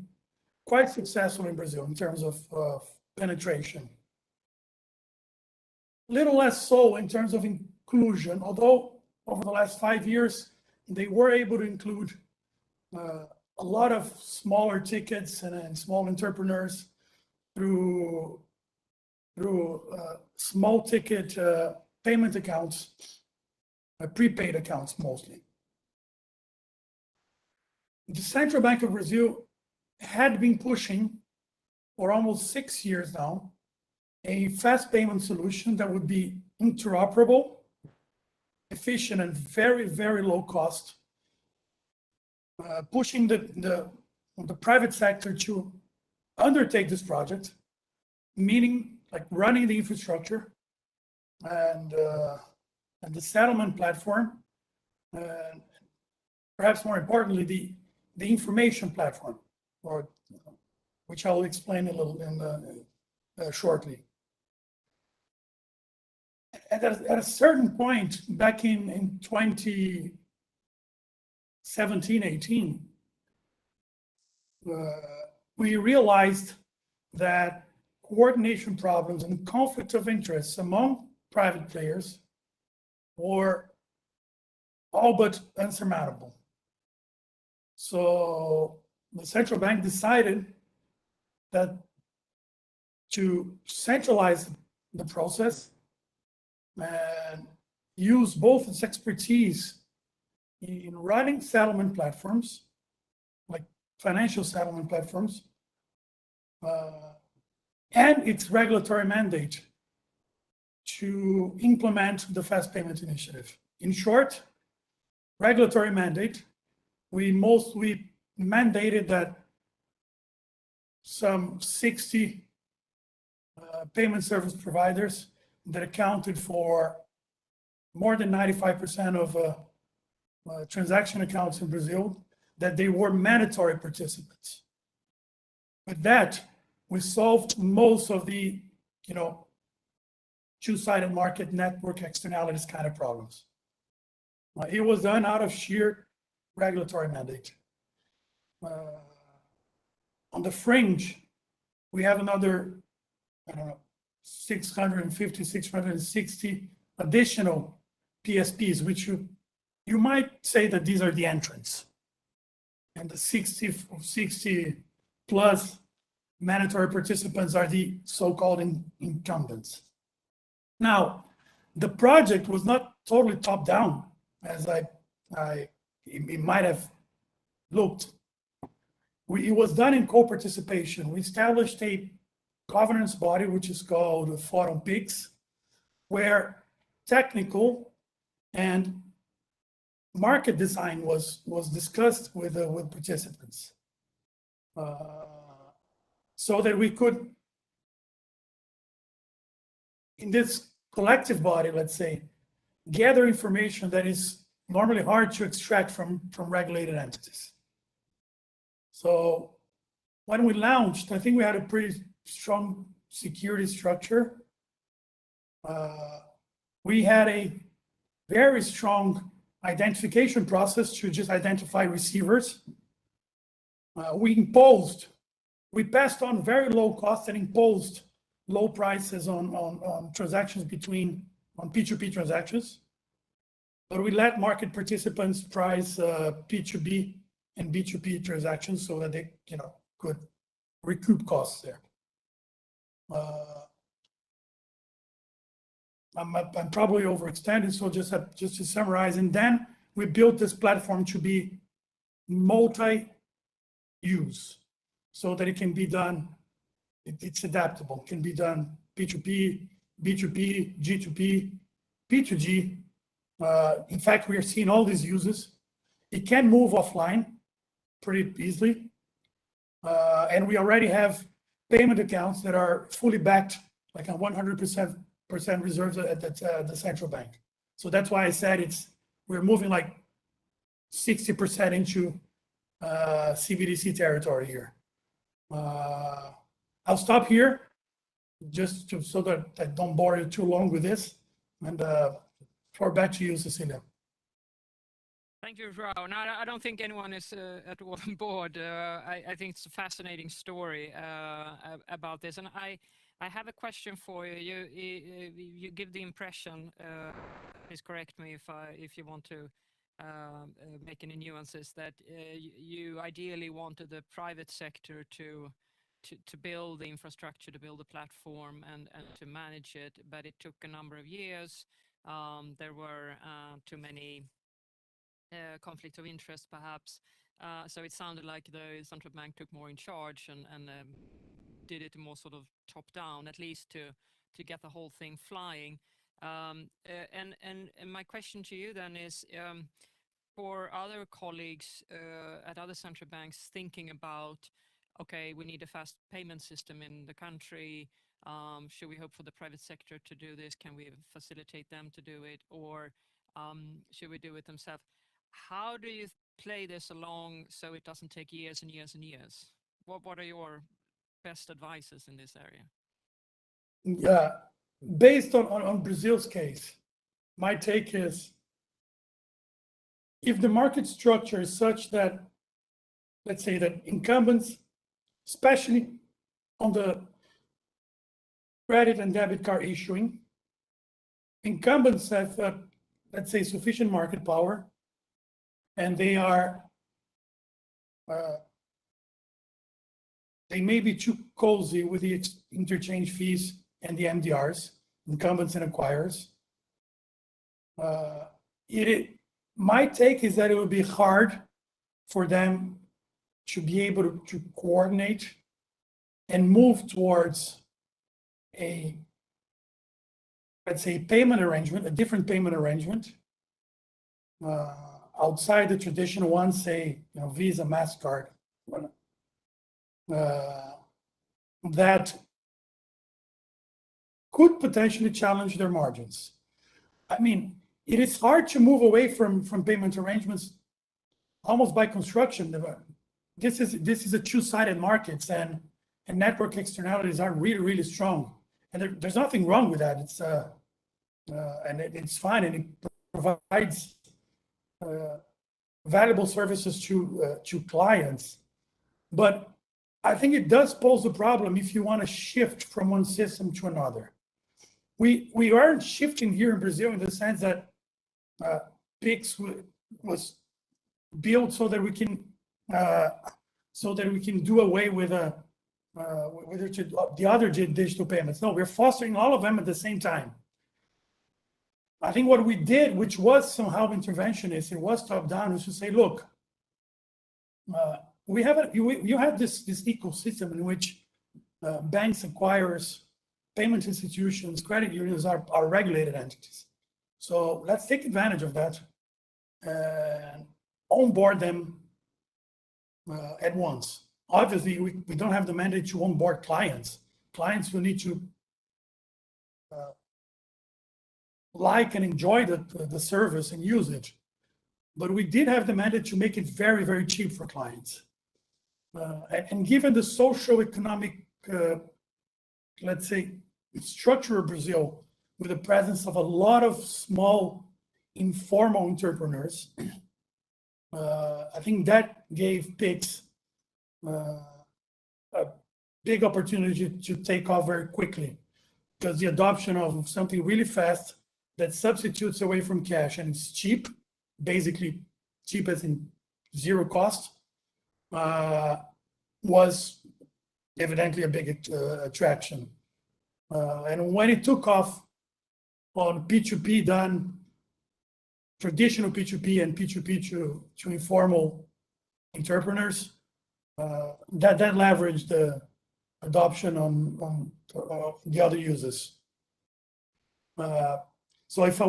quite successful in Brazil in terms of penetration. Little less so in terms of inclusion, although over the last 5 years, they were able to include a lot of smaller tickets and small entrepreneurs through small ticket payment accounts, prepaid accounts mostly. The Central Bank of Brazil had been pushing for almost 6 years now a fast payment solution that would be interoperable, efficient, and very, very low cost, pushing the private sector to undertake this project, meaning like running the infrastructure and the settlement platform, and perhaps more importantly, the information platform, which I'll explain a little shortly. At a certain point back in 2017, 18, we realized that coordination problems and conflict of interests among private players were all but unsurmountable. So the central bank decided that to centralize the process and use both its expertise in running settlement platforms, like financial settlement platforms, and its regulatory mandate to implement the Fast Payment Initiative. In short, regulatory mandate, we mandated that some 60 payment service providers that accounted for more than 95% of transaction accounts in Brazil, that they were mandatory participants. With that, we solved most of the, two-sided market network externalities kind of problems. It was done out of sheer regulatory mandate. On the fringe, we have another, 650, 660 additional PSPs, which you might say that these are the entrants. And the 60 plus mandatory participants are the so-called incumbents. Now, the project was not totally top-down, as it might have looked. It was done in co-participation. We established a governance body, which is called Fórum PIX, where technical and market design was discussed with participants, so that we could, in this collective body, let's say, gather information that is normally hard to extract from regulated entities. So when we launched, I think we had a pretty strong security structure. We had a very strong identification process to just identify receivers. We passed on very low costs and imposed low prices on transactions on P2P transactions. But we let market participants price P2B and B2P transactions so that they, could recoup costs there. I'm probably overextended, so just to summarize, and then we built this platform to be multi-use so that it can be done, it's adaptable, can be done P2P, B2B, G2P, P2G. In fact, we are seeing all these uses. It can move offline pretty easily. And we already have payment accounts that are fully backed, like a 100% reserves at the central bank. So that's why I said we're moving like 60% into CBDC territory here. I'll stop here just so that I don't bore you too long with this. And floor back to you, Cecilia. Thank you, João. No, I don't think anyone is at all on board. I think it's a fascinating story about this. And I have a question for you. You give the impression, please correct me if you want to make any nuances, that you ideally wanted the private sector to build the infrastructure, to build a platform and to manage it, but it took a number of years. There were too many conflicts of interest, perhaps. So it sounded like the central bank took more in charge and did it more sort of top down, at least to get the whole thing flying. And my question to you then is, for other colleagues at other central banks thinking about, okay, we need a fast payment system in the country. Should we hope for the private sector to do this? Can we facilitate them to do it? Or should we do it themselves? How do you play this along so it doesn't take years and years and years? What are your best advices in this area? Yeah, based on Brazil's case, my take is, if the market structure is such that, let's say that incumbents, especially on the credit and debit card issuing, incumbents have, let's say, sufficient market power, and they are, they may be too cozy with the interchange fees and the MDRs, incumbents and acquirers. My take is that it would be hard for them to be able to coordinate and move towards a, let's say, payment arrangement, a different payment arrangement, outside the traditional one, say, Visa, MasterCard, that could potentially challenge their margins. I mean, it is hard to move away from payment arrangements almost by construction. This is a two-sided market, and network externalities are really, really strong. And there's nothing wrong with that. It's and it's fine, and it provides valuable services to clients. But I think it does pose a problem if you want to shift from one system to another. We aren't shifting here in Brazil in the sense that PIX was built so that we can do away with the other digital payments. No, we're fostering all of them at the same time. I think what we did, which was somehow interventionist, it was top down, was to say, look, you have this ecosystem in which banks, acquirers, payment institutions, credit unions are regulated entities. So let's take advantage of that and onboard them at once. Obviously, we don't have the mandate to onboard clients. Clients will need to like and enjoy the service and use it. But we did have the mandate to make it very, very cheap for clients. And given the socio-economic, let's say, structure of Brazil, with the presence of a lot of small informal entrepreneurs, I think that gave PIX a big opportunity to take off very quickly, because the adoption of something really fast that substitutes away from cash and it's cheap, basically cheap as in zero cost, was evidently a big attraction. And when it took off on P2P done traditional P2P and P2P to informal entrepreneurs. That leverage the adoption on the other users. So if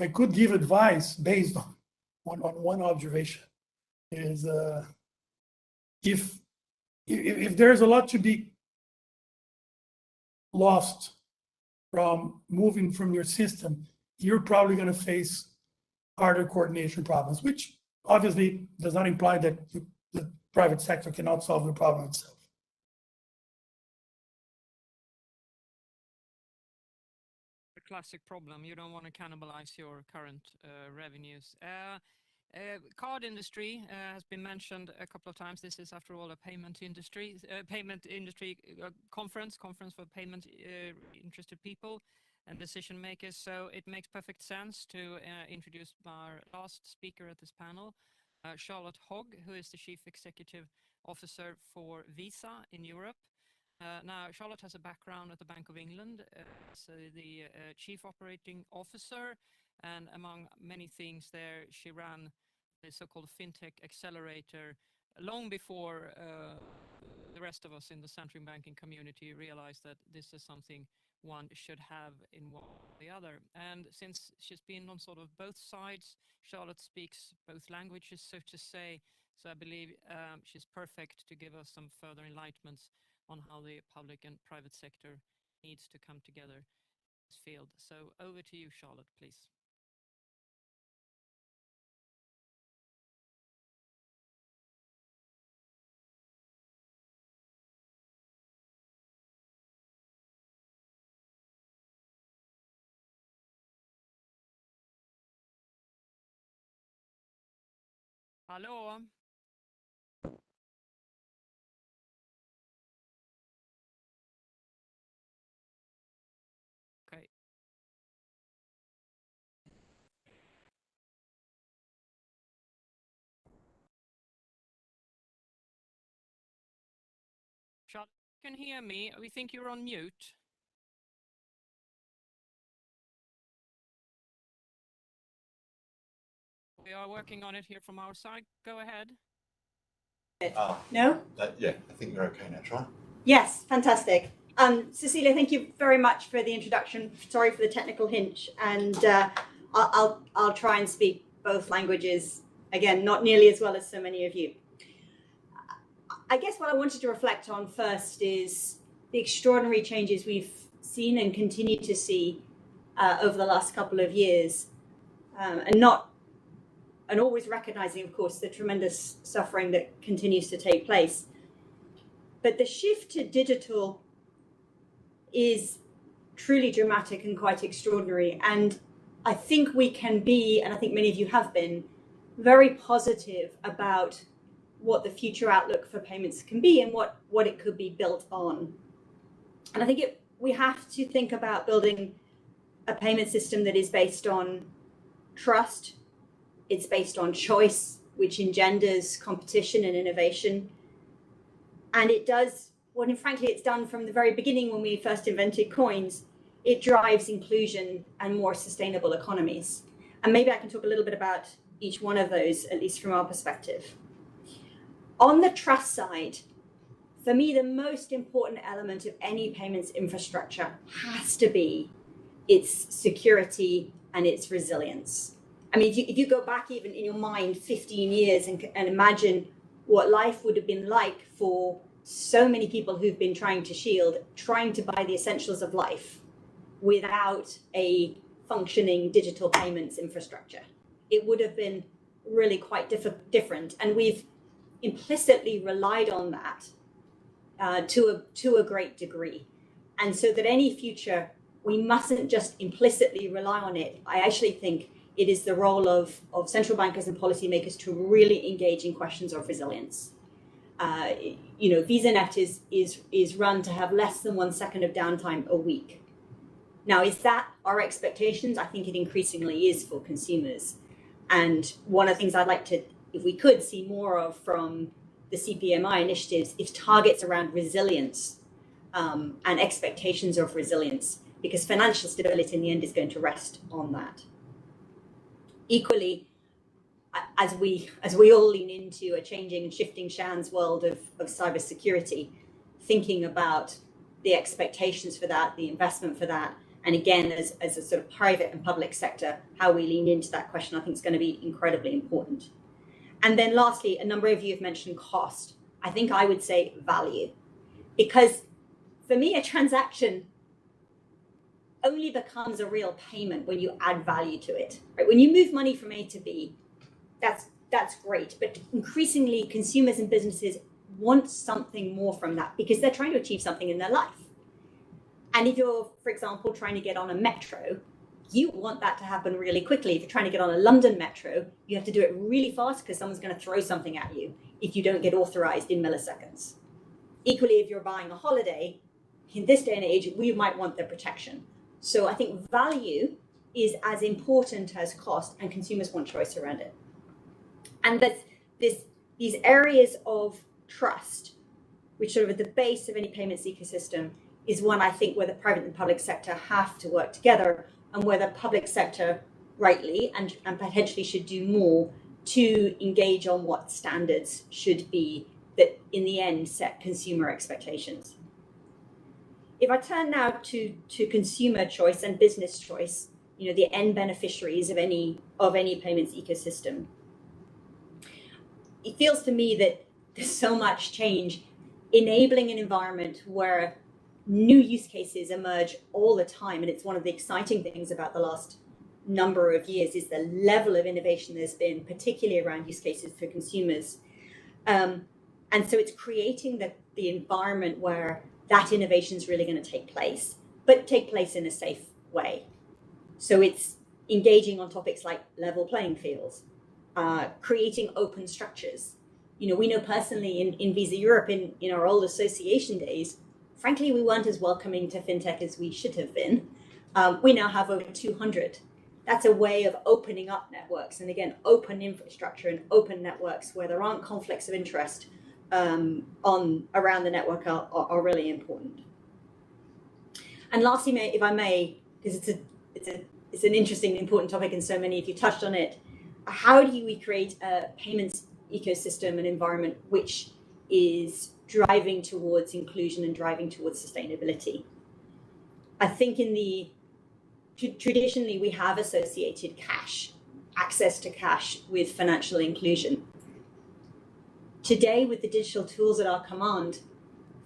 I could give advice based on one observation, is if there's a lot to be lost from moving from your system, you're probably going to face harder coordination problems, which obviously does not imply that the private sector cannot solve the problem itself. A classic problem. You don't want to cannibalize your current revenues. Card industry has been mentioned a couple of times. This is, after all, a payment industry conference for payment interested people and decision makers. So it makes perfect sense to introduce our last speaker at this panel, Charlotte Hogg, who is the Chief Executive Officer for Visa in Europe. Now, Charlotte has a background at the Bank of England, so the Chief Operating Officer, and among many things there, she ran the so-called FinTech Accelerator long before the rest of us in the central banking community realized that this is something one should have in one or the other. And since she's been on sort of both sides, Charlotte speaks both languages, so to say. So I believe she's perfect to give us some further enlightenments on how the public and private sector needs to come together in this field. So over to you, Charlotte, please. Hello. Okay. Charlotte, you can hear me. We think you're on mute. We are working on it here from our side. Go ahead. No? Yeah, I think you're okay now. Try. Yes, fantastic. Cecilia, thank you very much for the introduction. Sorry for the technical hinge, and I'll try and speak both languages. Again, not nearly as well as so many of you. I guess what I wanted to reflect on first is the extraordinary changes we've seen and continue to see over the last couple of years, and always recognizing, of course, the tremendous suffering that continues to take place. But the shift to digital is truly dramatic and quite extraordinary. And I think we can be, and I think many of you have been, very positive about what the future outlook for payments can be and what it could be built on. And I think we have to think about building a payment system that is based on trust. It's based on choice, which engenders competition and innovation. And it does, well, frankly, it's done from the very beginning when we first invented coins. It drives inclusion and more sustainable economies. And maybe I can talk a little bit about each one of those, at least from our perspective. On the trust side, for me, the most important element of any payments infrastructure has to be its security and its resilience. I mean, if you go back even in your mind 15 years and imagine what life would have been like for so many people who've been trying to buy the essentials of life without a functioning digital payments infrastructure. It would have been really quite different. And we've implicitly relied on that to a great degree. And so that any future, we mustn't just implicitly rely on it. I actually think it is the role of central bankers and policymakers to really engage in questions of resilience. VisaNet is run to have less than 1 second of downtime a week. Now, is that our expectations? I think it increasingly is for consumers. And one of the things I'd like to, if we could, see more of from the CPMI initiatives is targets around resilience and expectations of resilience, because financial stability in the end is going to rest on that. Equally, as we all lean into a changing and shifting Shan's world of cybersecurity, thinking about the expectations for that, the investment for that, and again, as a sort of private and public sector, how we lean into that question, I think is going to be incredibly important. And then lastly, a number of you have mentioned cost. I think I would say value, because for me, a transaction only becomes a real payment when you add value to it. Right? When you move money from A to B, that's great. But increasingly, consumers and businesses want something more from that because they're trying to achieve something in their life. And if you're, for example, trying to get on a metro, you want that to happen really quickly. If you're trying to get on a London metro, you have to do it really fast because someone's going to throw something at you if you don't get authorized in milliseconds. Equally, if you're buying a holiday, in this day and age, we might want the protection. So I think value is as important as cost, and consumers want choice around it. And these areas of trust, which are at the base of any payments ecosystem, is one I think where the private and public sector have to work together, and where the public sector rightly and potentially should do more to engage on what standards should be that in the end set consumer expectations. If I turn now to consumer choice and business choice, the end beneficiaries of any payments ecosystem, it feels to me that there's so much change, enabling an environment where new use cases emerge all the time. And it's one of the exciting things about the last number of years is the level of innovation there's been, particularly around use cases for consumers. And so it's creating the environment where that innovation is really going to take place, but take place in a safe way. So it's engaging on topics like level playing fields, creating open structures. We know personally in Visa Europe, in our old association days, frankly, we weren't as welcoming to fintech as we should have been. We now have over 200. That's a way of opening up networks. And again, open infrastructure and open networks where there aren't conflicts of interest around the network are really important. And lastly, if I may, because it's an interesting, important topic, and so many of you touched on it, how do we create a payments ecosystem and environment which is driving towards inclusion and driving towards sustainability? I think traditionally we have associated access to cash with financial inclusion. Today, with the digital tools at our command,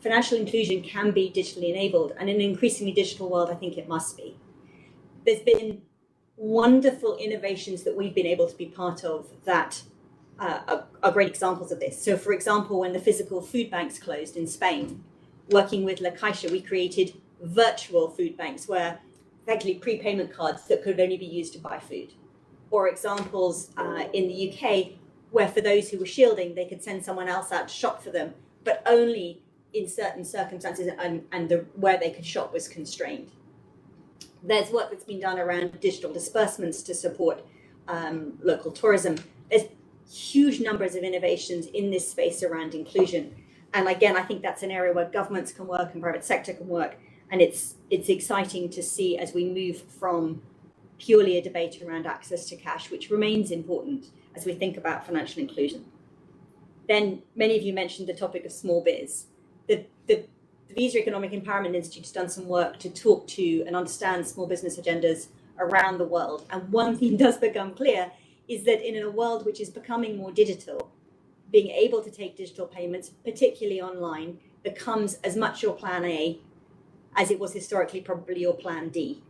financial inclusion can be digitally enabled, and in an increasingly digital world, I think it must be. There's been wonderful innovations that we've been able to be part of that are great examples of this. So for example, when the physical food banks closed in Spain, working with La Caixa, we created virtual food banks where effectively prepayment cards that could only be used to buy food. Or examples in the UK, where for those who were shielding, they could send someone else out to shop for them, but only in certain circumstances, and where they could shop was constrained. There's work that's been done around digital disbursements to support local tourism. There's huge numbers of innovations in this space around inclusion. And again, I think that's an area where governments can work and private sector can work. And it's exciting to see as we move from purely a debate around access to cash, which remains important as we think about financial inclusion. Then many of you mentioned the topic of small biz. The Visa Economic Empowerment Institute has done some work to talk to and understand small business agendas around the world. And one thing does become clear is that in a world which is becoming more digital, being able to take digital payments, particularly online, becomes as much your plan A as it was historically probably your plan D.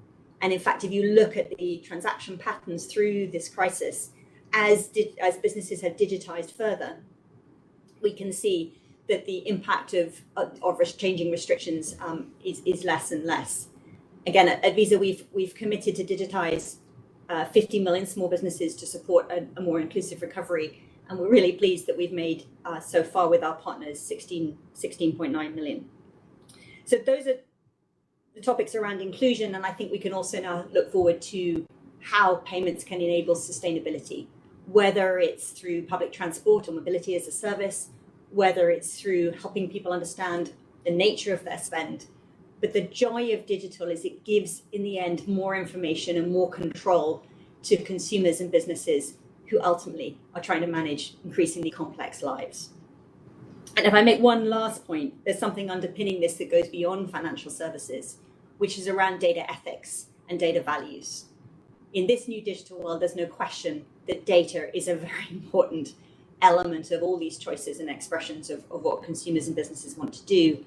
And in fact, if you look at the transaction patterns through this crisis, as businesses have digitized further, we can see that the impact of changing restrictions is less and less. Again, at Visa, we've committed to digitize 50 million small businesses to support a more inclusive recovery. And we're really pleased that we've made so far with our partners 16.9 million. So those are the topics around inclusion. And I think we can also now look forward to how payments can enable sustainability, whether it's through public transport or mobility as a service, whether it's through helping people understand the nature of their spend. But the joy of digital is it gives, in the end, more information and more control to consumers and businesses who ultimately are trying to manage increasingly complex lives. And if I make one last point, there's something underpinning this that goes beyond financial services, which is around data ethics and data values. In this new digital world, there's no question that data is a very important element of all these choices and expressions of what consumers and businesses want to do.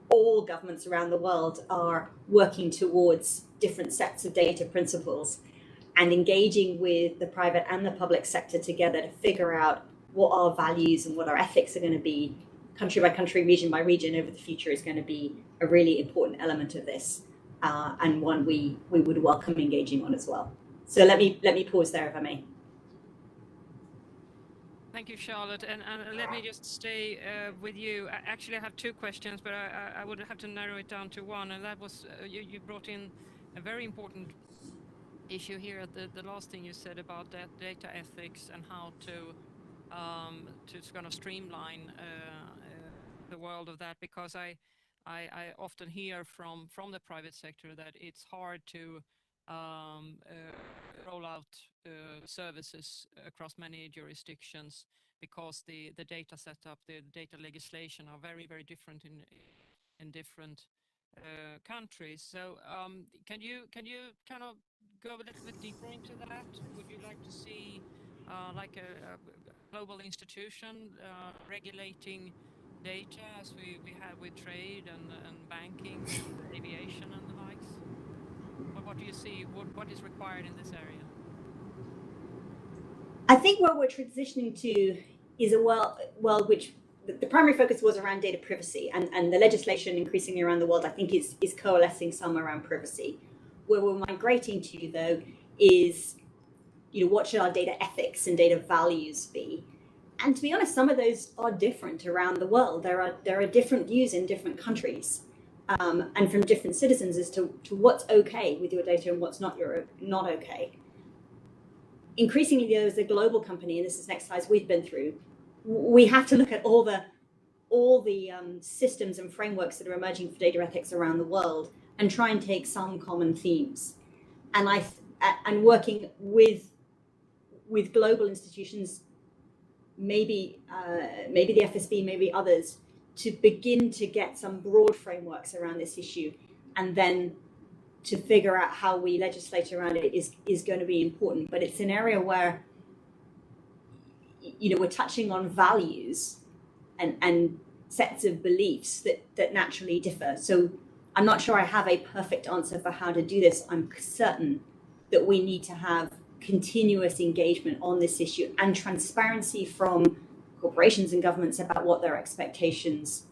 All governments around the world are working towards different sets of data principles and engaging with the private and the public sector together to figure out what our values and what our ethics are going to be, country by country, region by region, over the future is going to be a really important element of this, and one we would welcome engaging on as well. So let me pause there, if I may. Thank you, Charlotte. And let me just stay with you. Actually, I have two questions, but I would have to narrow it down to one. And that was, you brought in a very important issue here at the last thing you said about that data ethics and how to kind of streamline the world of that, because I often hear from the private sector that it's hard to roll out services across many jurisdictions because the data setup, the data legislation are very, very different in different countries. So can you kind of go a little bit deeper into that? Would you like to see like a global institution regulating data as we have with trade and banking and aviation and the likes? What do you see? What is required in this area? I think what we're transitioning to is a world which the primary focus was around data privacy, and the legislation increasingly around the world, I think, is coalescing some around privacy. Where we're migrating to, though, is, you know, what should our data ethics and data values be? And to be honest, some of those are different around the world. There are different views in different countries, and from different citizens as to what's okay with your data and what's not okay. Increasingly, though, as a global company, and this is the exercise we've been through, we have to look at all the systems and frameworks that are emerging for data ethics around the world and try and take some common themes. And working with global institutions, maybe the FSB, maybe others, to begin to get some broad frameworks around this issue, and then to figure out how we legislate around it is going to be important. But it's an area where, you know, we're touching on values and sets of beliefs that naturally differ. So I'm not sure I have a perfect answer for how to do this. I'm certain that we need to have continuous engagement on this issue and transparency from corporations and governments about what their expectations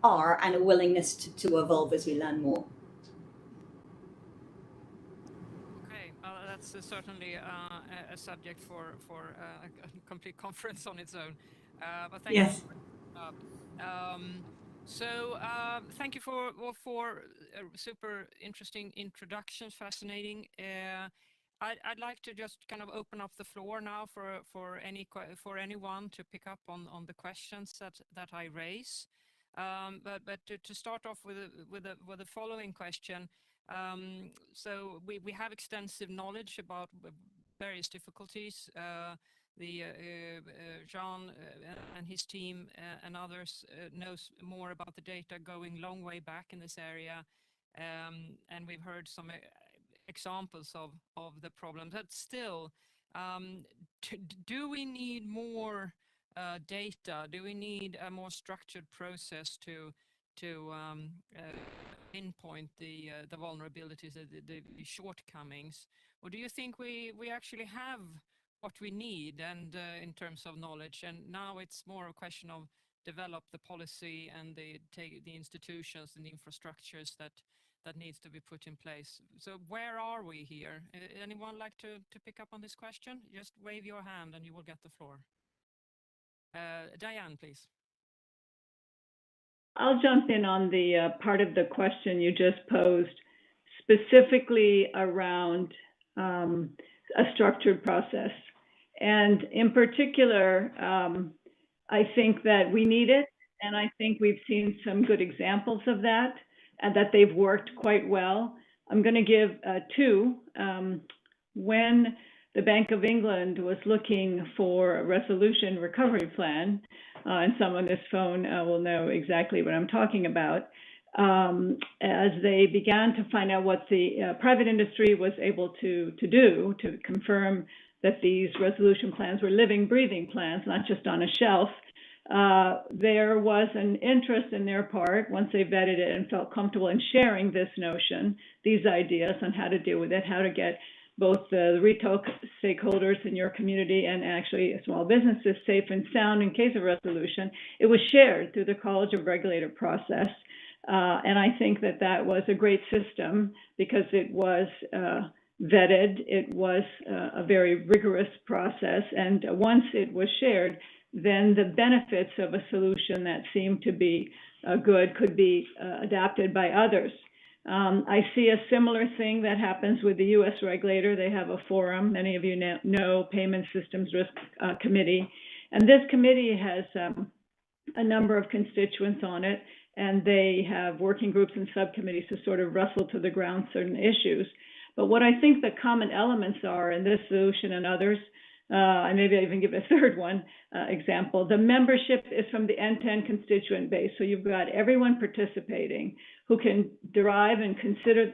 are, and a willingness to evolve as we learn more. Okay, that's certainly a subject for a complete conference on its own. But thank Yes. you. So thank you for super interesting introductions, fascinating. I'd like to just kind of open up the floor now for anyone to pick up on the questions that I raise. But to start off with the following question. So we have extensive knowledge about various difficulties. Jean and his team and others knows more about the data going long way back in this area, and we've heard some examples of the problem. But still, do we need more data? Do we need a more structured process to pinpoint the vulnerabilities, the shortcomings, or do you think we actually have what we need and in terms of knowledge, and now it's more a question of develop the policy and the institutions and the infrastructures that needs to be put in place? So where are we here? Anyone like to pick up on this question? Just wave your hand and you will get the floor. Diane, please. I'll jump in on the part of the question you just posed, specifically around a structured process. And in particular, I think that we need it, and I think we've seen some good examples of that, and that they've worked quite well. I'm going to give two. when the Bank of England was looking for a resolution recovery plan, and someone on this phone will know exactly what I'm talking about, as they began to find out what the private industry was able to do to confirm that these resolution plans were living, breathing plans, not just on a shelf, there was an interest in their part, once they vetted it and felt comfortable in sharing this notion, these ideas on how to deal with it, how to get both the retail stakeholders in your community and actually small businesses safe and sound in case of resolution. It was shared through the College of Regulator process. And I think that that was a great system because it was vetted. It was a very rigorous process. And once it was shared, then the benefits of a solution that seemed to be good could be adapted by others. I see a similar thing that happens with the U.S. regulator. They have a forum, many of you know, Payment Systems Risk Committee. And this committee has a number of constituents on it, and they have working groups and subcommittees to sort of wrestle to the ground certain issues. But what I think the common elements are in this solution and others, and maybe I even give a third one example. The membership is from the end-to-end constituent base. So you've got everyone participating who can derive and consider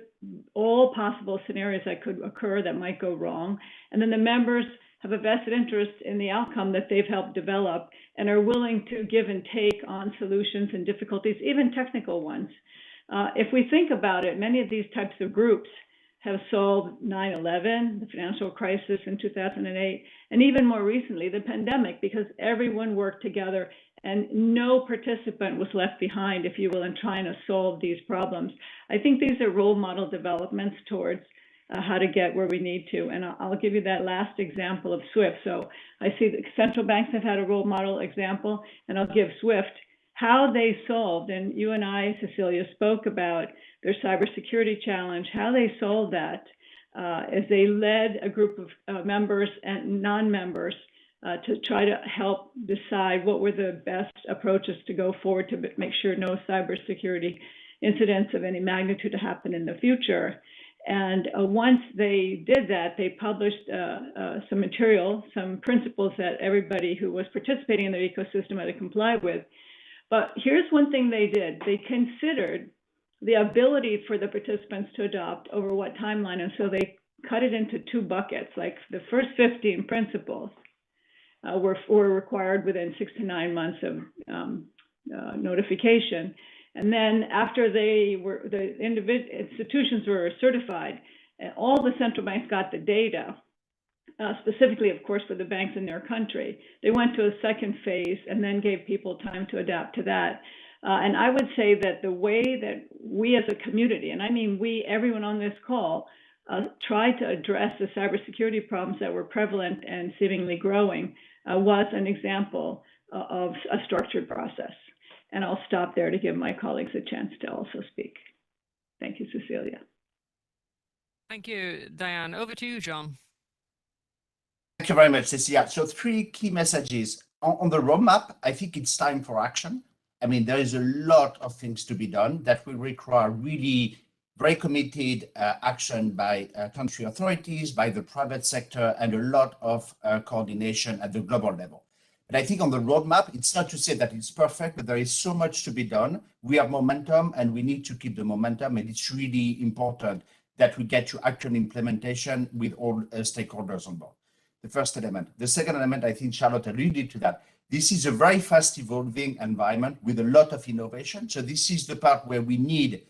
all possible scenarios that could occur that might go wrong. And then the members have a vested interest in the outcome that they've helped develop and are willing to give and take on solutions and difficulties, even technical ones. If we think about it, many of these types of groups have solved 9/11, the financial crisis in 2008, and even more recently, the pandemic, because everyone worked together and no participant was left behind, if you will, in trying to solve these problems. I think these are role model developments towards how to get where we need to. And I'll give you that last example of SWIFT. So I see that central banks have had a role model example, and I'll give SWIFT how they solved, and you and I, Cecilia, spoke about their cybersecurity challenge, how they solved that as they led a group of members and non-members to try to help decide what were the best approaches to go forward to make sure no cybersecurity incidents of any magnitude to happen in the future. And once they did that, they published some material, some principles that everybody who was participating in their ecosystem had to comply with. But here's one thing they did. They considered the ability for the participants to adopt over what timeline. And so they cut it into two buckets. Like the first 15 principles were required within 6 to 9 months of notification. And then after the institutions were certified, all the central banks got the data, specifically, of course, for the banks in their country. They went to a second phase and then gave people time to adapt to that. And I would say that the way that we as a community, and I mean we, everyone on this call, tried to address the cybersecurity problems that were prevalent and seemingly growing was an example of a structured process. And I'll stop there to give my colleagues a chance to also speak. Thank you, Cecilia. Thank you, Diane. Over to you, John. Thank you very much, Cecilia. So 3 key messages. On the roadmap, I think it's time for action. I mean, there is a lot of things to be done that will require really very committed action by country authorities, by the private sector, and a lot of coordination at the global level. But I think on the roadmap, it's not to say that it's perfect, but there is so much to be done. We have momentum and we need to keep the momentum. And it's really important that we get to actual implementation with all stakeholders on board. The first element. The second element, I think Charlotte alluded to that. This is a very fast evolving environment with a lot of innovation. So this is the part where we need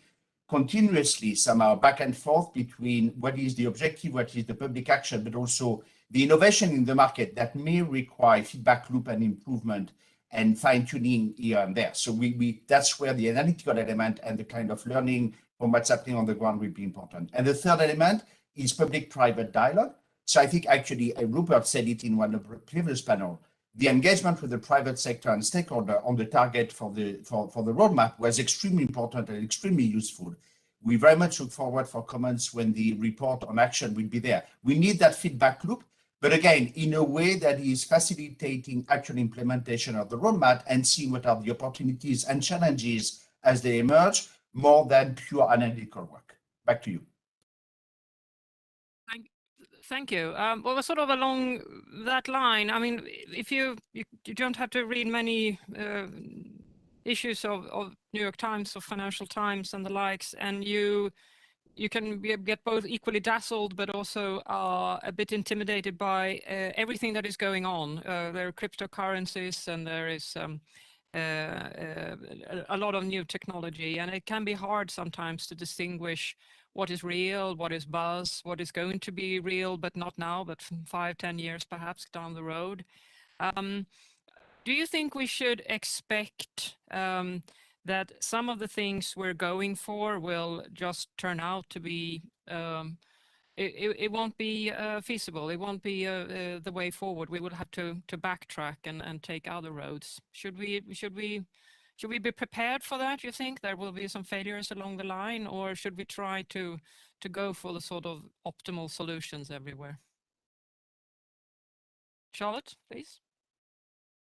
continuously somehow back and forth between what is the objective, what is the public action, but also the innovation in the market that may require feedback loop and improvement and fine-tuning here and there. So that's where the analytical element and the kind of learning from what's happening on the ground will be important. And the third element is public-private dialogue. So I think actually Rupert said it in one of the previous panel, the engagement with the private sector and stakeholder on the target for the roadmap was extremely important and extremely useful. We very much look forward for comments when the report on action will be there. We need that feedback loop, but again, in a way that is facilitating actual implementation of the roadmap and seeing what are the opportunities and challenges as they emerge, more than pure analytical work. Back to you. Thank you. Well, sort of along that line, I mean, if you don't have to read many issues of New York Times or Financial Times and the likes, and you can get both equally dazzled but also a bit intimidated by everything that is going on. There are cryptocurrencies and there is a lot of new technology, and it can be hard sometimes to distinguish what is real, what is buzz, what is going to be real, but not now, but 5-10 years perhaps down the road. Do you think we should expect that some of the things we're going for will just turn out to be, it won't be feasible, it won't be the way forward, we will have to backtrack and take other roads? Should we be prepared for that, you think? There will be some failures along the line, or should we try to go for the sort of optimal solutions everywhere? Charlotte, please.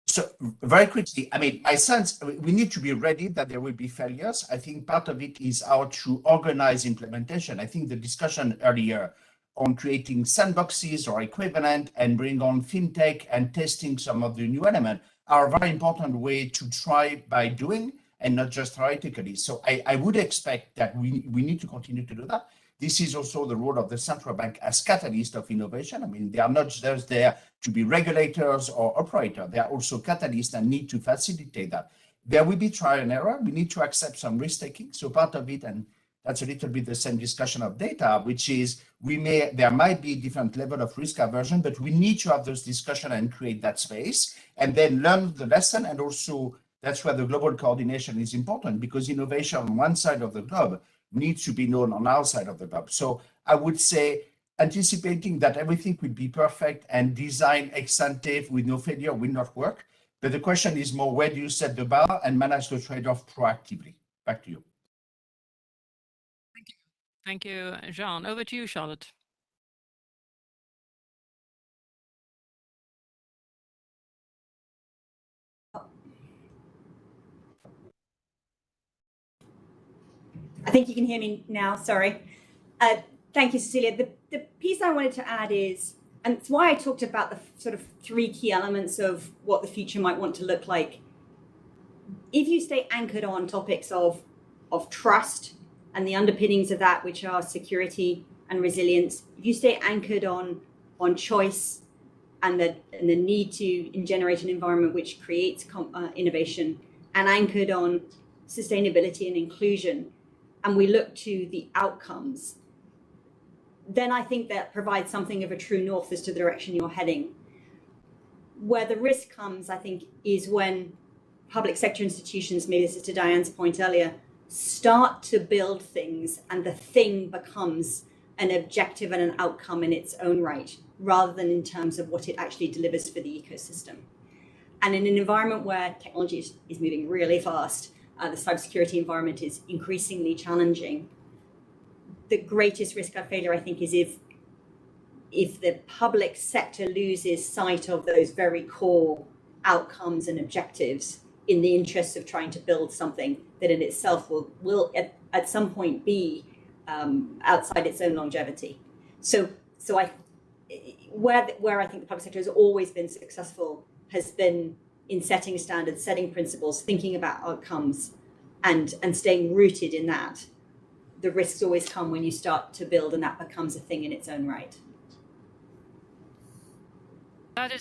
So very quickly, I mean, my sense, we need to be ready that there will be failures. I think part of it is how to organize implementation. I think the discussion earlier on creating sandboxes or equivalent and bring on fintech and testing some of the new elements are a very important way to try by doing and not just theoretically. So I would expect that we need to continue to do that. This is also the role of the central bank as catalyst of innovation. I mean, they are not just there to be regulators or operators. They are also catalysts and need to facilitate that. There will be trial and error. We need to accept some risk taking. So part of it, and that's a little bit the same discussion of data, which is there might be different level of risk aversion, but we need to have those discussions and create that space and then learn the lesson. And also that's where the global coordination is important, because innovation on one side of the globe needs to be known on our side of the globe. So I would say anticipating that everything would be perfect and design ex ante with no failure will not work. But the question is more, where do you set the bar and manage the trade-off proactively? Back to you. Thank you, Jean. Over to you, Charlotte. I think you can hear me now, sorry. Thank you, Cecilia. The piece I wanted to add is, and it's why I talked about the sort of 3 key elements of what the future might want to look like. If you stay anchored on topics of trust and the underpinnings of that, which are security and resilience, if you stay anchored on choice and the need to generate an environment which creates innovation, and anchored on sustainability and inclusion, and we look to the outcomes, then I think that provides something of a true north as to the direction you're heading. Where the risk comes, I think, is when public sector institutions, maybe this is to Diane's point earlier, start to build things and the thing becomes an objective and an outcome in its own right, rather than in terms of what it actually delivers for the ecosystem. And in an environment where technology is moving really fast, the cybersecurity environment is increasingly challenging, the greatest risk of failure, I think, is if the public sector loses sight of those very core outcomes and objectives in the interest of trying to build something that in itself will at some point be outside its own longevity. So where I think the public sector has always been successful has been in setting standards, setting principles, thinking about outcomes, and staying rooted in that. The risks always come when you start to build and that becomes a thing in its own right. That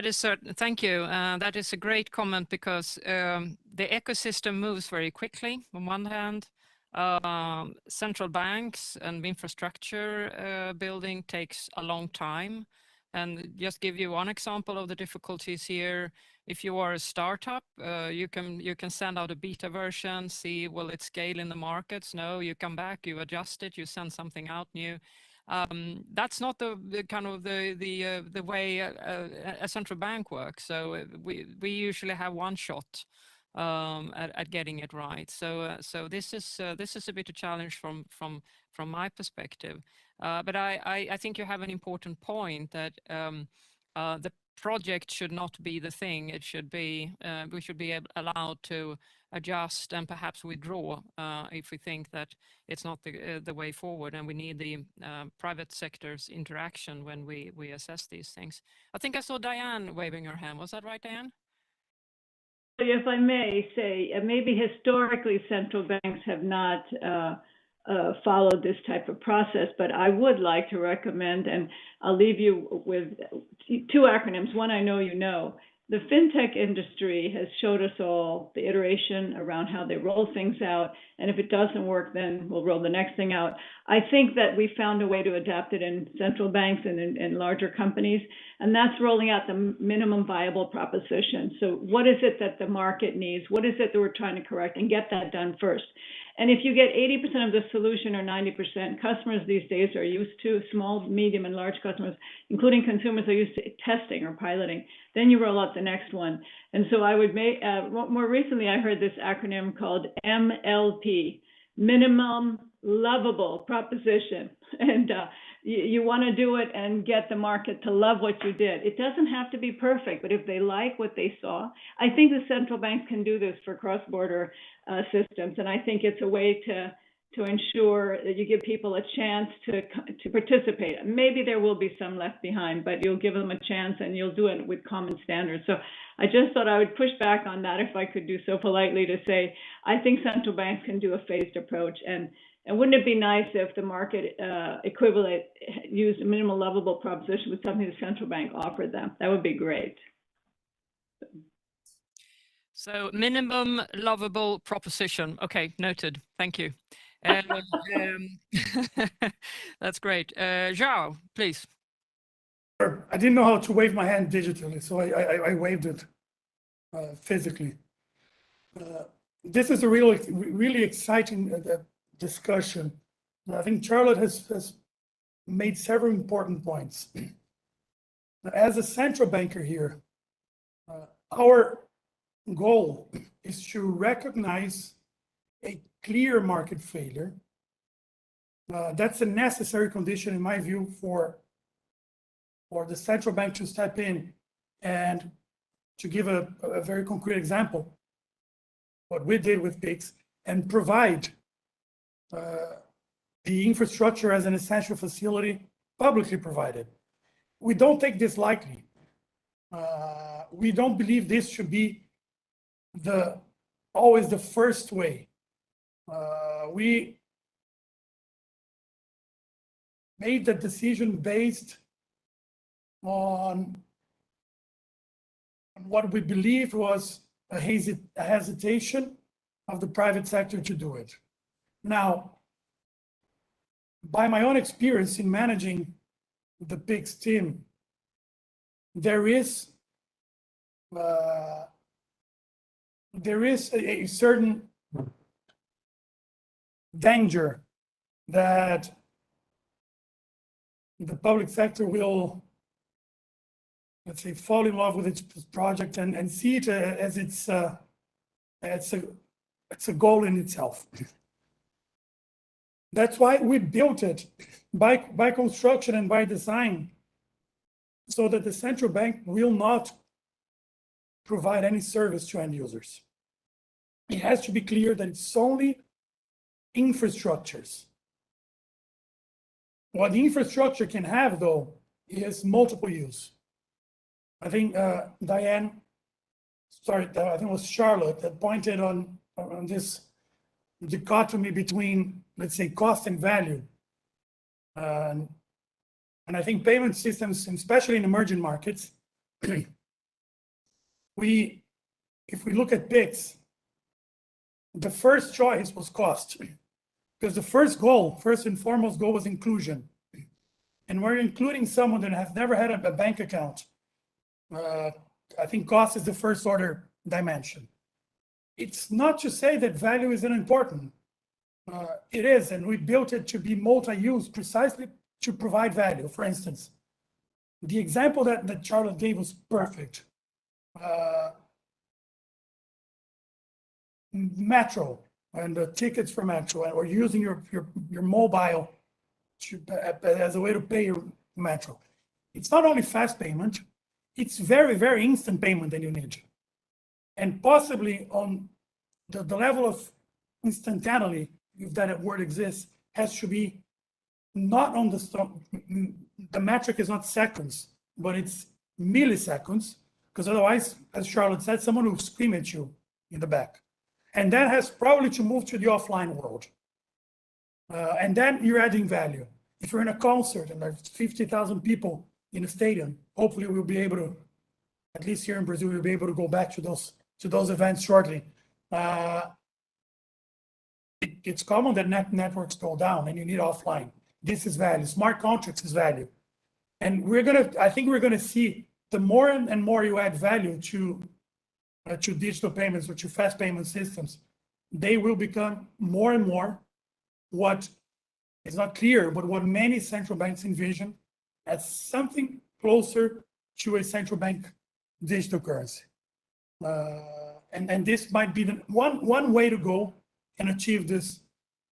is certain. Thank you. That is a great comment, because the ecosystem moves very quickly. On one hand, central banks and infrastructure building takes a long time. And just give you one example of the difficulties here. If you are a startup, you can send out a beta version, see will it scale in the markets? No, you come back, you adjust it, you send something out new. That's not the kind of the way a central bank works. So we usually have one shot at getting it right. So this is a bit of a challenge from my perspective. But I think you have an important point that the project should not be the thing. It should be, we should be allowed to adjust and perhaps withdraw if we think that it's not the way forward, and we need the private sector's interaction when we assess these things. I think I saw Diane waving her hand. Was that right, Diane? If I may say, maybe historically central banks have not followed this type of process, but I would like to recommend, and I'll leave you with two acronyms. One I know you know. The fintech industry has showed us all the iteration around how they roll things out, and if it doesn't work, then we'll roll the next thing out. I think that we found a way to adapt it in central banks and in larger companies, and that's rolling out the minimum viable proposition. So what is it that the market needs? What is it that we're trying to correct, and get that done first? And if you get 80% of the solution or 90%, customers these days are used to, small, medium, and large customers, including consumers, are used to testing or piloting. Then you roll out the next one. And so I would make, more recently, I heard this acronym called MLP, Minimum Lovable Proposition. And you want to do it and get the market to love what you did. It doesn't have to be perfect, but if they like what they saw, I think the central banks can do this for cross-border systems. And I think it's a way to ensure that you give people a chance to participate. Maybe there will be some left behind, but you'll give them a chance and you'll do it with common standards. So I just thought I would push back on that, if I could do so politely, to say, I think central banks can do a phased approach. And wouldn't it be nice if the market equivalent used a minimal lovable proposition with something the central bank offered them? That would be great. So minimum lovable proposition. Okay, noted. Thank you. That's great. Zhao, please. I didn't know how to wave my hand digitally, so I waved it physically. This is a really exciting discussion. I think Charlotte has made several important points. As a central banker here, our goal is to recognize a clear market failure. That's a necessary condition, in my view, for the central bank to step in. And to give a very concrete example, what we did with PIX, and provide the infrastructure as an essential facility publicly provided. We don't take this lightly. We don't believe this should be always the first way. We made the decision based on what we believed was a hesitation of the private sector to do it. Now, by my own experience in managing the PIX team, there is a certain danger that the public sector will, let's say, fall in love with its project and see it as it's a goal in itself. That's why we built it by construction and by design, so that the central bank will not provide any service to end users. It has to be clear that it's only infrastructures. What the infrastructure can have, though, is multiple use. I think Diane, sorry, I think it was Charlotte that pointed on this dichotomy between, let's say, cost and value. And I think payment systems, especially in emerging markets, if we look at PIX, the first choice was cost, because the first and foremost goal was inclusion. And we're including someone that has never had a bank account. I think cost is the first order dimension. It's not to say that value isn't important. It is, and we built it to be multi-use precisely to provide value. For instance, the example that Charlotte gave was perfect. Metro and the tickets for Metro, or using your mobile as a way to pay your Metro. It's not only fast payment, it's very, very instant payment that you need. And possibly on the level of instantaneity, if that word exists, has to be not on the metric is not seconds, but it's milliseconds, because otherwise, as Charlotte said, someone will scream at you in the back. And that has probably to move to the offline world. And then you're adding value. If you're in a concert and there's 50,000 people in a stadium, hopefully we'll be able to, at least here in Brazil, we'll be able to go back to those events shortly. It's common that networks go down and you need offline. This is value. Smart contracts is value. And I think we're gonna see the more and more you add value to digital payments or to fast payment systems, they will become more and more what is not clear, but what many central banks envision as something closer to a central bank digital currency. And this might be the one way to go and achieve this,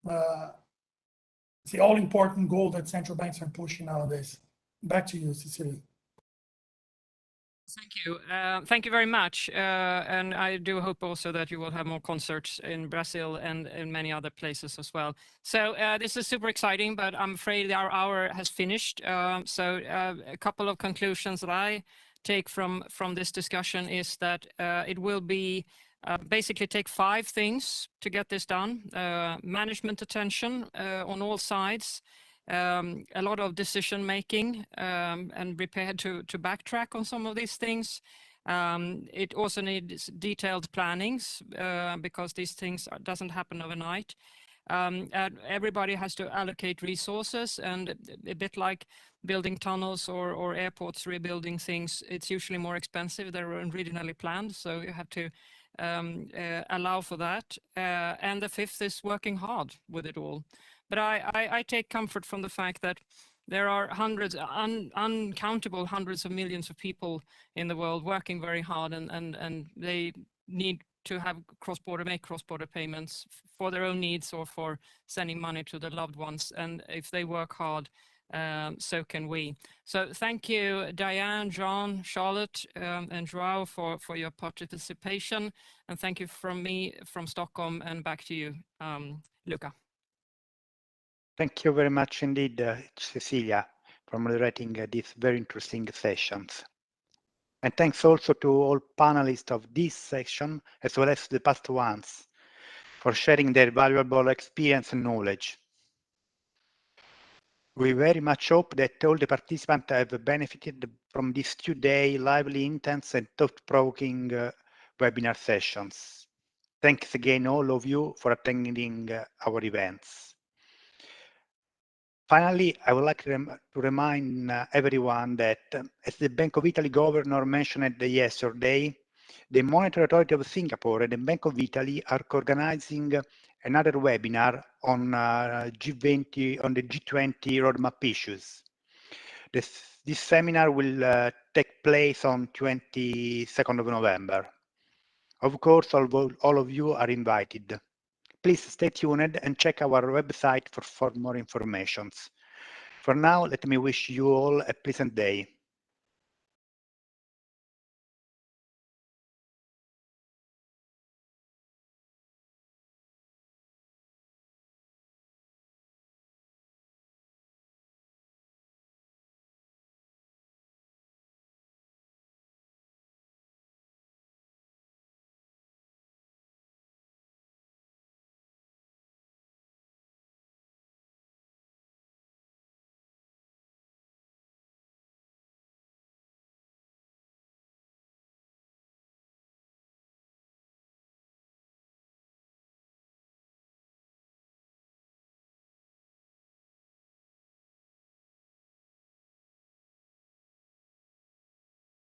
the all-important goal that central banks are pushing nowadays. Back to you, Cecilia. Thank you. Thank you very much. And I do hope also that you will have more concerts in Brazil and in many other places as well. So this is super exciting, but I'm afraid our hour has finished. So a couple of conclusions that I take from this discussion is that it will be basically take 5 things to get this done. Management attention on all sides. A lot of decision making and prepared to backtrack on some of these things. It also needs detailed plannings because these things doesn't happen overnight. Everybody has to allocate resources, and a bit like building tunnels or airports, rebuilding things, it's usually more expensive than originally planned. So you have to allow for that. And the 5th is working hard with it all. But I take comfort from the fact that there are uncountable hundreds of millions of people in the world working very hard, and they need to have make cross-border payments for their own needs or for sending money to their loved ones. And if they work hard, so can we. So thank you, Diane, John, Charlotte, and Joao for your participation. And thank you from me from Stockholm, and back to you, Luca. Thank you very much indeed, Cecilia, for moderating these very interesting sessions. And thanks also to all panelists of this session, as well as the past ones, for sharing their valuable experience and knowledge. We very much hope that all the participants have benefited from these 2-day lively, intense, and thought-provoking webinar sessions. Thanks again, all of you, for attending our events. Finally, I would like to remind everyone that, as the Bank of Italy governor mentioned yesterday, the Monetary Authority of Singapore and the Bank of Italy are organizing another webinar on G20, on the G20 roadmap issues. This seminar will take place on 22nd of November. Of course, all of you are invited. Please stay tuned and check our website for more information. For now, let me wish you all a pleasant day.